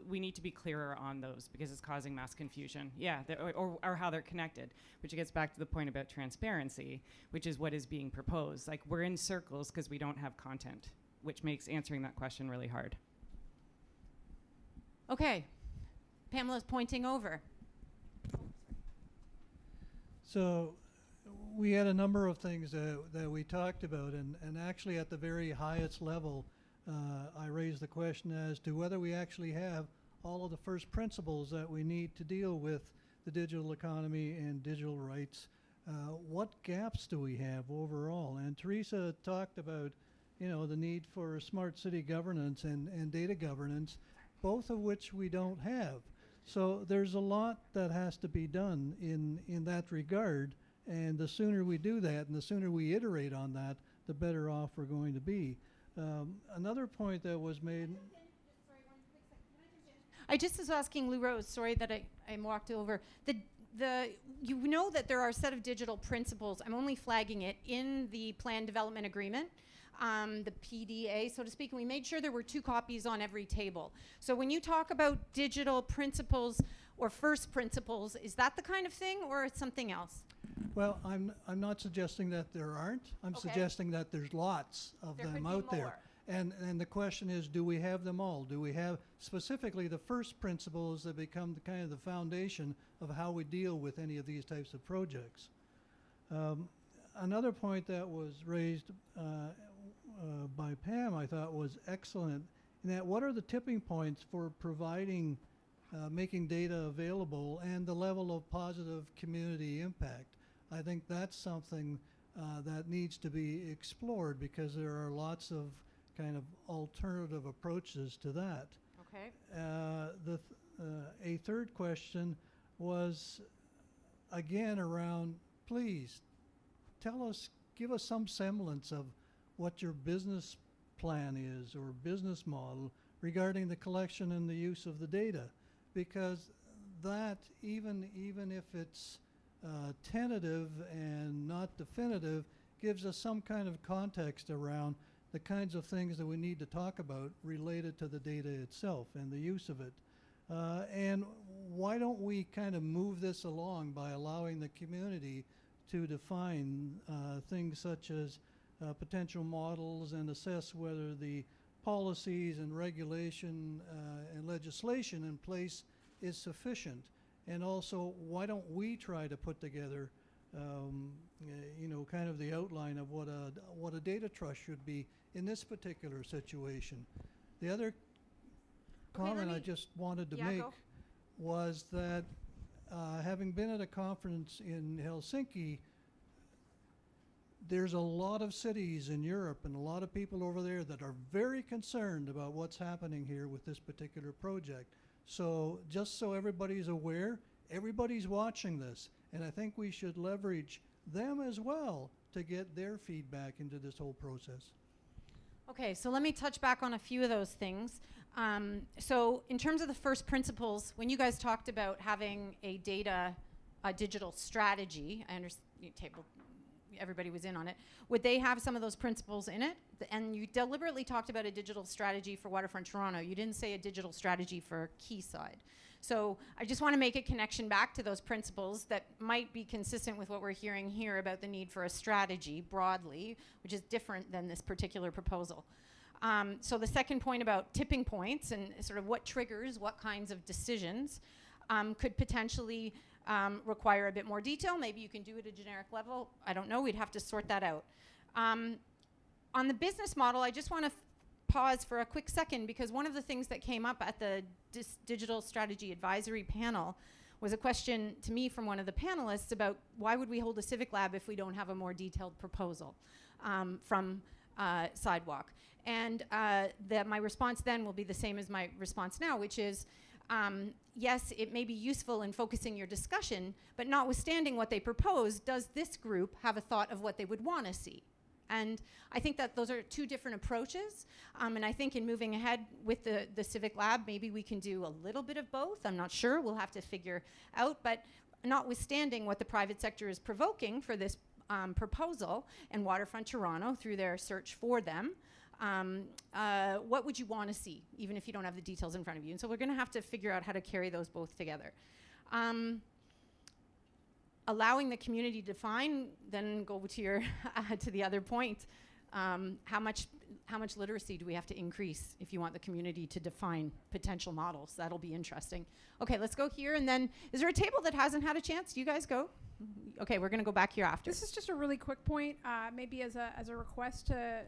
we need to be clearer on those because it's causing mass confusion. Yeah, or how they're connected, which gets back to the point about transparency, which is what is being proposed. Like we're in circles because we don't have content, which makes answering that question really hard. Okay, Pamela's pointing over. So we had a number of things that we talked about, and actually at the very highest level, I raised the question as to whether we actually have all of the first principles that we need to deal with the digital economy and digital rights. What gaps do we have overall? And Teresa talked about, you know, the need for smart city governance and data governance, both of which we don't have. So there's a lot that has to be done in that regard, and the sooner we do that and the sooner we iterate on that, the better off we're going to be. Another point that was made. I just was asking Lou Rose, sorry that I walked over. You know that there are a set of digital principles, I'm only flagging it, in the plan development agreement, the PDA, so to speak, and we made sure there were 2 copies on every table. So when you talk about digital principles or first principles, is that the kind of thing or it's something else? Well, I'm not suggesting that there aren't. I'm suggesting that there's lots of them out there. And the question is, do we have them all? Do we have specifically the first principles that become the kind of the foundation of how we deal with any of these types of projects? Another point that was raised by Pam, I thought was excellent, in that what are the tipping points for providing making data available and the level of positive community impact? I think that's something that needs to be explored because there are lots of kind of alternative approaches to that. Okay. A third question was, again, around, please tell us, give us some semblance of what your business plan is or business model regarding the collection and the use of the data, because that, even if it's tentative and not definitive, gives us some kind of context around the kinds of things that we need to talk about related to the data itself and the use of it. And why don't we kind of move this along by allowing the community to define things such as potential models and assess whether the policies and regulation and legislation in place is sufficient. And also, why don't we try to put together, you know, kind of the outline of what a data trust should be in this particular situation. The other comment I just wanted to make was that having been at a conference in Helsinki, there's a lot of cities in Europe and a lot of people over there that are very concerned about what's happening here with this particular project. So just so everybody's aware, everybody's watching this, and I think we should leverage them as well to get their feedback into this whole process. Okay, so let me touch back on a few of those things. So in terms of the first principles, when you guys talked about having a digital strategy, I understand everybody was in on it, would they have some of those principles in it? And you deliberately talked about a digital strategy for Waterfront Toronto. You didn't say a digital strategy for Quayside. So I just want to make a connection back to those principles that might be consistent with what we're hearing here about the need for a strategy broadly, which is different than this particular proposal. So the second point about tipping points and sort of what triggers what kinds of decisions. could potentially require a bit more detail. Maybe you can do it at a generic level. I don't know. We'd have to sort that out. On the business model, I just want to pause for a quick second, because one of the things that came up at the Digital Strategy Advisory panel was a question to me from one of the panelists about why would we hold a Civic Lab if we don't have a more detailed proposal from Sidewalk. And my response then will be the same as my response now, which is, yes, it may be useful in focusing your discussion, but notwithstanding what they propose, does this group have a thought of what they would want to see? And I think that those are two different approaches. And I think in moving ahead with the Civic Lab, maybe we can do a little bit of both. I'm not sure. We'll have to figure out. But notwithstanding what the private sector is provoking for this proposal, and Waterfront Toronto through their search for them, what would you want to see, even if you don't have the details in front of you? And so we're going to have to figure out how to carry those both together. Allowing the community to define, then go to your to the other point. How much literacy do we have to increase if you want the community to define potential models? That'll be interesting. Okay, let's go here, and then is there a table that hasn't had a chance? You guys go. Okay, we're gonna go back here after. This is just a really quick point, maybe as a request to.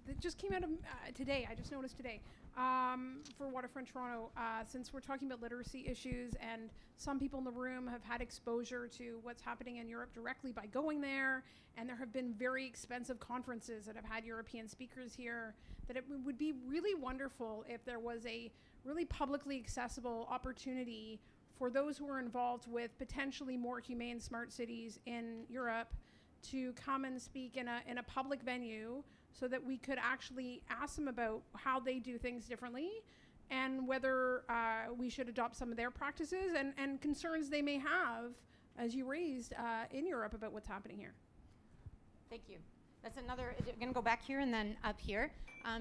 That just came out of today. I just noticed today for Waterfront Toronto, since we're talking about literacy issues, and some people in the room have had exposure to what's happening in Europe directly by going there, and there have been very expensive conferences that have had European speakers here, that it would be really wonderful if there was a really publicly accessible opportunity for those who are involved with potentially more humane smart cities in Europe to come and speak in a public venue, so that we could actually ask them about how they do things differently, and whether we should adopt some of their practices and concerns they may have, as you raised, in Europe about what's happening here. Thank you. That's another, I'm going to go back here and then up here.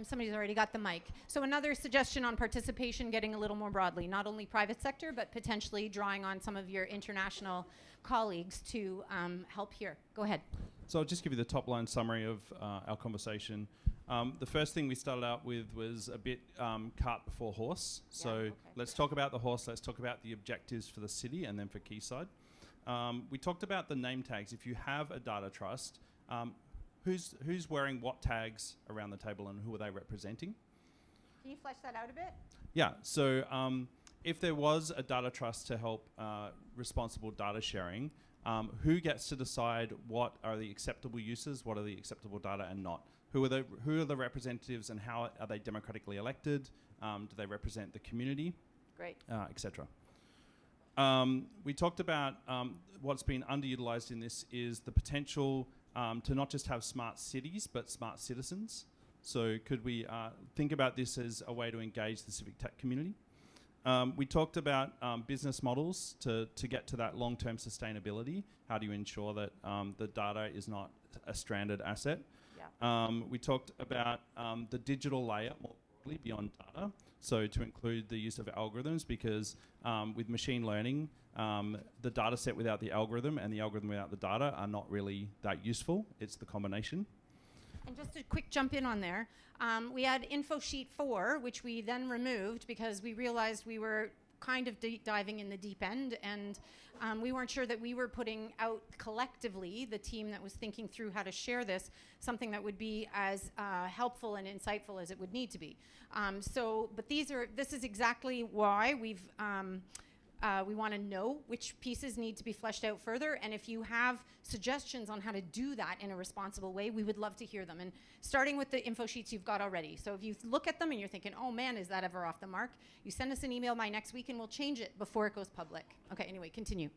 Somebody's already got the mic. So another suggestion on participation, getting a little more broadly, not only private sector, but potentially drawing on some of your international colleagues to help here. Go ahead. So I'll just give you the top line summary of our conversation. The first thing we started out with was a bit cart before horse. Yeah, so let's talk about the horse, let's talk about the objectives for the city and then for Quayside. We talked about the name tags. If you have a data trust, who's wearing what tags around the table and who are they representing? Can you flesh that out a bit? Yeah, so if there was a data trust to help responsible data sharing, who gets to decide what are the acceptable uses, what are the acceptable data and not? Who are the representatives, and how are they democratically elected? Do they represent the community? Great. Etc. We talked about what's been underutilized in this is the potential to not just have smart cities, but smart citizens. So could we think about this as a way to engage the civic tech community? We talked about business models to get to that long-term sustainability. How do you ensure that the data is not a stranded asset? Yeah. We talked about the digital layer more broadly beyond data, so to include the use of algorithms, because with machine learning, the data set without the algorithm and the algorithm without the data are not really that useful. It's the combination. And just a quick jump in on there, we had info sheet 4, which we then removed because we realized we were kind of diving in the deep end, and we weren't sure that we were putting out collectively, the team that was thinking through how to share this, something that would be as helpful and insightful as it would need to be. But this is exactly why we want to know which pieces need to be fleshed out further, and if you have suggestions on how to do that in a responsible way, we would love to hear them. And starting with the info sheets you've got already. So if you look at them and you're thinking, oh man, is that ever off the mark? You send us an email by next week and we'll change it before it goes public. Okay, anyway, continue.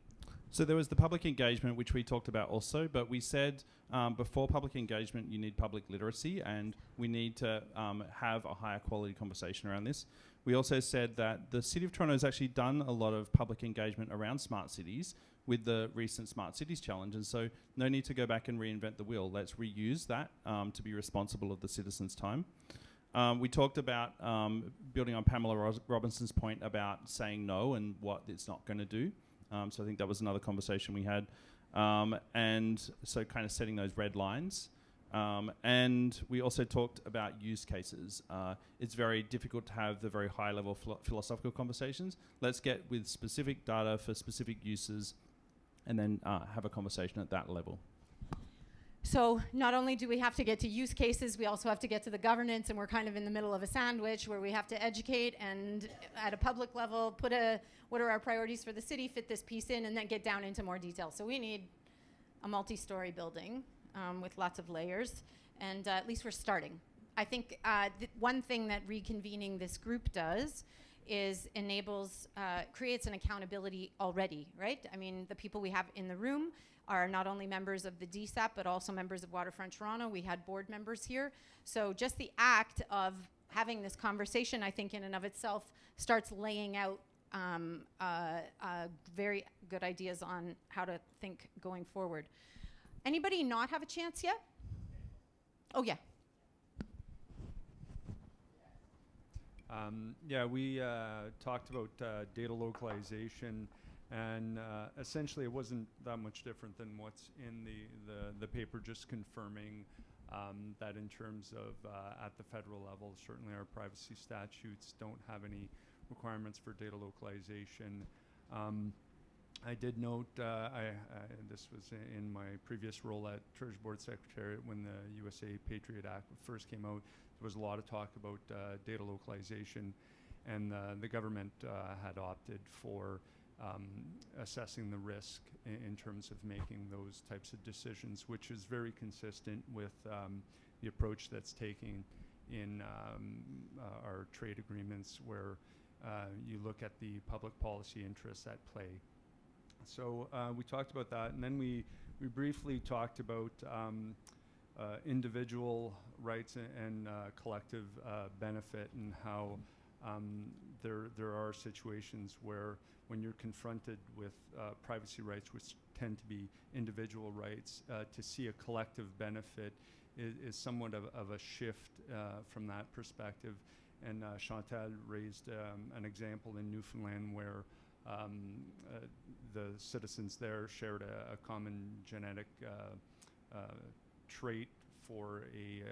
So there was the public engagement, which we talked about also, but we said before public engagement, you need public literacy, and we need to have a higher quality conversation around this. We also said that the City of Toronto has actually done a lot of public engagement around smart cities with the recent Smart Cities Challenge, and so no need to go back and reinvent the wheel. Let's reuse that to be responsible of the citizens' time. We talked about building on Pamela Robinson's point about saying no and what it's not going to do. So I think that was another conversation we had. And so kind of setting those red lines. And we also talked about use cases. It's very difficult to have the very high-level philosophical conversations. Let's get with specific data for specific uses and then have a conversation at that level. So not only do we have to get to use cases, we also have to get to the governance, and we're kind of in the middle of a sandwich where we have to educate and at a public level put what are our priorities for the city, fit this piece in, and then get down into more detail. So we need a multi-story building with lots of layers, and at least we're starting. I think one thing that reconvening this group does is creates an accountability already, right? I mean, the people we have in the room are not only members of the DSAP, but also members of Waterfront Toronto. We had board members here. So just the act of having this conversation, I think in and of itself, starts laying out very good ideas on how to think going forward. Anybody not have a chance yet? Oh, yeah. Yeah, we talked about data localization, and essentially it wasn't that much different than what's in the paper, just confirming that in terms of at the federal level, certainly our privacy statutes don't have any requirements for data localization. I did note, this was in my previous role at Treasury Board Secretariat when the USA Patriot Act first came out. There was a lot of talk about data localization, and the government had opted for assessing the risk in terms of making those types of decisions, which is very consistent with the approach that's taken in our trade agreements, where you look at the public policy interests at play. So we talked about that, and then we briefly talked about individual rights and collective benefit, and how there are situations where when you're confronted with privacy rights, which tend to be individual rights, to see a collective benefit is somewhat of a shift from that perspective. And Chantal raised an example in Newfoundland where the citizens there shared a common genetic trait for a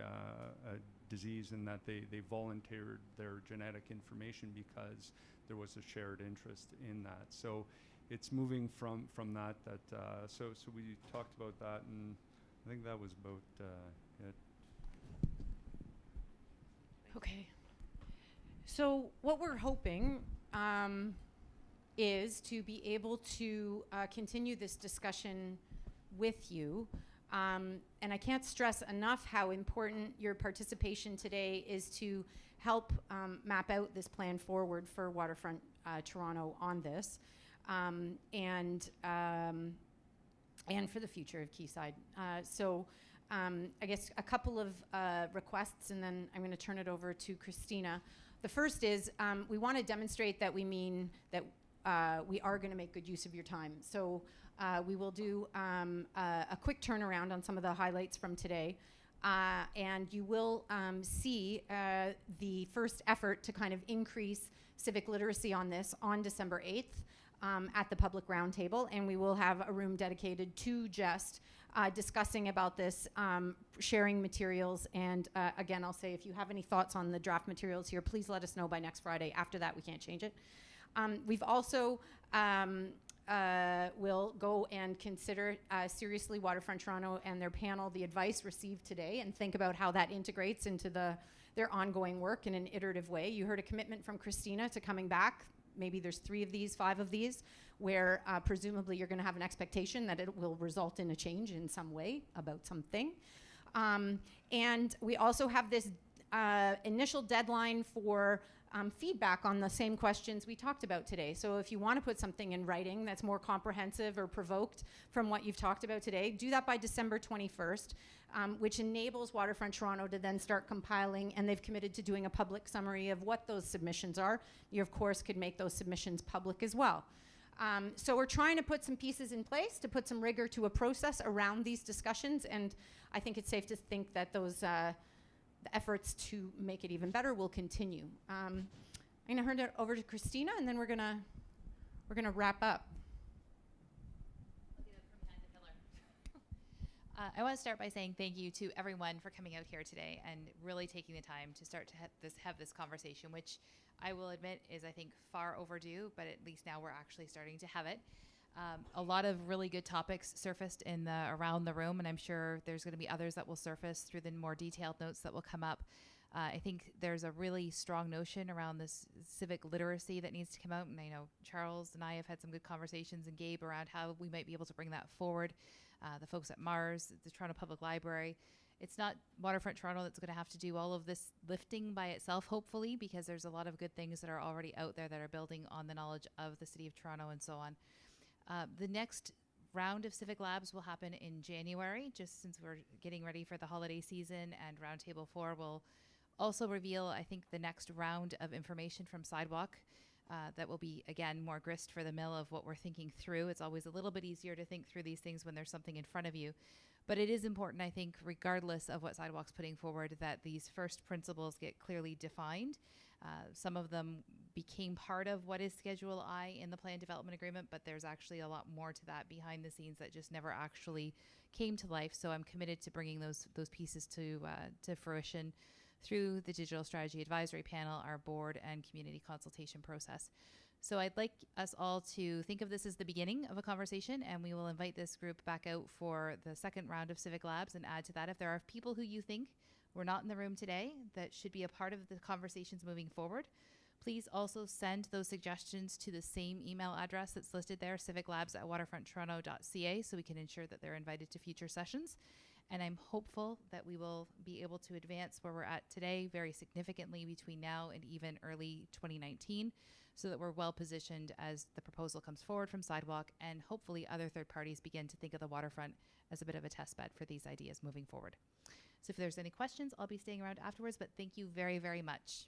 disease, and that they volunteered their genetic information because there was a shared interest in that. So it's moving from that. So we talked about that, and I think that was about it. Okay. So what we're hoping is to be able to continue this discussion with you. And I can't stress enough how important your participation today is to help map out this plan forward for Waterfront Toronto on this, and for the future of Quayside. So I guess a couple of requests, and then I'm going to turn it over to Christina. The first is we want to demonstrate that we mean that we are going to make good use of your time. So we will do a quick turnaround on some of the highlights from today. And you will see the first effort to kind of increase civic literacy on this on December 8th at the public roundtable. And we will have a room dedicated to just discussing about this, sharing materials. And again, I'll say if you have any thoughts on the draft materials here, please let us know by next Friday. After that, we can't change it. We've also will go and consider seriously Waterfront Toronto and their panel, the advice received today, and think about how that integrates into their ongoing work in an iterative way. You heard a commitment from Christina to coming back. Maybe there's 3 of these, 5 of these, where presumably you're going to have an expectation that it will result in a change in some way about something. And we also have this initial deadline for feedback on the same questions we talked about today. So if you want to put something in writing that's more comprehensive or provoked from what you've talked about today, do that by December 21st, which enables Waterfront Toronto to then start compiling, and they've committed to doing a public summary of what those submissions are. You, of course, could make those submissions public as well. So we're trying to put some pieces in place to put some rigor to a process around these discussions, and I think it's safe to think that those the efforts to make it even better will continue. I'm going to hand it over to Christina, and then we're gonna wrap up. I want to start by saying thank you to everyone for coming out here today and really taking the time to start to have this conversation, which I will admit is, I think, far overdue, but at least now we're actually starting to have it. A lot of really good topics surfaced around the room, and I'm sure there's going to be others that will surface through the more detailed notes that will come up. I think there's a really strong notion around this civic literacy that needs to come out, and I know Charles and I have had some good conversations, and Gabe, around how we might be able to bring that forward. The folks at Mars, the Toronto Public Library. It's not Waterfront Toronto that's going to have to do all of this lifting by itself, hopefully, because there's a lot of good things that are already out there that are building on the knowledge of the City of Toronto and so on. The next round of Civic Labs will happen in January, just since we're getting ready for the holiday season, and Roundtable 4 will also reveal, I think, the next round of information from Sidewalk. That will be, again, more grist for the mill of what we're thinking through. It's always a little bit easier to think through these things when there's something in front of you. But it is important, I think, regardless of what Sidewalk's putting forward, that these first principles get clearly defined. Some of them became part of what is Schedule I in the Plan Development Agreement, but there's actually a lot more to that behind the scenes that just never actually came to life. So I'm committed to bringing those pieces to fruition through the Digital Strategy Advisory Panel, our board, and community consultation process. So I'd like us all to think of this as the beginning of a conversation, and we will invite this group back out for the second round of Civic Labs and add to that if there are people who you think were not in the room today that should be a part of the conversations moving forward. Please also send those suggestions to the same email address that's listed there, civiclabs@waterfronttoronto.ca, so we can ensure that they're invited to future sessions. And I'm hopeful that we will be able to advance where we're at today very significantly between now and even early 2019, so that we're well positioned as the proposal comes forward from Sidewalk, and hopefully other third parties begin to think of the waterfront as a bit of a test bed for these ideas moving forward. So if there's any questions, I'll be staying around afterwards, but thank you very, very much.